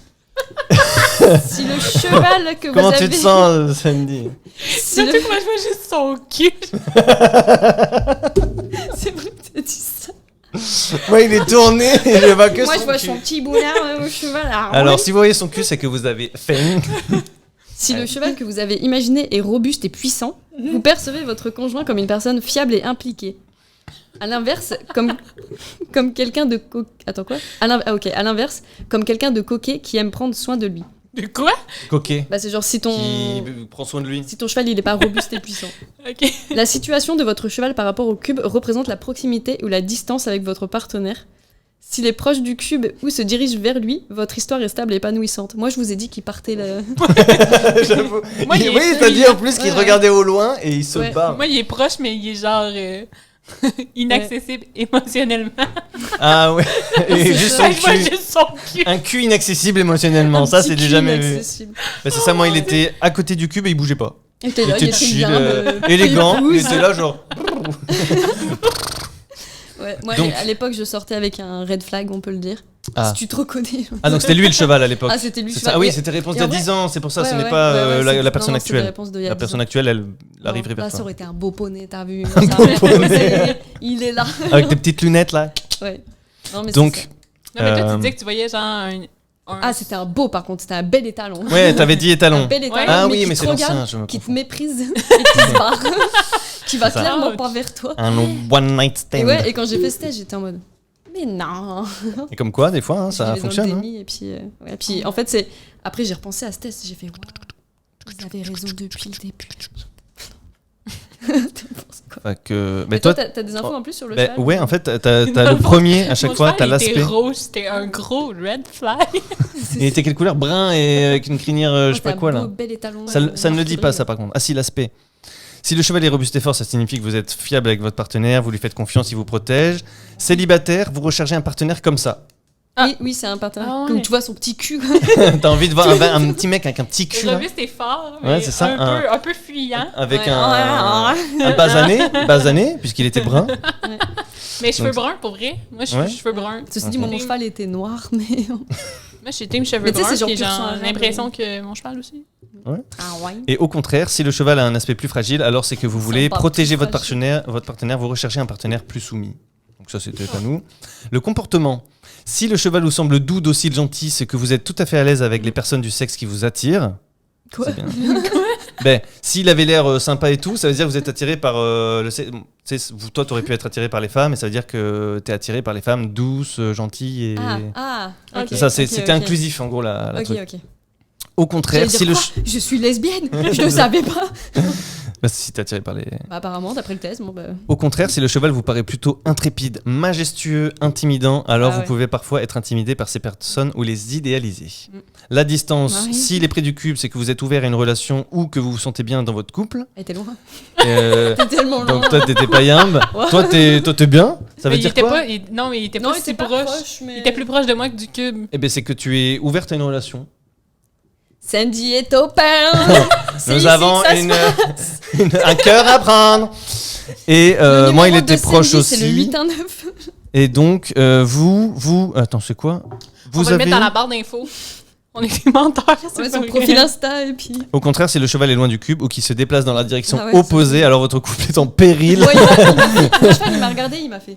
Si le cheval que Comment vous tu avez... te sens, Sandy? si le... Surtout que moi, je vois juste son cul. C'est vrai que t'as dit ça. Moi, il est tourné et je vois que Moi, son je vois cul. son petit boulard au cheval. Alors, si vous voyez son cul, c'est que vous avez faim. Si le cheval que vous avez imaginé est robuste et puissant, vous percevez votre conjoint comme une personne fiable et impliquée. À l'inverse, comme quelqu'un de Attends quoi À l'inverse, comme quelqu'un de coquet qui aime prendre soin de lui. De quoi? Coquet. Bah c'est genre si ton Qui prend soin de lui. cheval il est pas robuste et puissant. Ok. La situation de votre cheval par rapport au cube représente la proximité ou la distance avec votre partenaire. S'il est proche du cube ou se dirige vers lui, votre histoire est stable et épanouissante. Moi, je vous ai dit qu'il partait là. J'avoue. Moi, il est Oui, t'as dit en plus qu'il Ouais. regardait au loin et il se Ouais. barre. Moi, il est proche, mais il est genre inaccessible émotionnellement. Ah ouais. Et juste son Je vois cul. juste son cul. Un cul inaccessible émotionnellement. Ça, c'est du jamais vu. Inaccessible. Bah, c'est ça, moi, il était à côté du cube et il bougeait pas. Il était Il là, était il était chill, bien. élégant. Il épouse. était là, genre. Ouais, moi, Donc- à l'époque, je sortais avec un red flag, on peut le dire. Ah. Si tu te reconnais. Ah, donc c'était lui le cheval à l'époque. Ah, c'était lui le C'est cheval. ça. Ah oui, Et- c'était réponse et d'il y a en vrai- 10 ans, c'est pour ça, Ouais, ce n'est ouais, pas ouais, ouais, la c'est- personne non, non, c'est des actuelle. réponses d'il y a La 10 personne ans. actuelle, elle Non, arriverait vers là, ça toi. aurait été un beau poney, t'as vu. Un beau poney. Il est là. Avec tes petites lunettes là. Ouais. Non, mais c'est Donc, ça. Non, mais toi, Euh, tu disais que tu voyais genre un Ah, c'était un beau par contre, c'était un bel étalon. ouais, t'avais dit Un étalon. bel étalon, Ah oui, qui mais te c'est l'ancien, regarde, je me qui te confonds. méprise et qui se barre. Qui va C'est ça. clairement Ah, pas vers toi. Un one night stand. Et ouais, et quand j'ai fait ce test, j'étais en mode mais non. Et comme quoi, des fois, hein, Je ça vivais dans le fonctionne. hein. déni, et puis, ouais, puis en fait, c'est après j'ai repensé à ce test, j'ai fait waouh, vous avez raison depuis le début. T'en penses quoi? Fait que- Mais Mais toi, toi, t'as des infos en plus sur le bah, cheval? ouais, en fait, t'as le premier à chaque Mon fois, cheval, t'as il l'aspect. était rouge, c'était un gros red flag. Il était quelle couleur? Brun et avec une crinière, je sais pas quoi là. Bel étalon, Ça ne le dit pas, marqué ça, par contre. Ah si, l'aspect. Si le cheval est robuste et fort, ça signifie que vous êtes fiable avec votre partenaire, vous lui faites confiance, il vous protège. Célibataire, vous recherchez un partenaire comme ça. Oui, oui, c'est un partenaire. Ah ouais. Comme tu vois son petit cul. T'as envie de voir un petit mec avec un petit cul là, Robuste et fort, Ouais, mais c'est ça, un peu fuyant. avec Ouais. un basané, puisqu'il était brun. Mais cheveux Donc- bruns, pour vrai. Moi, je Ouais. suis cheveux bruns. Ceci dit, Ok. mon cheval était noir, mais. Moi, je suis team cheveux Mais tu sais, bruns, c'est genre puis pur sang j'ai arabe, l'impression que mon cheval aussi. Ah ouais. Et au contraire, si le cheval a un aspect plus fragile, alors c'est que vous voulez pas protéger plus votre partenaire, vous recherchez un partenaire plus soumis. Donc ça, c'était à nous. Le comportement. Si le cheval vous semble doux, docile, gentil, c'est que vous êtes tout à fait à l'aise avec les personnes du sexe qui vous attirent. Quoi? C'est bien. Ben, s'il avait l'air sympa et tout, ça veut dire que vous êtes attiré par le sexe. Tu sais, toi, t'aurais pu être attiré par les femmes, et ça veut dire que t'es attiré par les femmes douces, gentilles et. Ok. C'est ça, ok, c'était ok. inclusif en gros la Ok, truc. ok. Au contraire, J'allais si dire, le quoi je suis lesbienne, je ne savais pas. Bah, si t'es attiré par les. Bah, apparemment, d'après le test, bon bah. Au contraire, si le cheval vous paraît plutôt intrépide, majestueux, intimidant, alors Ah vous ouais. pouvez parfois être intimidé par ces personnes ou les idéaliser. Mm. La distance, Ah oui. s'il est près du cube, c'est que vous êtes ouvert à une relation ou que vous vous sentez bien dans votre couple. Elle était loin. Euh, T'es tellement loin. donc toi, t'étais pas yambe. Ouais. Toi, t'es bien. Ça veut Mais il dire était quoi pas, non, mais il était Non, pas il si était pas proche. proche, mais. Il était plus proche de moi que du cube. Eh ben, c'est que tu es ouverte à une relation. Sandy est au pain. C'est Nous ici avons que ça se passe. un cœur à prendre. Et Le moi, il numéro de était proche Sandy, aussi. C'est le 819. Et donc, vous. Attends, c'est quoi On Vous va le avez. mettre dans la barre d'infos. On est des menteurs. c'est Ouais, pas son vrai. profil Insta et puis. Au contraire, si le cheval est loin du cube ou qu'il se déplace dans la direction Ah ouais, opposée, alors votre couple est en péril. Ouais, le cheval, il m'a regardé, il m'a fait.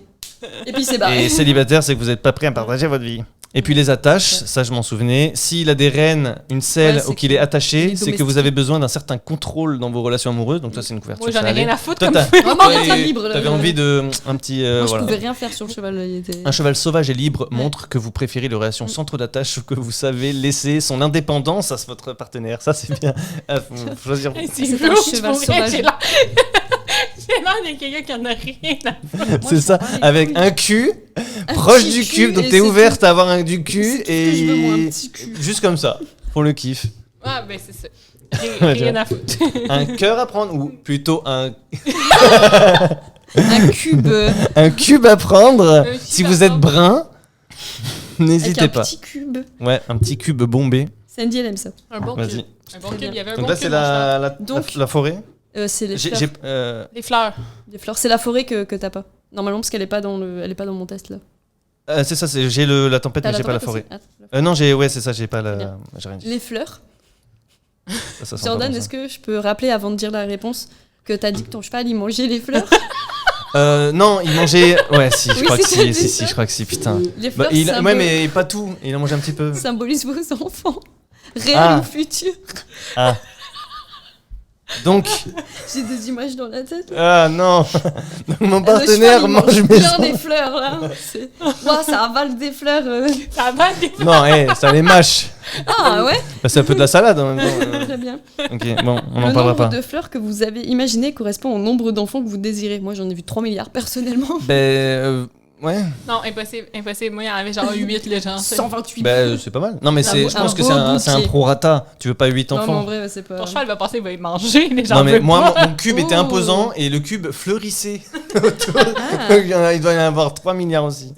Et puis c'est barré. Et célibataire, c'est que vous n'êtes pas prêt à partager votre vie. Et puis les attaches, ça je m'en souvenais. S'il a des rênes, une selle Ouais, c'est ou qu'il est il attaché, est c'est que vous avez besoin d'un certain contrôle dans vos relations amoureuses. Donc ça, c'est une couverture. Moi, j'en ça ai allait. rien à foutre Toi, comme t'as- Vraiment, toi, on est libre. là. T'avais envie de un petit Moi, je voilà. pouvais rien faire sur le cheval. Il était. Un cheval sauvage et libre montre que vous préférez les relations sans trop d'attache ou que vous savez laisser son indépendance à votre partenaire. Ça, c'est bien. Faut choisir. C'est C'est un louche, cheval pour vrai, sauvage. J'ai l'air j'ai l'air de quelqu'un qui en a rien à Moi, C'est je ça, prends pas les avec couilles. un cul Un proche petit du cul, cube, donc et t'es c'est ouverte à avoir un du C'est cul tout ce que je veux, moi, un et petit cul. juste comme ça, pour le kiff. Ah, ben c'est ça. Ouais, Rien à foutre. Un cœur à prendre ou plutôt Un cube. un cube à prendre. cube Si à vous êtes prendre. brun, Avec n'hésitez un pas. petit cube. Ouais, un petit cube bombé. Sandy, elle aime ça. Un bon Vas-y. cube. Un bon Très cube. Il y avait un Donc bon là, cube. c'est mon cheval. Donc- la forêt. C'est les J'ai- fleurs. j'ai, Les fleurs. Les fleurs. C'est la forêt que t'as pas. Normalement, parce qu'elle est pas dans elle est pas dans mon test là. c'est ça, j'ai la tempête, T'as mais j'ai pas la tempête forêt. aussi Ah, Non, ouais, c'est ça, j'ai pas la. Bien. J'ai rien dit. les fleurs. Ça sent Jordan, pas bon, est-ce que je peux rappeler avant de dire la réponse que t'as dit que ton cheval il mangeait les fleurs? ça. Non, il mangeait. Ouais, si, je Oui, crois que c'était si, ça. je crois que si, putain. Les Bah, fleurs ouais, mais pas tout. Il en mange un petit peu. symbolisent vos enfants. Réels Ah. ou futurs. Ah. Donc, J'ai des images dans la tête. ah non. Donc, mon Le partenaire cheval, il mange mes bien enfants. des fleurs là. Ouah, ça avale des fleurs. Ça va des Non, ça les mâche. Ah ouais, Bah, c'est un peu de la salade en même temps. très bien. Ok, bon, on Le n'en parlera nombre pas. de fleurs que vous avez imaginé correspond au nombre d'enfants que vous désirez. Moi, j'en ai vu 3 milliards personnellement. Ouais, Non, impossible, impossible. Moi, il y en avait genre 8, les gens. 128. c'est pas mal. Non, mais je pense que beau c'est un bouquet. prorata. Tu veux pas 8 Non, mais en enfants. vrai, c'est pas. Ton cheval va passer, il va y manger, les gens Non, mais veulent moi, pas. mon cube était Oh. imposant et le cube fleurissait autour. Ah. Il doit y en avoir 3 milliards aussi.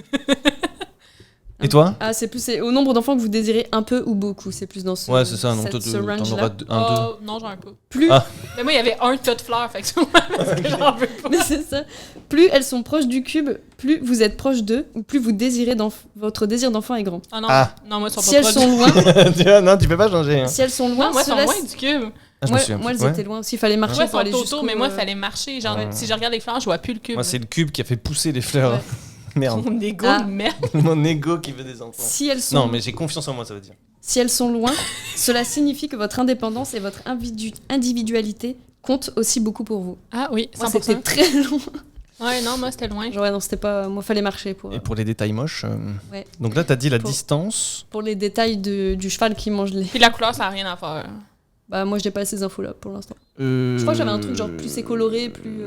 Et toi? Ah, c'est au nombre d'enfants que vous désirez un peu ou beaucoup. C'est plus dans ce. Ouais, c'est ça. Non, toi, ce t'en range-là. auras un, deux. Oh, non, j'en ai pas. Plus, Ah. Mais moi, il y avait un tas de fleurs, fait que c'est parce que j'en veux pas. mais c'est ça. Plus elles sont proches du cube, plus vous êtes proche d'eux, ou plus vous désirez votre désir d'enfant est grand. Ah non, Ah. non, moi, ils sont Si pas elles proches. sont loin, Tu vois, non, tu peux pas changer. Hein. si elles sont loin, Non, moi, ils sont cela- loin du cube. Ah, je me Ouais, souviens moi, plus. elles Ouais. étaient loin aussi. Il fallait marcher Moi, ils pour sont aller autour, jusqu'au. mais moi, il fallait marcher. Genre, Ouais. si je regarde les fleurs, je vois plus le cube. Moi, c'est le cube qui a fait pousser les fleurs. Ouais. Merde. Mon égo Ah. de merde. Mon ego qui veut des enfants. Si elles sont Non, mais j'ai confiance en moi, ça veut dire. Si elles sont loin, cela signifie que votre indépendance et votre individualité comptent aussi beaucoup pour vous. Ah oui, Moi, 100%. c'était très long. Ouais, non, moi, c'était loin. Genre, ouais, non, c'était pas. Moi, fallait marcher pour. Et pour les détails moches. Ouais. Donc là, t'as dit la Pour- distance. Pour les détails du cheval qui mange les. Puis la couleur, ça n'a rien à faire. Bah, moi, j'ai pas ces infos-là pour l'instant. Je crois que j'avais un truc genre plus écoloré, plus.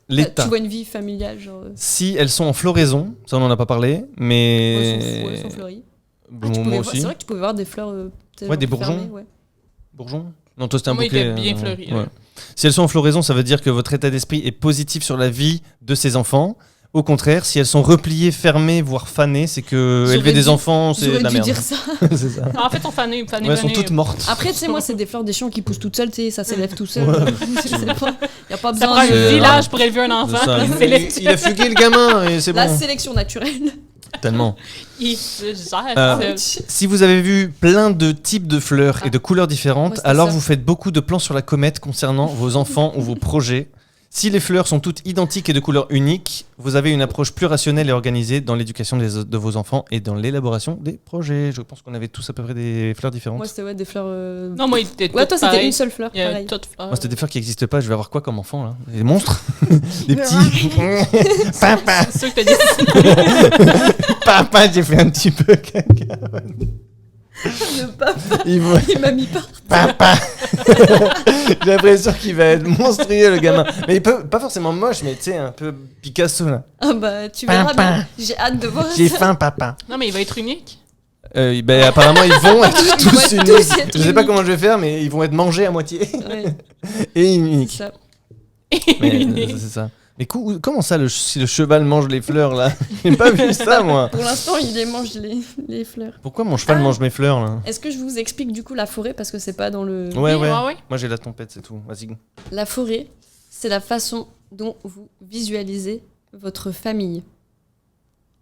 L'état. Tu vois une vie familiale, genre. Si elles sont en floraison, ça on en a pas parlé, mais. Elles sont fleuries. Bon, Tu pouvais moi voir- aussi. C'est vrai que tu pouvais voir des fleurs. Peut-être Ouais, des genre bourgeons. fermées, ouais. Bourgeon Non, toi c'était un Moi, il bouquet. était bien fleuri, ouais. ouais. Si elles sont en floraison, ça veut dire que votre état d'esprit est positif sur la vie de ces enfants. Au contraire, si elles sont repliées, fermées, voire fanées, c'est que J'aurais élever des dû- enfants, c'est de J'aurais la dû merde. dire ça. C'est ça. En fait, on fanait Ouais, elles sont toutes mortes. Après, tu sais, moi, c'est des fleurs des champs qui poussent toutes seules, tu sais, ça s'élève tout seul. Ouais. Je sais pas. Y a pas Ça besoin prend un C'est- village pour élever un C'est enfant. ça. C'est Il a fugué le gamin et c'est La bon. sélection naturelle. Tellement. Il se gère. Euh, Si vous avez vu plein de types de fleurs et de couleurs différentes, Moi, c'était alors ça. vous faites beaucoup de plans sur la comète concernant vos enfants ou vos projets. Si les fleurs sont toutes identiques et de couleurs uniques, vous avez une approche plus rationnelle et organisée dans l'éducation de vos enfants et dans l'élaboration des projets. Je pense qu'on avait tous à peu près des fleurs différentes. Moi, c'était des fleurs. Non, moi, il était Ouais, tout toi, c'était pareil. une seule fleur, Il y a pareil. toutes fleurs. Moi, c'était des fleurs qui n'existent pas. Je vais avoir quoi comme enfant là? Des monstres? Des petits. Papa, C'est sûr que t'as dit papa, j'ai fait un petit peu caca. Le papa, Il va- il m'a mis par. Papa. J'ai l'impression qu'il va être monstrueux le gamin. Mais il peut pas forcément moche, mais tu sais, un peu Picasso là. Ah bah, tu verras Papa. bien. J'ai hâte de voir J'ai ça. faim, papa. Non, mais il va être unique. Ben, apparemment, ils vont être Ils vont tous être uniques. tous être Je sais pas uniques. comment je vais faire, mais ils vont être mangés à moitié Ouais, et c'est uniques. ça. Mais c'est ça. Mais comment ça, si le cheval mange les fleurs là? J'ai pas vu ça moi. Pour l'instant, il les mange les fleurs. Pourquoi mon cheval mange mes fleurs là? Est-ce que je vous explique du coup la forêt parce que c'est pas dans le. Ouais, Oui, ouais. ouais. Moi j'ai la tempête, c'est tout. Vas-y. La forêt, c'est la façon dont vous visualisez votre famille,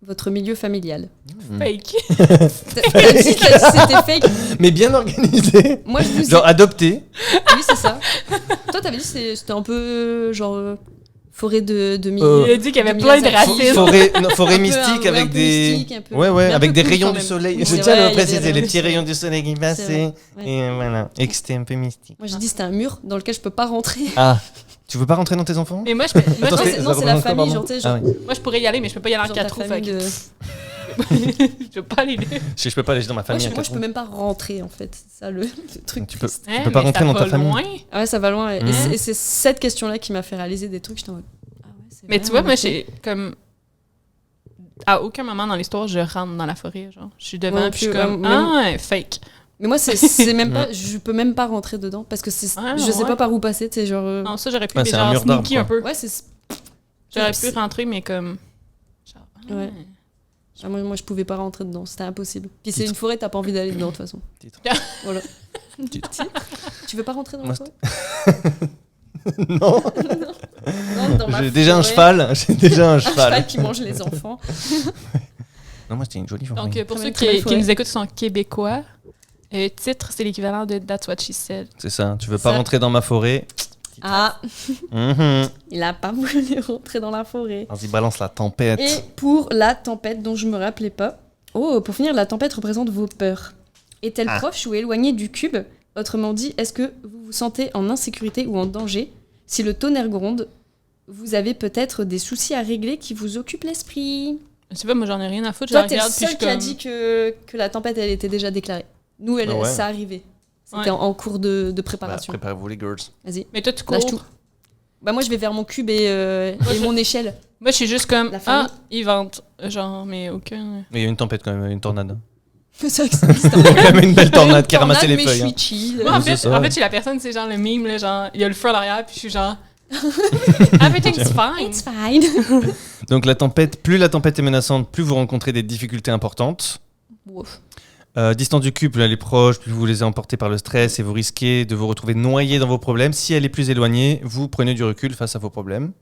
votre milieu familial. Fake. T'as dit que c'était fake. Mais bien organisé. Moi, je vous ai... Genre adopté. Oui, c'est ça. Toi, t'avais dit que c'était un peu genre forêt de Il a dit qu'il y avait de plein de Miyazaki. racisme. Forêt Un peu, mystique un avec peu des. mystique, un peu. Ouais, ouais, Mais un avec peu des cool rayons quand du même. soleil. Oui, Je c'est tiens à vrai, le il y avait des préciser, les rayons petits du rayons du soleil qui passaient. Ouais. Et voilà. Et que c'était un peu mystique. Moi, j'ai dit c'était un mur dans lequel je peux pas rentrer. Ah, tu veux pas rentrer dans tes enfants? Mais moi, je, moi, Attends, Non, c'est- c'est ça non, c'est la représente quoi, famille, pardon genre, tu sais, genre, Ah oui. moi, je pourrais y aller, mais je peux pas y aller en genre 4 ta roues. famille Fait de... que je peux pas aller là. Je peux pas aller dans ma Moi, famille. je, à moi, quatre je peux roues. même pas rentrer, en fait. C'est ça, le truc. Tu peux, triste. tu peux pas mais rentrer ça dans ta va famille. loin. Ah ouais, ça va loin. Et Mhm. c'est cette question-là qui m'a fait réaliser des trucs. J'étais en mode... Ah ouais, c'est Mais vrai, tu vois, en moi, effet. j'ai comme. À aucun moment dans l'histoire, je rentre dans la forêt. Genre, je suis devant, Moi non puis je suis plus, comme. même- Ah, fake. Mais moi, c'est même pas... Je peux même pas rentrer dedans parce que Ah, je sais ouais. pas par où passer, tu sais, genre... Non, ça, j'aurais pu, Ah, mais c'est un genre mur d'arbres, sneaky un quoi. peu. Ouais, c'est... J'aurais pu c'est- rentrer, mais comme. Genre. Ouais. Ah, moi, je pouvais pas rentrer dedans, c'était impossible. Puis c'est une forêt, t'as pas envie d'aller dedans, de toute façon. Titre. Voilà. Titre. Tu veux pas rentrer dans la Moi, forêt Non, Non, dans ma j'ai déjà un forêt. cheval. J'ai déjà un Un cheval. cheval qui mange les enfants. Non, moi c'était une jolie forêt. Donc, pour Comme ceux une très belle qui forêt. nous écoutent qui sont québécois, titre, c'est l'équivalent de That's What She Said. C'est ça. Tu veux pas Ça. rentrer dans ma forêt? Ah, Mhm. il a pas voulu rentrer dans la forêt. Vas-y, balance la tempête. Et pour la tempête dont je me rappelais pas. Oh, pour finir, la tempête représente vos peurs. Est-elle Ah. proche ou éloignée du cube? Autrement dit, est-ce que vous vous sentez en insécurité ou en danger? Si le tonnerre gronde, vous avez peut-être des soucis à régler qui vous occupent l'esprit. Je sais pas, moi, j'en ai rien à foutre. Je Toi, la t'es le regarde, puis je seul suis qui a comme. dit que la tempête, elle était déjà déclarée. Nous, Ah ouais. ça arrivait. C'était Ouais. en cours de Bah, préparation. préparez-vous les girls. Vas-y, Mais toi, tu lâche cours. tout. Bah moi, je vais vers mon cube et Moi, je- mon échelle. Moi, je suis juste comme. La famille. Ah, ils vendent. Genre, mais aucun. Mais il y a une tempête quand même, une tornade. C'est vrai que ça existe. Il y a quand même une belle tornade qui a ramassé les mais feuilles. je hein. suis chill. Moi, en c'est fait, ça. je suis la personne, c'est genre le meme, là, genre, il y a le feu à l'arrière, puis je suis genre. Everything's fine. It's fine. Donc plus la tempête est menaçante, plus vous rencontrez des difficultés importantes. Ouf. Distance du cube, plus elle est proche, plus vous les emportez par le stress et vous risquez de vous retrouver noyé dans vos problèmes. Si elle est plus éloignée, vous prenez du recul face à vos problèmes.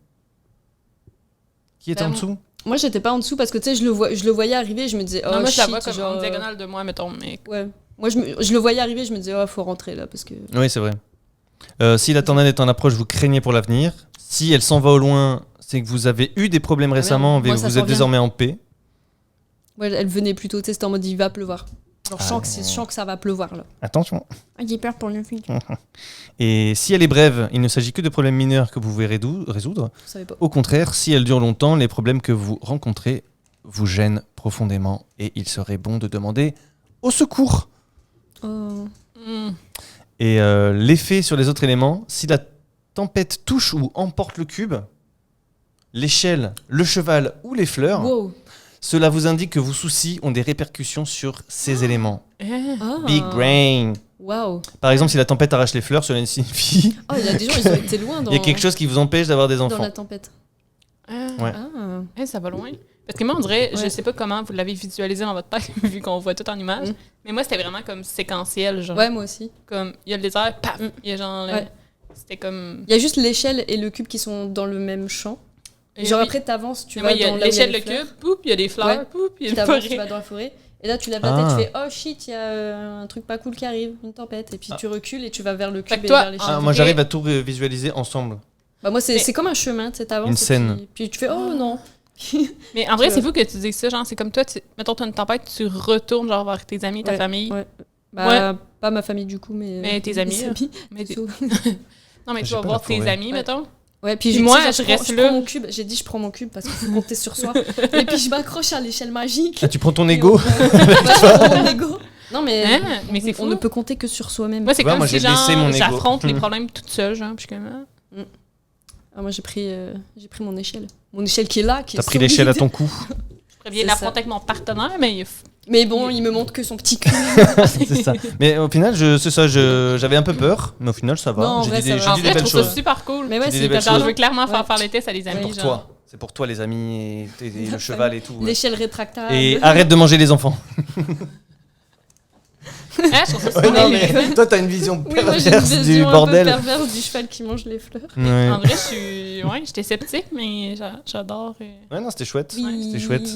Qui est en Ben, dessous? Moi, j'étais pas en dessous parce que tu sais, je le voyais arriver, je me disais, oh Non, moi, je shit, la vois comme genre, en diagonale de moi, mettons, mais. Ouais. Moi, je le voyais arriver, je me disais, oh, faut rentrer là parce que. Oui, c'est vrai. Si la tornade est en approche, vous craignez pour l'avenir. Si elle s'en va au loin, c'est que vous avez eu des problèmes récemment, merde. mais Moi, ça vous s'en êtes vient. désormais en paix. Ouais, elle venait plutôt, tu sais, c'était en mode, il va pleuvoir. Genre, je Ah. sens que ça va pleuvoir là. Attention. Ah, j'ai peur pour le futur. Et si elle est brève, il ne s'agit que de problèmes mineurs que vous pouvez résoudre. Je savais pas. Au contraire, si elle dure longtemps, les problèmes que vous rencontrez vous gênent profondément et il serait bon de demander au secours. Oh. Et l'effet sur les autres éléments, si la tempête touche ou emporte le cube, l'échelle, le cheval ou les fleurs, Wow. cela vous indique que vos soucis ont des répercussions sur ces éléments. Ah. Big brain. Wow. Par exemple, si la tempête arrache les fleurs, cela signifie Oh, il y a des gens, ils ont été loin dans, il y a quelque chose qui vous empêche d'avoir des dans enfants. la tempête. Ouais. Ça va loin. Parce que moi, on dirait, je Ouais. sais pas comment vous l'avez visualisé dans votre tête, vu qu'on voit tout en image, mais moi, c'était vraiment comme séquentiel, genre. Ouais, moi aussi. Comme, il y a le désert, paf! Il y a genre... Ouais. C'était comme... Il y a juste l'échelle et le cube qui sont dans le même champ. Et Genre oui. après, t'avances, tu Mais vas moi, il y a dans là où il y a l'échelle, les le fleurs. cube, poup, il y a des fleurs, Ouais. poup, il y a Tu une t'avances, tu forêt. vas dans la forêt. Et là, tu lèves la tête, Ah. tu fais « Oh shit, il y a un truc pas cool qui arrive, une tempête. » Et puis tu recules et tu vas vers le Fait cube que et toi, vers l'échelle. Ah, moi, j'arrive à tout visualiser ensemble. Bah moi, Mais- c'est comme un chemin, tu sais, t'avances. Une et scène. Puis tu fais « Oh non !» Mais en vrai, Tu c'est vois. fou que tu dises ça, genre, c'est comme toi, mettons, t'as une tempête, tu retournes, genre, vers tes amis, ta Ouais, famille. ouais. Bah, pas ma famille du coup, Mais tes amis, mes là. amis. Mais plutôt. Non, mais tu J'ai vas pas voir la tes forêt. amis, Ouais. mettons. Ouais, puis Puis moi, tu sais, je prends- reste je là. prends mon cube. J'ai dit je prends mon cube parce qu'il faut compter sur soi. Et puis je m'accroche à l'échelle magique. Ah, tu prends ton Et ego on- Ouais, je prends mon ego. Non mais, Hein? Mais c'est on fou. ne peut compter que sur soi-même. Moi, c'est Tu vois, comme moi, si, j'ai laissé mon genre, ego. j'affronte les problèmes toute seule, genre, puis je suis comme... Ah, moi j'ai pris mon échelle. Mon échelle qui est là, qui T'as est pris l'échelle à solide. ton cou. Je pourrais bien C'est l'affronter avec mon partenaire, mais... Mais bon, il me montre que son petit cul. C'est ça. Mais au final, c'est ça, j'avais un peu peur, mais au final, ça va. Non, en J'ai vrai, dit ça des, va. j'ai En dit vrai, des je belles trouve ça choses. super cool. Mais ouais, J'ai dit c'est des belles hyper Genre, je veux choses. clairement faire Ouais. faire les tests à des amis, Pour genre. toi. C'est pour toi, les amis, et le cheval et tout. ouais. L'échelle rétractable. Et arrête de manger les enfants. Ah, je trouve ça Ouais, super non, intéressant. mais toi, t'as une vision Oui, moi j'ai une perverse du vision un peu bordel. perverse du cheval qui mange les fleurs. Ouais. En vrai, j'étais sceptique, mais j'adore. Ouais, non, c'était chouette. Oui. C'était chouette.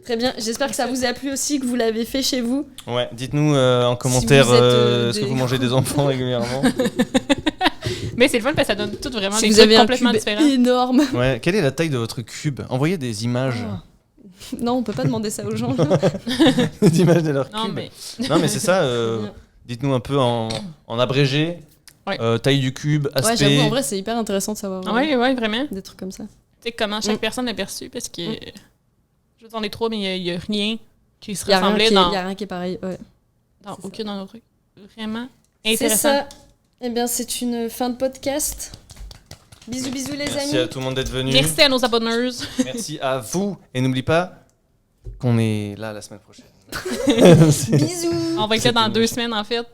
Très bien, j'espère que ça vous a plu aussi, que vous l'avez fait chez vous. Ouais, dites-nous en commentaire vous êtes, est-ce que des- vous mangez des enfants régulièrement. Mais c'est le fun parce que ça donne tout vraiment Si des vous trucs avez un complètement cube différents. énorme. Ouais, quelle est la taille de votre cube? Envoyez des images. Ah. Non, on peut pas demander ça aux gens. Des images de leur Non, cube. mais Non, mais c'est ça. Dites-nous un peu en abrégé. Ouais. Taille du cube, Ouais, aspect. j'avoue, en vrai, c'est hyper intéressant de savoir ouais, vraiment. des trucs comme ça. Tu sais comment chaque Mm. personne est perçue parce que je veux dire, on est trois, mais il y a rien qui se Il y a rien ressemblait qui dans, y a rien qui est pareil. Ouais. dans c'est aucun autre truc. Vraiment C'est intéressant. ça. Eh bien, c'est une fin de podcast. Bisous, bisous les Merci amis. à tout le monde d'être venu. Merci à nos abonneurs. Merci à vous. Et n'oublie pas qu'on est là la semaine prochaine. Bisous. On va être là dans 2 semaines, en fait.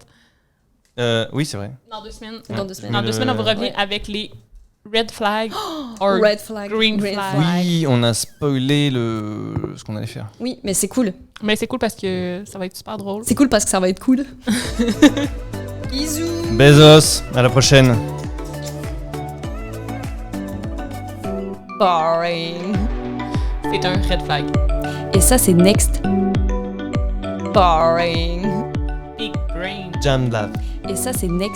Oui, c'est vrai. Dans 2 semaines. Dans 2 semaines. Dans 2 semaines, on va revenir Ouais. avec les red flags. or Red flag. green flag. Oui, on a spoilé ce qu'on allait faire. Oui, mais c'est cool. Mais c'est cool parce que ça va être super drôle. C'est cool parce que ça va être cool. Bisous. Bezos, à la prochaine. Boring. C'est un red flag. Et ça, c'est next. Boring. Big brain. Jam Lab. Et ça, c'est next.